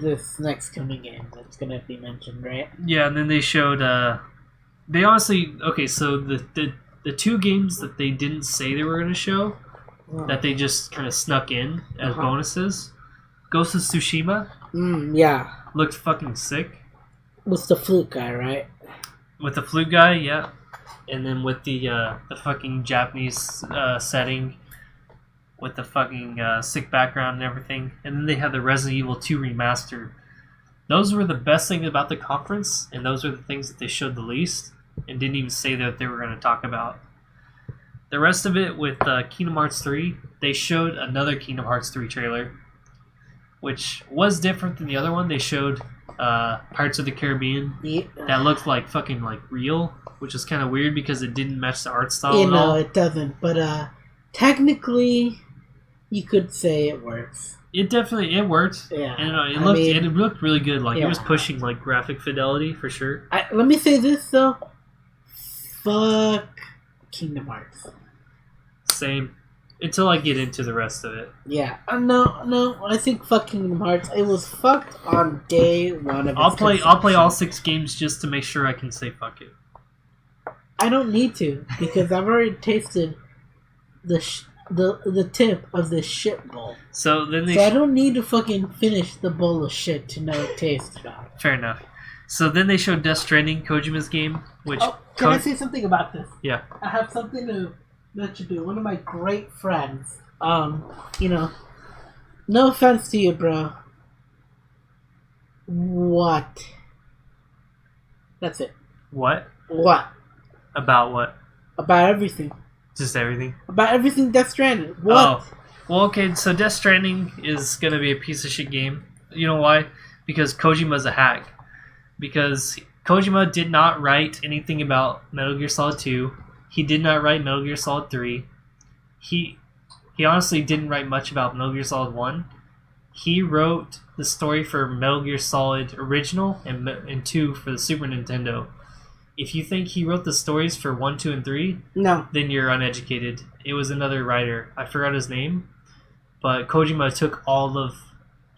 this next coming game that's going to be mentioned, right? Yeah, and then they showed... they honestly... Okay, so the 2 games that they didn't say they were going to show, that they just kind of snuck in as bonuses, Ghost of Tsushima. Yeah. Looked fucking sick. With the flute guy, right? With the flute guy, yeah. And then with the fucking Japanese setting, with the fucking sick background and everything. And then they had the Resident Evil 2 remaster. Those were the best things about the conference, and those were the things that they showed the least, and didn't even say that they were going to talk about. The rest of it, with Kingdom Hearts 3, they showed another Kingdom Hearts 3 trailer, which was different than the other one. They showed... Pirates of the Caribbean that looked like fucking like real, which is kind of weird because it didn't match the art style at all. No, it doesn't. But technically, you could say it works. It worked. Yeah, And it looked really good. Like it was pushing like graphic fidelity for sure. Let me say this though. Fuck Kingdom Hearts. Same. Until I get into the rest of it. Yeah. No. I think fuck Kingdom Hearts. It was fucked on day one of I'll play all 6 games just to make sure I can say fuck it. I don't need to because I've already tasted the tip of the shit bowl. So I don't need to fucking finish the bowl of shit to know it tastes bad. Fair enough. So then they showed Death Stranding, Kojima's game, which... Can I say something about this? Yeah. I have something to let you do. One of my great friends, no offense to you, bro. What? That's it. What? What? About what? About everything. Just everything? About everything Death Stranding. What? Oh. Well, okay, so Death Stranding is going to be a piece of shit game. You know why? Because Kojima's a hack. Because Kojima did not write anything about Metal Gear Solid 2. He did not write Metal Gear Solid 3. He honestly didn't write much about Metal Gear Solid 1. He wrote the story for Metal Gear Solid Original and 2 for the Super Nintendo. If you think he wrote the stories for 1, 2, and 3, no, then you're uneducated. It was another writer. I forgot his name. But Kojima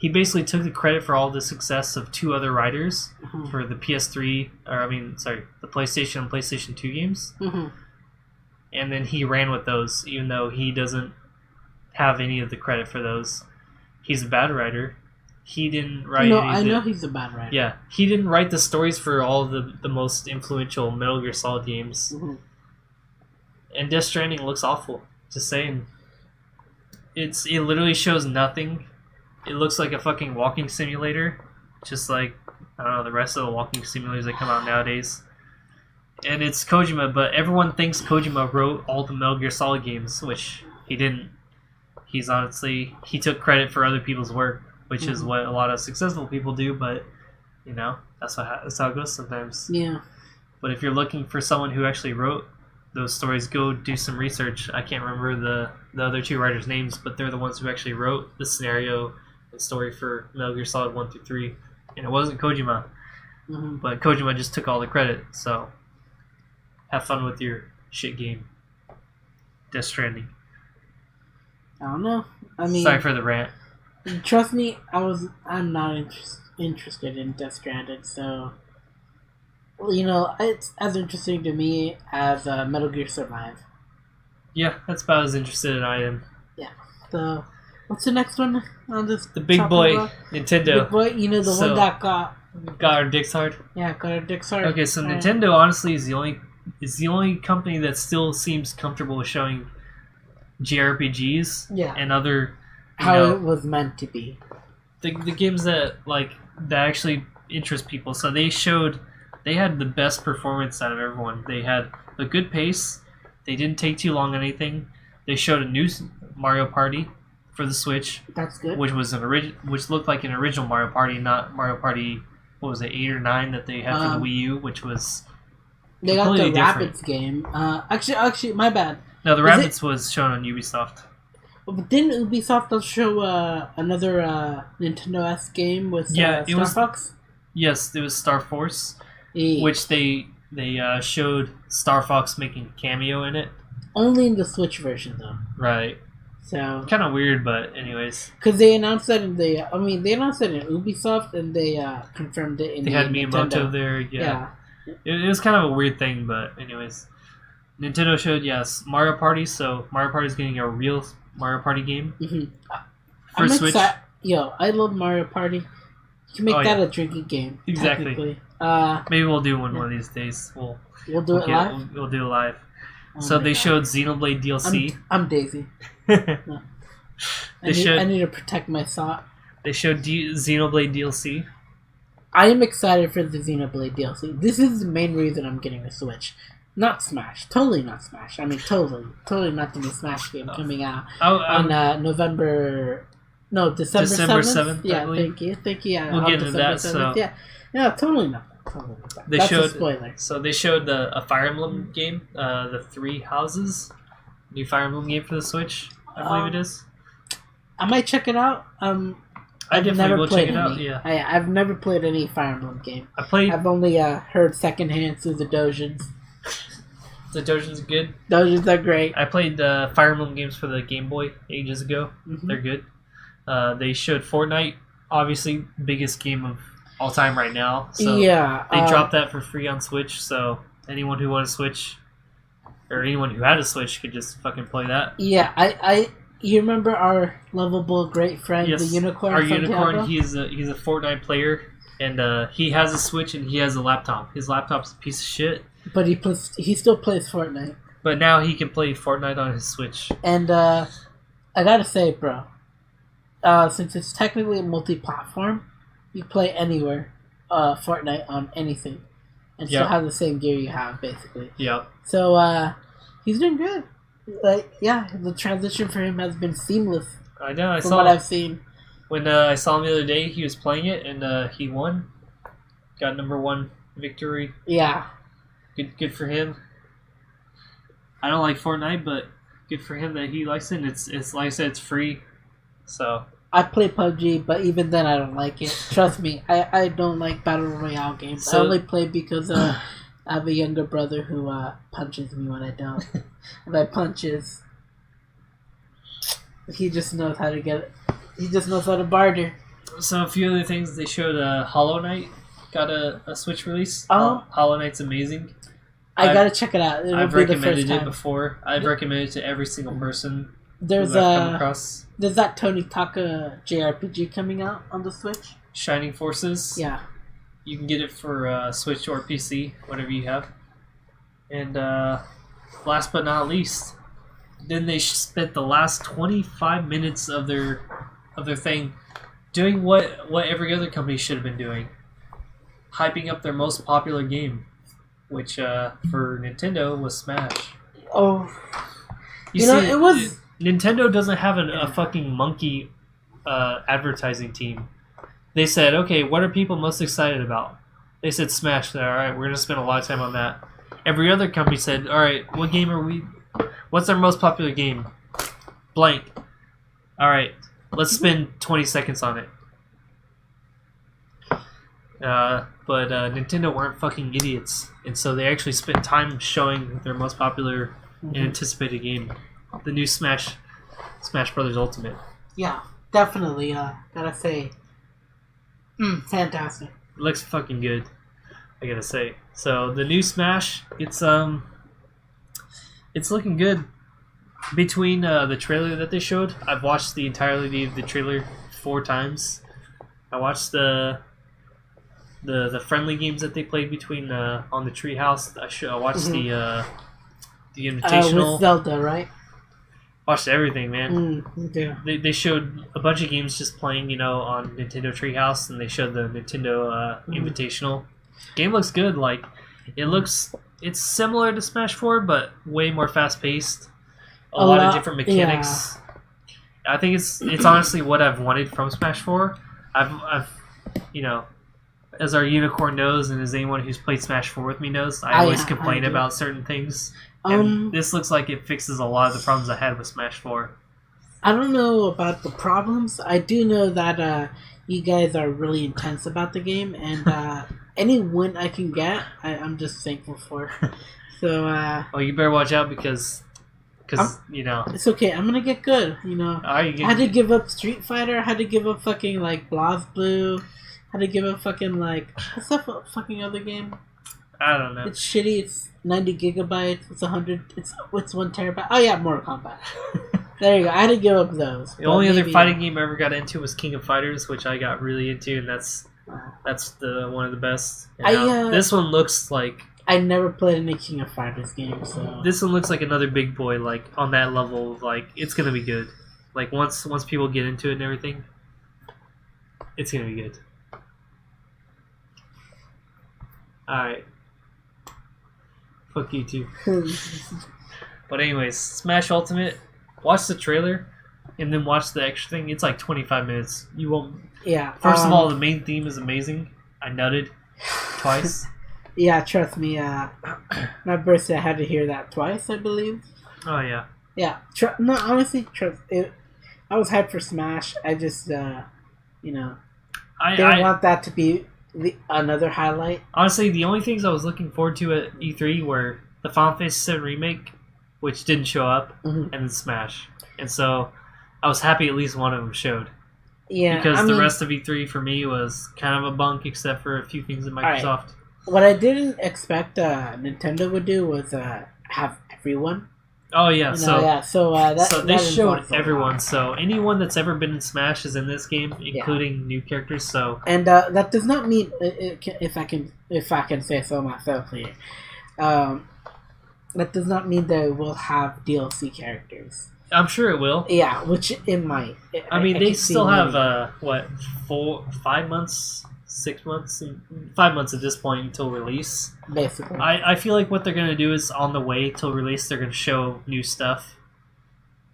he basically took the credit for all the success of 2 other writers for the PS3, the PlayStation and PlayStation 2 games. Mm-hmm. And then he ran with those, even though he doesn't have any of the credit for those. He's a bad writer. He didn't write I know he's a bad writer. Yeah, he didn't write the stories for all the most influential Metal Gear Solid games. Mm-hmm. And Death Stranding looks awful. Just saying. It literally shows nothing. It looks like a fucking walking simulator. Just like, I don't know, the rest of the walking simulators that come out nowadays. And it's Kojima, but everyone thinks Kojima wrote all the Metal Gear Solid games, which he didn't. He took credit for other people's work, which is what a lot of successful people do, but, that's how it goes sometimes. Yeah. But if you're looking for someone who actually wrote those stories, go do some research. I can't remember the other 2 writers' names, but they're the ones who actually wrote the scenario and story for Metal Gear Solid 1 through 3. And it wasn't Kojima. Mm-hmm. But Kojima just took all the credit, so have fun with your shit game. Death Stranding. I don't know. Sorry for the rant. Trust me, I'm not interested in Death Stranding, so it's as interesting to me as Metal Gear Survive. Yeah, that's about as interested as I am. Yeah. So, what's the next one on this? The big boy, Nintendo. The big boy, the one that got our dicks hard. Yeah, got our dicks hard. Okay, so Nintendo honestly is the only company that still seems comfortable with showing JRPGs and other it was meant to be. The games that actually interest people. So they had the best performance out of everyone. They had a good pace. They didn't take too long on anything. They showed a new Mario Party for the Switch. That's good. Which was which looked like an original Mario Party, not Mario Party. What was it, 8 or 9 that they had for the Wii U, which was they got the different. Rabbids game. Actually, my bad. No, the Rabbids was shown on Ubisoft. But didn't Ubisoft show another Nintendo-esque game with Star Fox? Yes, it was Star Force, Yeah. which they showed Star Fox making a cameo in it. Only in the Switch version, though. Right. So kind of weird, but anyways. Because they announced that they announced it in Ubisoft and they confirmed it in They had Nintendo. Miyamoto there, yeah. It was kind of a weird thing, but anyways. Nintendo showed, Mario Party, so Mario Party's getting a real Mario Party game. Mm-hmm. For Switch. I love Mario Party. You can make that a drinking game. Exactly. Maybe we'll do one of these days. We'll do it live? We'll do it live. Oh so they showed Xenoblade DLC. I'm Daisy. No. I need to protect my thought. They showed Xenoblade DLC. I am excited for the Xenoblade DLC. This is the main reason I'm getting a Switch. Not Smash. Totally not Smash. I mean, totally not the new Smash game coming out on December 7th. Yeah, thank you. Yeah, we'll get into that. 7th, so yeah, totally not. That's a spoiler. So they showed a Fire Emblem game, the Three Houses, new Fire Emblem game for the Switch. I believe it is. I might check it out. I definitely will check it any. out. Yeah, I've never played any Fire Emblem game. I've only heard secondhand through the dojins. The dojins are good. Dojins are great. I played Fire Emblem games for the Game Boy ages ago. Mm-hmm. They're good. They showed Fortnite, obviously biggest game of all time right now. So yeah, they dropped that for free on Switch. So anyone who wanted a Switch, or anyone who had a Switch, could just fucking play that. Yeah, you remember our lovable great friend, Yes, the unicorn? our Santiago? unicorn. He's a Fortnite player, and he has a Switch and he has a laptop. His laptop's a piece of shit. But he still plays Fortnite. But now he can play Fortnite on his Switch. And I gotta say, bro, since it's technically a multi-platform, you play anywhere, Fortnite on anything, and still have the same gear you have, basically. Yep. So he's doing good. Like, yeah, the transition for him has been seamless. I know. From what I've seen. When I saw him the other day, he was playing it and he won. Got #1 victory. Yeah. Good for him. I don't like Fortnite, but good for him that he likes it. And it's like I said, it's free. So I play PUBG, but even then I don't like it. Trust me, I don't like Battle Royale games. I only play because I have a younger brother who punches me when I don't. If I punches, he just knows how to get it. He just knows how to barter. So a few other things. They showed Hollow Knight got a Switch release. Oh. Hollow Knight's amazing. I gotta check it out. I've recommended it before. I've recommended it to every single person. There's that Tony Taka JRPG coming out on the Switch. Shining Forces. Yeah. You can get it for Switch or PC, whatever you have. And last but not least, then they spent the last 25 minutes of their thing doing what every other company should have been doing, hyping up their most popular game, which for Nintendo was Smash. Oh, you know, see, it was. Nintendo doesn't have a fucking monkey advertising team. They said, okay, what are people most excited about? They said Smash. All right, we're gonna spend a lot of time on that. Every other company said, all right, what game are we? What's our most popular game? Blank. All right, let's spend 20 seconds on it. But Nintendo weren't fucking idiots, and so they actually spent time showing their most popular and anticipated game, the new Smash Brothers Ultimate. Yeah, definitely. Gotta say, fantastic. It looks fucking good, I gotta say. So the new Smash, it's looking good. Between the trailer that they showed, I've watched the entirety of the trailer 4 times. I watched the friendly games that they played between on the Treehouse. I watched the Invitational. With Zelda, right? Watched everything, man. Yeah. They showed a bunch of games just playing, on Nintendo Treehouse, and they showed the Nintendo Invitational. Game looks good. Like it's similar to Smash 4, but way more fast paced. A lot of different mechanics. Yeah. I think it's honestly what I've wanted from Smash 4. I've as our unicorn knows, and as anyone who's played Smash 4 with me knows, I always complain about certain things. And this looks like it fixes a lot of the problems I had with Smash 4. I don't know about the problems. I do know that you guys are really intense about the game, and any win I can get, I'm just thankful for. So, you better watch out because it's okay. I'm gonna get good. I had to give up Street Fighter. I had to give up fucking like BlazBlue. I had to give up fucking like what's that fucking other game? I don't know. It's shitty. It's 90 gigabytes. It's 100. It's 1 terabyte. Oh yeah, Mortal Kombat. There you go. I had to give up those. The only other fighting game I ever got into was King of Fighters, which I got really into, and that's the one of the best. This one looks like I never played any King of Fighters game, so this one looks like another big boy, like on that level. Like it's gonna be good. Like once people get into it and everything, it's gonna be good. All right. Fuck you too. But anyways, Smash Ultimate. Watch the trailer, and then watch the extra thing. It's like 25 minutes. You won't. Yeah. First of all, the main theme is amazing. I nutted twice. Yeah, trust me. My birthday, I had to hear that twice, I believe. Oh yeah. Yeah. No, honestly, trust it. I was hyped for Smash. I just, you know, I didn't want that to be another highlight. Honestly, the only things I was looking forward to at E3 were the Final Fantasy VII Remake, which didn't show up, and then Smash. And so I was happy at least one of them showed. Yeah, because the rest of E3 for me was kind of a bunk, except for a few things at Microsoft. Right. What I didn't expect Nintendo would do was have everyone. Oh yeah, so they showed everyone. So anyone that's ever been in Smash is in this game, including new characters. So that does not mean if I can say so myself here. That does not mean that it will have DLC characters. I'm sure it will. Yeah, which it might. I mean, they still have 5 months, 6 months, 5 months at this point until release. Basically, I feel like what they're gonna do is on the way till release, they're gonna show new stuff,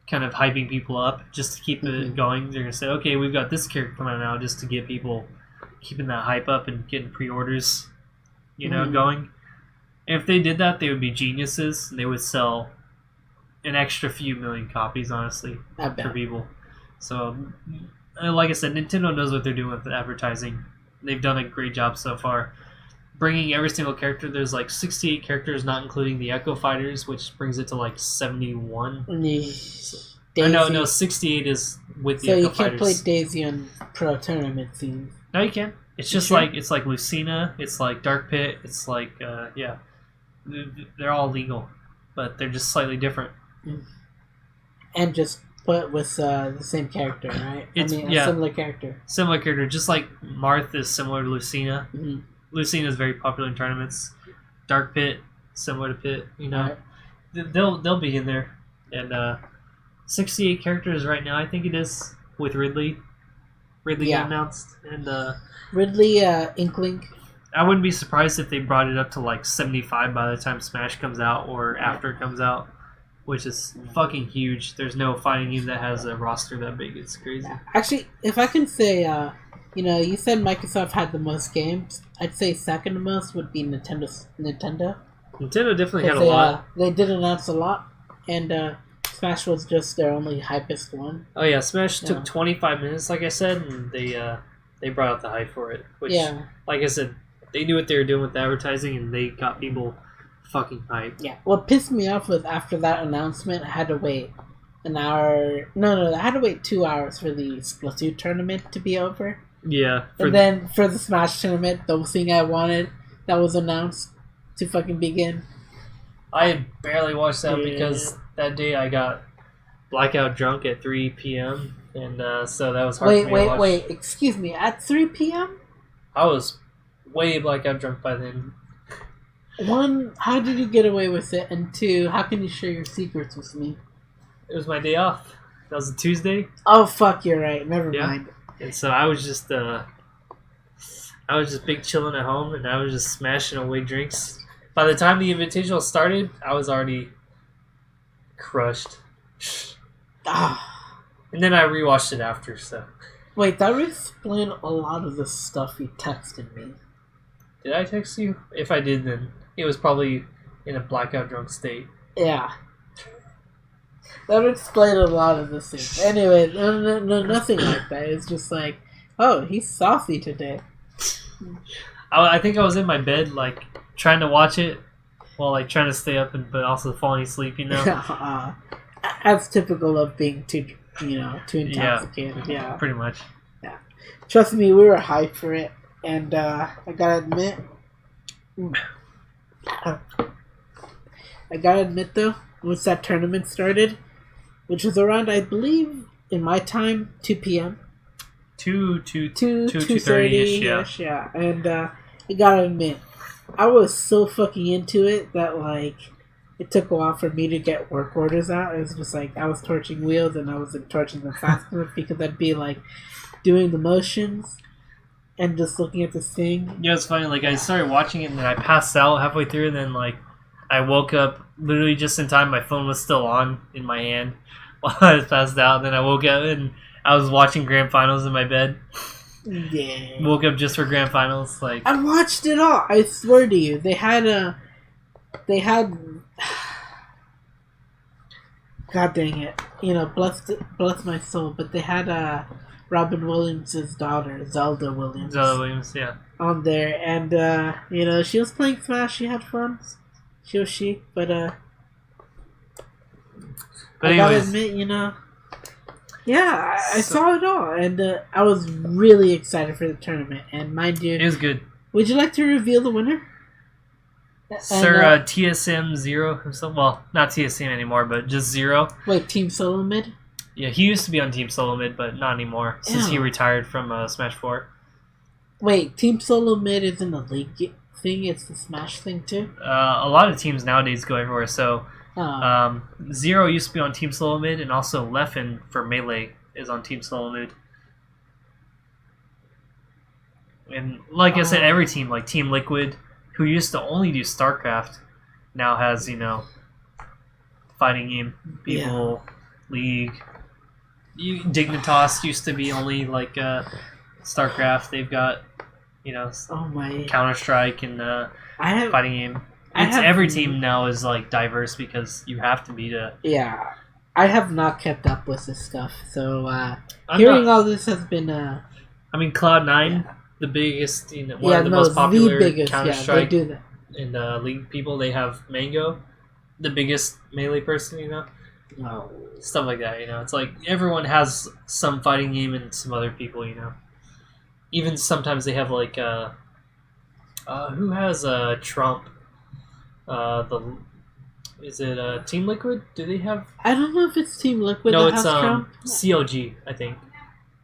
kind of hyping people up just to keep it going. They're gonna say, okay, we've got this character coming out now, just to get people keeping that hype up and getting pre-orders, going. And if they did that, they would be geniuses, and they would sell an extra few million copies, honestly, for people. So, like I said, Nintendo knows what they're doing with the advertising. They've done a great job so far. Bringing every single character, there's like 68 characters, not including the Echo Fighters, which brings it to like 71. No, 68 is with the Echo Fighters. So you can't play Daisy on Pro Tournament scenes. No, you can. It's just it's like Lucina, it's like Dark Pit, it's like, they're all legal, but they're just slightly different. And just put with the same character, right? A similar character. Similar character, just like Marth is similar to Lucina. Mm-hmm. Lucina is very popular in tournaments. Dark Pit, similar to Pit, Right. They'll be in there. And 68 characters right now, I think it is, with Ridley. Ridley got announced. And Ridley, Inkling. I wouldn't be surprised if they brought it up to like 75 by the time Smash comes out or after it comes out. Which is fucking huge. There's no fighting game that has a roster that big. It's crazy. Actually, if I can say, you said Microsoft had the most games. I'd say second most would be Nintendo. Nintendo definitely had a lot. They did announce a lot, and Smash was just their only hypest one. Oh yeah, Smash took 25 minutes, like I said, and they brought out the hype for it. Which, like I said, they knew what they were doing with the advertising, and they got people fucking hype. Yeah. What pissed me off was after that announcement, I had to wait an hour. No, I had to wait 2 hours for the Splatoon tournament to be over. Yeah. Then for the Smash tournament, the thing I wanted that was announced to fucking begin. I barely watched that because that day I got blackout drunk at 3 p.m. and so that was hard for me to watch. Wait, excuse me, at 3 p.m.? I was way blackout drunk by then. One, how did you get away with it? And two, how can you share your secrets with me? It was my day off. That was a Tuesday. Oh fuck, you're right. Never mind. And so I was just big chilling at home, and I was just smashing away drinks. By the time the Invitational started, I was already crushed. And then I rewatched it after. So wait, that would explain a lot of the stuff you texted me. Did I text you? If I did, then it was probably in a blackout drunk state. Yeah. That would explain a lot of this thing. Anyway, no, nothing like that. It's just like, oh, he's saucy today. I think I was in my bed, like, trying to watch it while, like, trying to stay up but also falling asleep, As typical of being too intoxicated. Yeah, pretty much. Yeah. Trust me, we were hyped for it. And I gotta admit though, once that tournament started, which was around, I believe, in my time, 2 p.m. 2:30-ish, yeah. And I gotta admit, I was so fucking into it that, like, it took a while for me to get work orders out. It was just like, I was torching wheels and I wasn't torching them fast enough because I'd be, like, doing the motions and just looking at this thing. Yeah, it's funny. Like, I started watching it and then I passed out halfway through, and then, like, I woke up literally just in time. My phone was still on in my hand while I was passed out. And then I woke up and I was watching Grand Finals in my bed. Yeah. Woke up just for Grand Finals. Like, I watched it all. I swear to you, they had God dang it. Bless my soul, but they had Robin Williams' daughter, Zelda Williams. Yeah. On there, and she was playing Smash. She had fun. But I gotta admit, yeah, I saw it all, and I was really excited for the tournament. And mind you, it was good. Would you like to reveal the winner? Sir TSM Zero himself. Well, not TSM anymore, but just Zero. Wait, Team Solo Mid? Yeah, he used to be on Team Solo Mid, but not anymore since he retired from Smash 4. Wait, Team Solo Mid isn't a league thing; it's the Smash thing too. A lot of teams nowadays go everywhere. So, Zero used to be on Team Solo Mid, and also Leffen for Melee is on Team Solo Mid. And like I said, every team, like Team Liquid, who used to only do StarCraft, now has fighting game people, League. Dignitas used to be only like StarCraft. They've got Counter Strike and fighting game. Every team now is like diverse because you have to be to. Yeah, I have not kept up with this stuff, so hearing all this has been. I mean, Cloud9, the biggest, one of the most popular Counter Strike and League people. They have Mango, the biggest melee person. Stuff like that. It's like everyone has some fighting game and some other people. Even sometimes they have like who has Trump? Is it Team Liquid? Do they have? I don't know if it's Team Liquid. No, that it's has Trump. COG. I think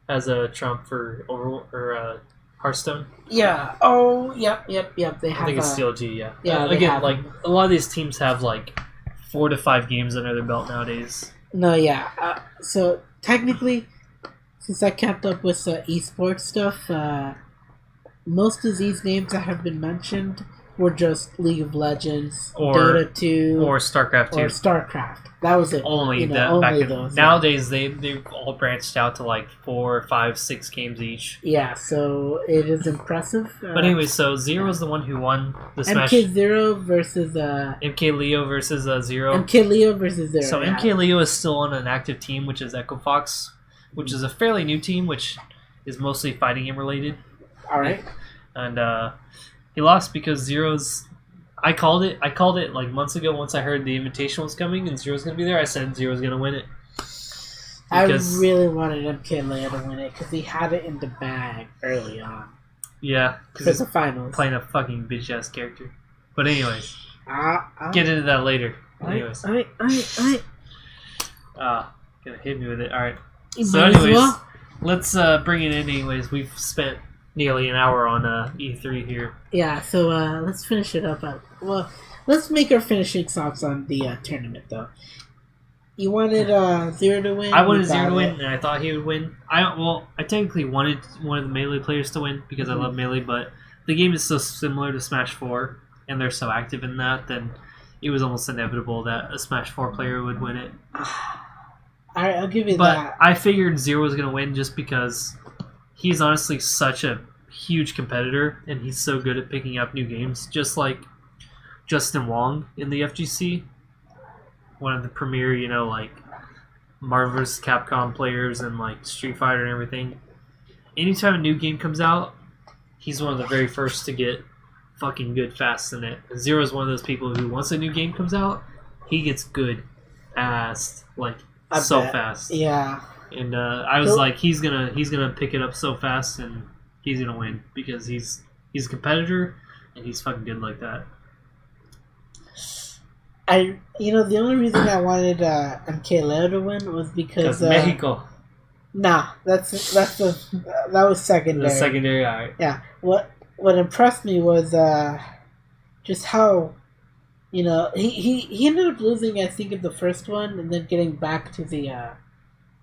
has a Trump for Hearthstone. Yeah. Oh, yep. They have. I think it's COG. Yeah. Yeah. Again, like a lot of these teams have like 4 to 5 games under their belt nowadays. No, yeah. So technically, since I kept up with esports stuff, most of these names that have been mentioned were just League of Legends, Dota 2, or StarCraft 2. Or StarCraft. That was it. Only those. Nowadays, they've all branched out to like 4, 5, 6 games each. Yeah, so it is impressive. But anyway, so Zero's the one who won the Smash. MK Zero versus MK Leo versus Zero. MK Leo versus Zero. So MK Leo is still on an active team, which is Echo Fox, which is a fairly new team, which is mostly fighting game related. All right. And he lost because Zero's. I called it like months ago. Once I heard the invitation was coming and Zero's gonna be there, I said Zero's gonna win it. I really wanted MK Leo to win it because he had it in the bag early on. Yeah, for the finals, playing a fucking bitch ass character. But anyways, get into that later. Anyways, gonna hit me with it. All right. So anyways, let's bring it in. Anyways, we've spent nearly an hour on E3 here. Yeah, so let's finish it up. Let's make our finishing thoughts on the tournament, though. You wanted Zero to win? I wanted Zero to win, and I thought he would win. I technically wanted one of the Melee players to win because I love Melee, but the game is so similar to Smash 4, and they're so active in that, then it was almost inevitable that a Smash 4 player would win it. Alright, I'll give you that. But I figured Zero was going to win just because he's honestly such a huge competitor, and he's so good at picking up new games, just like Justin Wong in the FGC, one of the premier, like Marvel vs. Capcom players and like Street Fighter and everything. Anytime a new game comes out, he's one of the very first to get fucking good fast in it. And Zero is one of those people who, once a new game comes out, he gets good fast, fast. Yeah. And I was like, he's gonna pick it up so fast, and he's gonna win because he's a competitor, and he's fucking good like that. The only reason I wanted MK Leo to win was because Mexico. Nah, that was secondary. The secondary, alright. Yeah. What impressed me was just how he ended up losing, I think, in the first one, and then getting back to the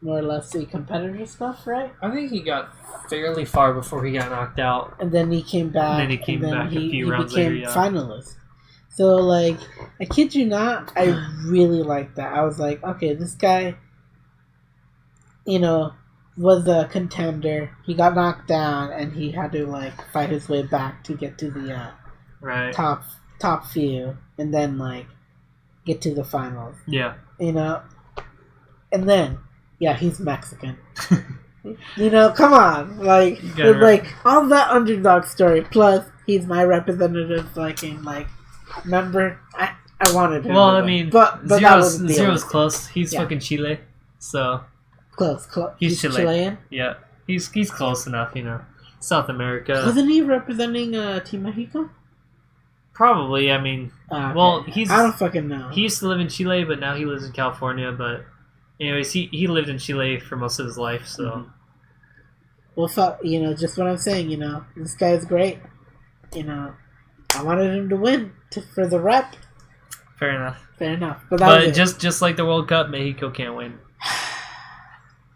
more or less the competitor stuff, right? I think he got fairly far before he got knocked out. And then he came back. And then he came back a few rounds later, became finalist. So, I kid you not, I really liked that. I was like, okay, this guy, was a contender. He got knocked down, and he had to, fight his way back to get to the top few, and then, get to the finals. Yeah. And then, yeah, he's Mexican. You know, come on, like all that underdog story. Plus, he's my representative, member. I wanted him. Well, I mean, but Zero's close. He's fucking Chile, so close. He's Chilean. Yeah, he's close enough, you know. South America. Wasn't he representing Team Mexico? Probably. I mean, okay. I don't fucking know. He used to live in Chile, but now he lives in California. But anyways, he lived in Chile for most of his life, so. Mm-hmm. Well, you know, just what I'm saying, you know, this guy's great. You know, I wanted him to win for the rep. Fair enough. But just like the World Cup, Mexico can't win.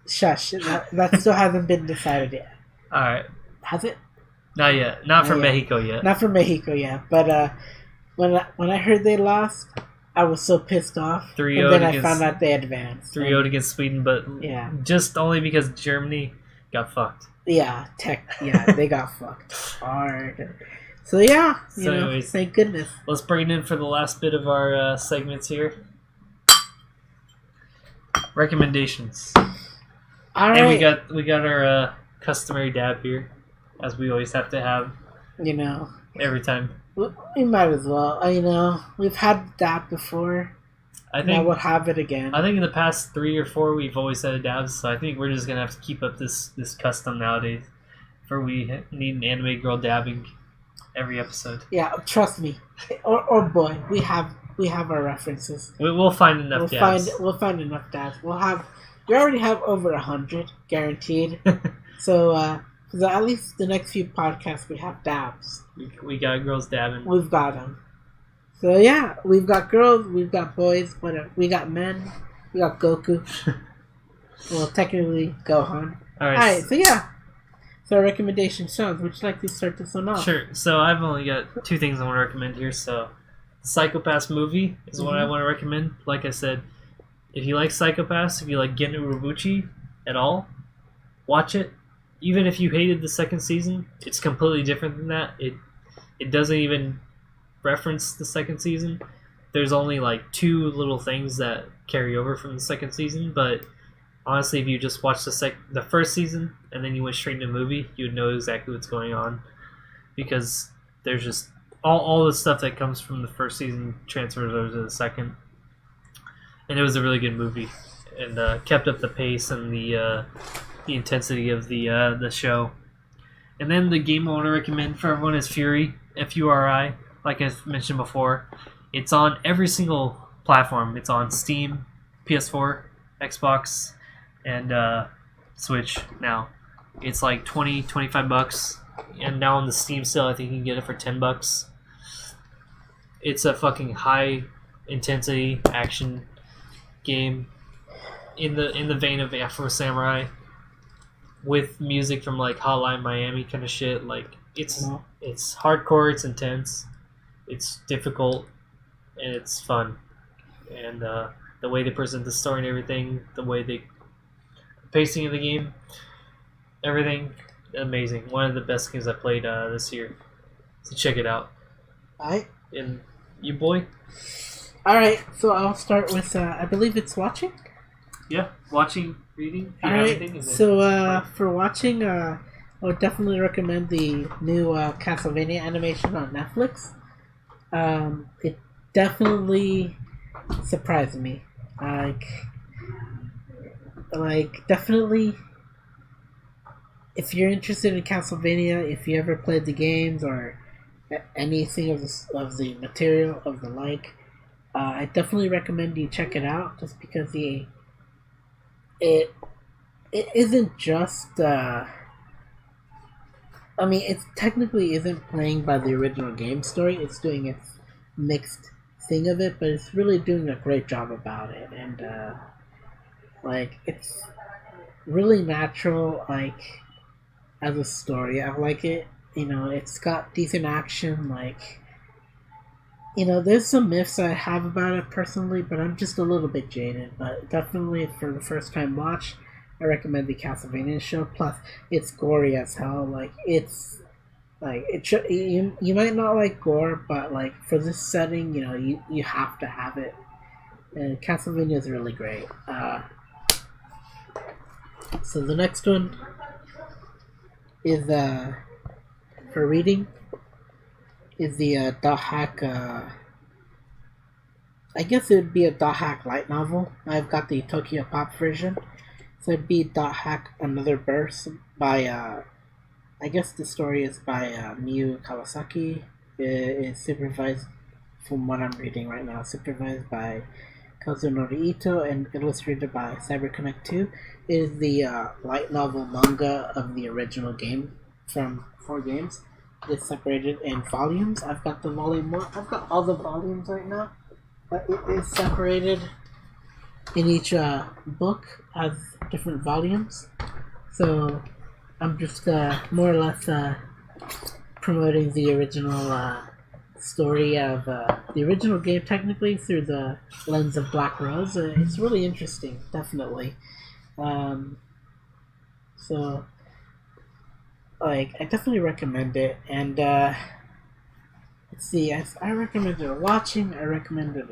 Shush. That still hasn't been decided yet. All right. Has it? Not yet. Not for Mexico yet. Not for Mexico yet. But when I heard they lost, I was so pissed off. 3-0 and then I found out they advanced. 3-0 against Sweden, but just only because Germany got fucked. Yeah, they got fucked hard. So yeah, anyways, thank goodness. Let's bring it in for the last bit of our segments here. Recommendations. All right. And we got our customary dab here, as we always have to have. You know. Every time. We might as well. You know, we've had that before. I think we'll have it again. I think in the past 3 or 4 we've always had a dab, so I think we're just gonna have to keep up this custom nowadays. For we need an anime girl dabbing every episode. Yeah, trust me. Or boy, we have our references. We'll find enough dabs. We'll find enough dabs. We already have over 100 guaranteed. So at least the next few podcasts we have dabs. We got girls dabbing. We've got them. So yeah, we've got girls, we've got boys, whatever. We got men, we got Goku. Well, technically Gohan. Alright, so yeah. So our recommendation, Sean, would you like to start this one off? Sure. So I've only got 2 things I want to recommend here. So Psycho-Pass movie is what I want to recommend. Like I said, if you like Psycho-Pass, if you like Gen Urobuchi at all, watch it. Even if you hated the second season, it's completely different than that. It doesn't even reference the second season. There's only like 2 little things that carry over from the second season, but honestly, if you just watch the first season and then you went straight into the movie, you would know exactly what's going on, because there's just all the stuff that comes from the first season transfers over to the second, and it was a really good movie and kept up the pace and the intensity of the show. And then the game I want to recommend for everyone is Fury, F-U-R-I. Like I mentioned before, it's on every single platform. It's on Steam, PS4, Xbox, and Switch now. It's like $20-$25, and now on the Steam sale, I think you can get it for $10. It's a fucking high intensity action game in the vein of Afro Samurai, with music from like Hotline Miami kind of shit. Like it's hardcore, it's intense, it's difficult, and it's fun. And the way they present the story and everything, the pacing of the game, everything, amazing. One of the best games I played this year. So check it out. Alright. And you, boy? Alright, so I'll start with, I believe it's watching? Yeah, watching, reading. Alright, so for watching, I would definitely recommend the new Castlevania animation on Netflix. It definitely surprised me. Like definitely, if you're interested in Castlevania, if you ever played the games or anything of the material of the like, I definitely recommend you check it out, just because it isn't just I mean, it technically isn't playing by the original game story. It's doing its mixed thing of it, but it's really doing a great job about it. And like, it's really natural, like, as a story. I like it. You know, it's got decent action. Like, you know, there's some myths I have about it personally, but I'm just a little bit jaded. But definitely for the first time watch, I recommend the Castlevania show. Plus, it's gory as hell. Like, it's like you might not like gore, but like for this setting, you know, you have to have it. And Castlevania is really great. So the next one is for reading is the dot hack. I guess it would be a dot hack light novel. I've got the Tokyo Pop version, so it'd be dot hack Another Birth by. I guess the story is by Miyu Kawasaki. It is supervised, from what I'm reading right now, supervised by Kazunori Ito and illustrated by Cyberpunk 2. It is the light novel manga of the original game from 4 games. It's separated in volumes. I've got the volume 1. I've got all the volumes right now. But it is separated in each book as different volumes. So I'm just more or less promoting the original story of the original game, technically, through the lens of Black Rose. It's really interesting, definitely. So, like, I definitely recommend it. And let's see, I recommended it watching. I recommended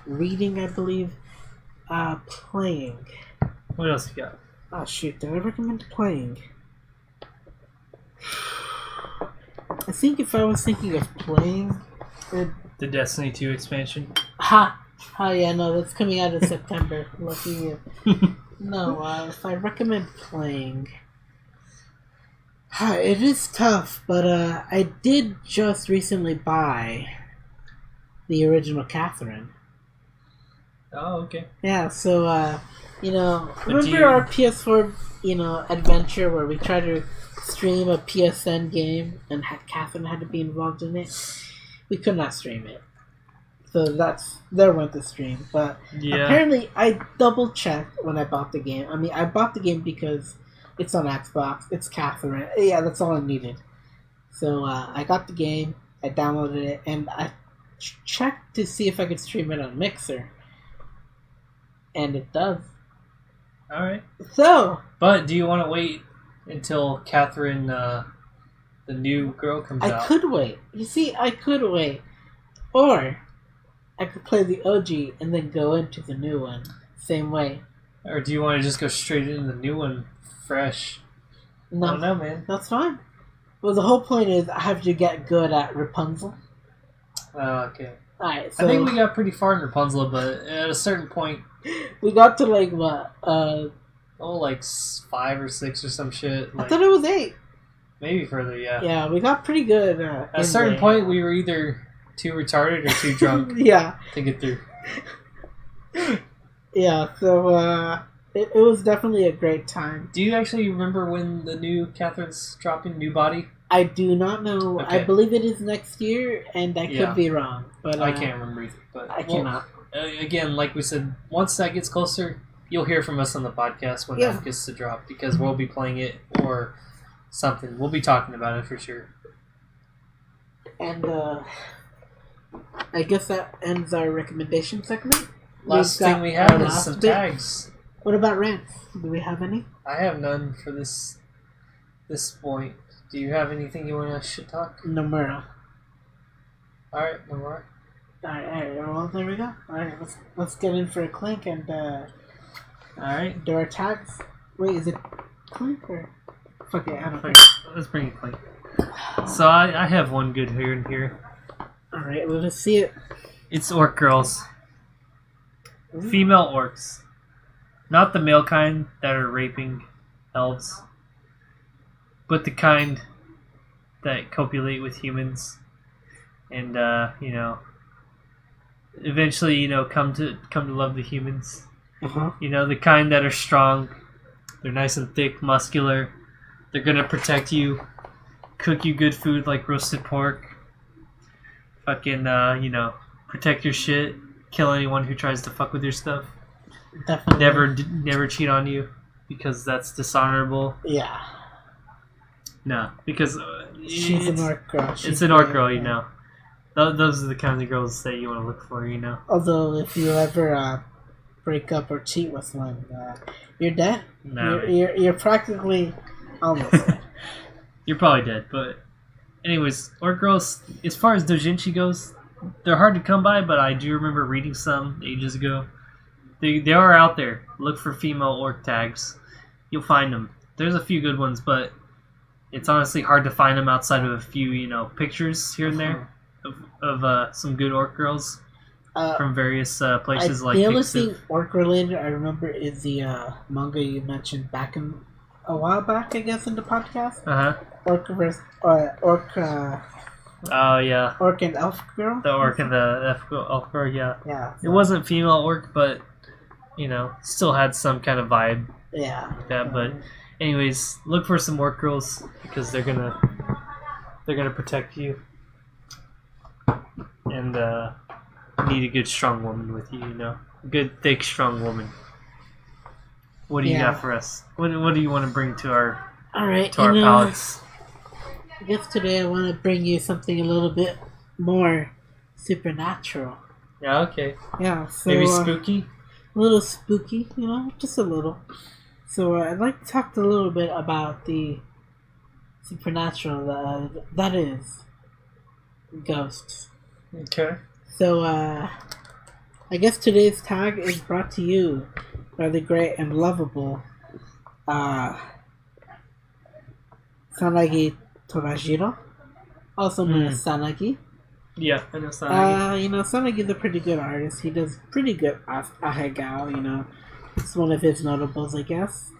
reading, I believe. Playing. What else you got? Oh shoot! Did I recommend playing? I think if I was thinking of playing, The Destiny 2 expansion. Yeah, no, that's coming out in September. Lucky you. No, if I recommend playing, it is tough. But I did just recently buy the original Catherine. Oh, okay. Yeah, so remember our PS4, adventure where we tried to stream a PSN game and Catherine had to be involved in it? We could not stream it. So there went the stream. But apparently I double checked when I bought the game. I mean, I bought the game because it's on Xbox, it's Catherine. Yeah, that's all I needed. So I got the game, I downloaded it, and I checked to see if I could stream it on Mixer. And it does. Alright. So. But do you want to wait until Catherine, the new girl, comes out? I could wait. You see, I could wait. Or I could play the OG and then go into the new one. Same way. Or do you want to just go straight into the new one fresh? No. I don't know, man. That's fine. Well, the whole point is I have to get good at Rapunzel. Oh, okay. Alright, so. I think we got pretty far in Rapunzel, but at a certain point. We got to like what? Like 5 or 6 or some shit. I thought it was 8. Maybe further, yeah. Yeah, we got pretty good. At a certain point, we were either too retarded or too drunk. Yeah. To get through. Yeah, so it was definitely a great time. Do you actually remember when the new Catherine's dropping, new body? I do not know. Okay. I believe it is next year, and I could be wrong. But I can't remember either. But I cannot. Again, like we said, once that gets closer, you'll hear from us on the podcast when that gets to drop, because we'll be playing it or something. We'll be talking about it for sure. And I guess that ends our recommendation segment. Last thing we have is some tags. What about rants? Do we have any? I have none for this point. Do you have anything you want to shit talk? No more. Alright, no more. Alright, well, there we go. Alright, let's get in for a clink and alright. Do our tags. Wait, is it clink or? Fuck it, I don't know. Let's bring it clink. So I have one good here and here. Alright, well, let's see it. It's orc girls. Female orcs. Not the male kind that are raping elves, but the kind that copulate with humans and eventually come to love the humans. Uh-huh. The kind that are strong. They're nice and thick, muscular. They're gonna protect you, cook you good food like roasted pork. Fucking protect your shit. Kill anyone who tries to fuck with your stuff. Definitely. Never cheat on you, because that's dishonorable. Yeah. No, because she's an orc girl. It's an orc girl, Those are the kinds of girls that you want to look for, Although, if you ever break up or cheat with one, you're dead. No. You're practically almost dead. You're probably dead, but anyways, orc girls, as far as doujinshi goes, they're hard to come by, but I do remember reading some ages ago. They are out there. Look for female orc tags. you'll find them. There's a few good ones, but it's honestly hard to find them outside of a few, pictures here and there of some good orc girls from various places like the only thing orc related I remember is the manga you mentioned a while back, I guess, in the podcast. Orc versus orc. Oh yeah. Orc and elf girl. The orc and the elf girl, yeah. Yeah. It wasn't female orc, but still had some kind of vibe. Yeah. Like that, but anyways, look for some orc girls because they're gonna protect you, and need a good strong woman with you. A good thick strong woman. What do you got for us? What do you want to bring to our palates? I guess today I want to bring you something a little bit more supernatural. Yeah. Okay. Yeah. So, maybe spooky. A little spooky, just a little. So I'd like to talk a little bit about the supernatural, that is ghosts. Okay. So I guess today's tag is brought to you by the great and lovable Sanagi Torajiro, also known as Sanagi. Yeah, I know Sanagi. Sanagi's a pretty good artist. He does pretty good ahegao, It's one of his notables, I guess.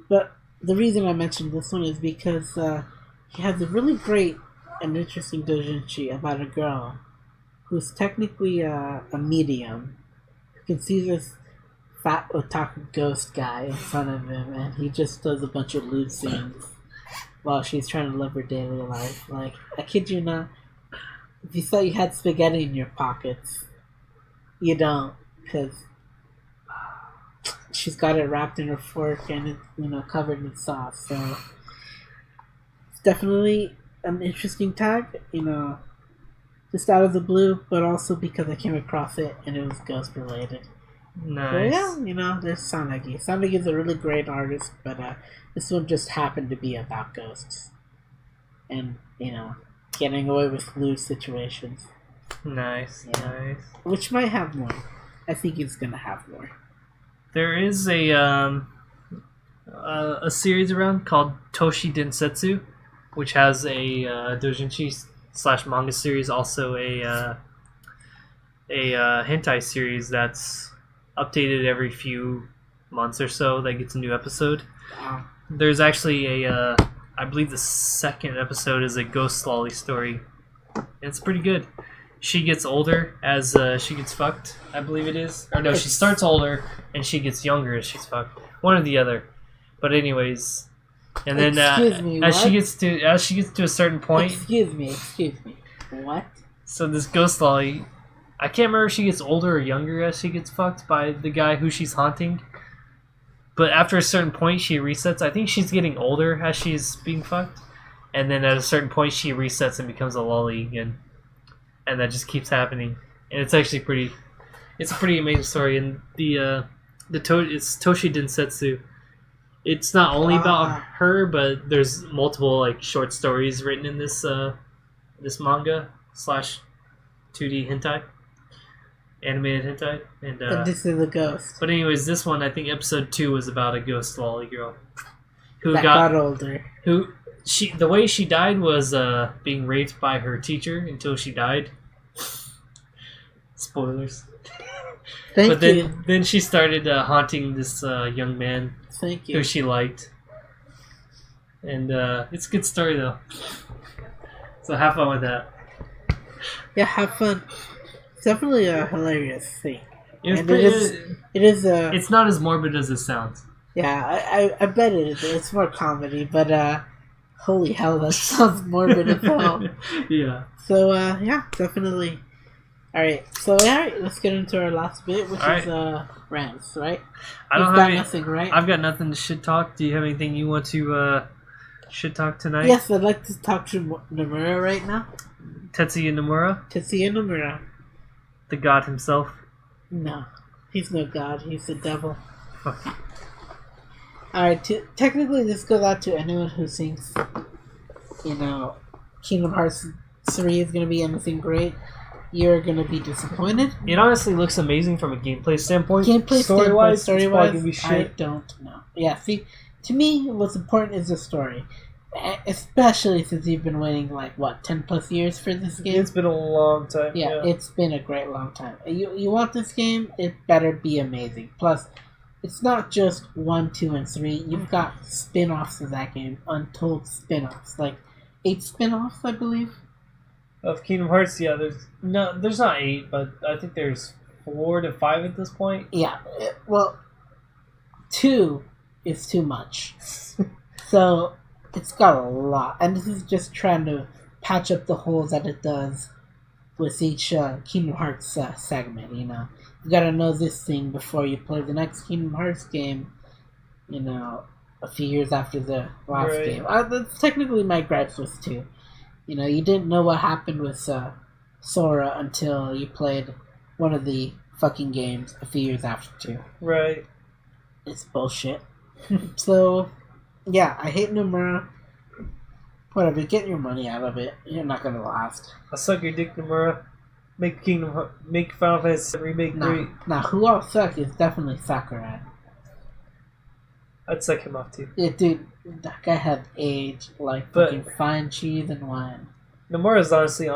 But the reason I mentioned this one is because he has a really great and interesting doujinshi about a girl who's technically a medium who can see this fat otaku ghost guy in front of him, and he just does a bunch of lewd scenes while she's trying to live her daily life. Like, I kid you not, if you thought you had spaghetti in your pockets, you don't, because she's got it wrapped in her fork and it's, covered in sauce. So it's definitely an interesting tag, just out of the blue, but also because I came across it and it was ghost related. Nice. So yeah, there's Sanagi. Sanagi is a really great artist, but this one just happened to be about ghosts. And, getting away with lewd situations. Nice, nice. Which might have more. I think he's gonna have more. There is a series around called Toshi Densetsu, which has a doujinshi / manga series, also a hentai series that's updated every few months or so. That gets a new episode. Wow. There's actually I believe the second episode is a ghost lolly story. It's pretty good. She gets older as she gets fucked, I believe it is. Or no, she starts older and she gets younger as she's fucked. One or the other. But anyways, and then as she gets to a certain point. Excuse me. What? So this ghost lolly, I can't remember if she gets older or younger as she gets fucked by the guy who she's haunting. But after a certain point, she resets. I think she's getting older as she's being fucked. And then at a certain point, she resets and becomes a lolly again. And that just keeps happening. And it's actually it's a pretty amazing story. And it's Toshi Densetsu. It's not only about her, but there's multiple short stories written in this this manga / 2D hentai. Animated hentai, and this is a ghost. But anyways, this one, I think episode 2 was about a ghost lolly girl who got older. The way she died was being raped by her teacher until she died. Spoilers. Thank you. Then she started haunting this young man. Thank you. Who she liked, and it's a good story though. So have fun with that. Yeah, have fun. It's definitely a hilarious thing. It is. It's not as morbid as it sounds. Yeah, I bet it is. It's more comedy, but holy hell, that sounds morbid as hell. Yeah. So yeah, definitely. All right. So let's get into our last bit, which is rants, right? I've got nothing, right? I've got nothing to shit talk. Do you have anything you want to shit talk tonight? Yes, I'd like to talk to Nomura right now. Tetsuya Nomura. The god himself? No. He's no god. He's the devil. Fuck you. Alright, technically this goes out to anyone who thinks, Kingdom Hearts 3 is going to be anything great. You're going to be disappointed. It honestly looks amazing from a gameplay standpoint. Story-wise, I don't know. Yeah, see, to me, what's important is the story. Especially since you've been waiting, 10 plus years for this game? It's been a long time. Yeah, it's been a great long time. You want this game, it better be amazing. Plus, it's not just 1, 2, and 3. You've got spin-offs of that game. Untold spin-offs. 8 spin-offs, I believe. Of Kingdom Hearts, yeah, there's not 8, but I think there's 4 to 5 at this point. Yeah, 2 is too much. So, it's got a lot. And this is just trying to patch up the holes that it does with each Kingdom Hearts segment, You gotta know this thing before you play the next Kingdom Hearts game, a few years after the last game. That's technically my gripes with 2. You didn't know what happened with Sora until you played one of the fucking games a few years after 2. Right. It's bullshit. So, yeah, I hate Nomura. Whatever, get your money out of it. You're not gonna last. I'll suck your dick, Nomura. Make Final Fantasy Remake great. Nah, who I'll suck is definitely Sakurai. I'd suck him off too. Yeah, dude, that guy had aged like fucking fine cheese and wine. Nomura's honestly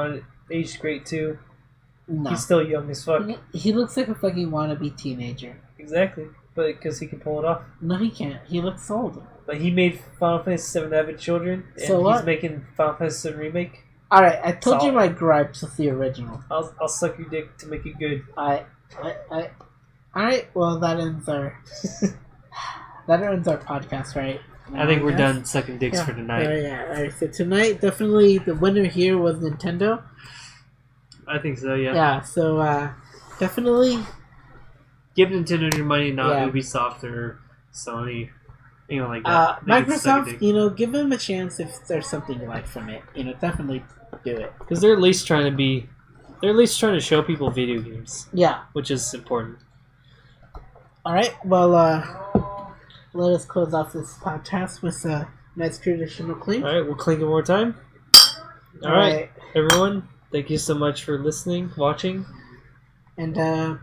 aged great too. No. He's still young as fuck. He looks like a fucking wannabe teenager. Exactly, but because he can pull it off. No, he can't. He looks old. But he made Final Fantasy VII Advent Children, and so what? He's making Final Fantasy VII Remake. Alright, I told you my gripes with the original. I'll suck your dick to make it good. Alright, well that ends our podcast, right? I think we're done sucking dicks for tonight. Alright, so tonight, definitely the winner here was Nintendo. I think so, yeah. Yeah, so definitely give Nintendo your money, not Ubisoft or Sony. Like that. Microsoft, give them a chance if there's something you like from it. Definitely do it. Because they're at least trying to show people video games. Yeah. Which is important. Alright, well, let us close off this podcast with a nice traditional clink. Alright, we'll clink it one more time. Alright, everyone, thank you so much for listening, watching. And,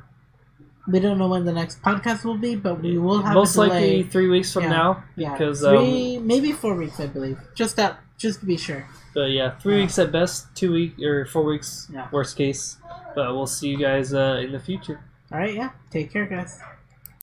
we don't know when the next podcast will be, but we will have most a delay. likely 3 weeks from now. Because, maybe 4 weeks, I believe. Just to be sure. But yeah, 3 weeks at best, 2 weeks or 4 weeks, worst case. But we'll see you guys in the future. Alright, yeah. Take care, guys.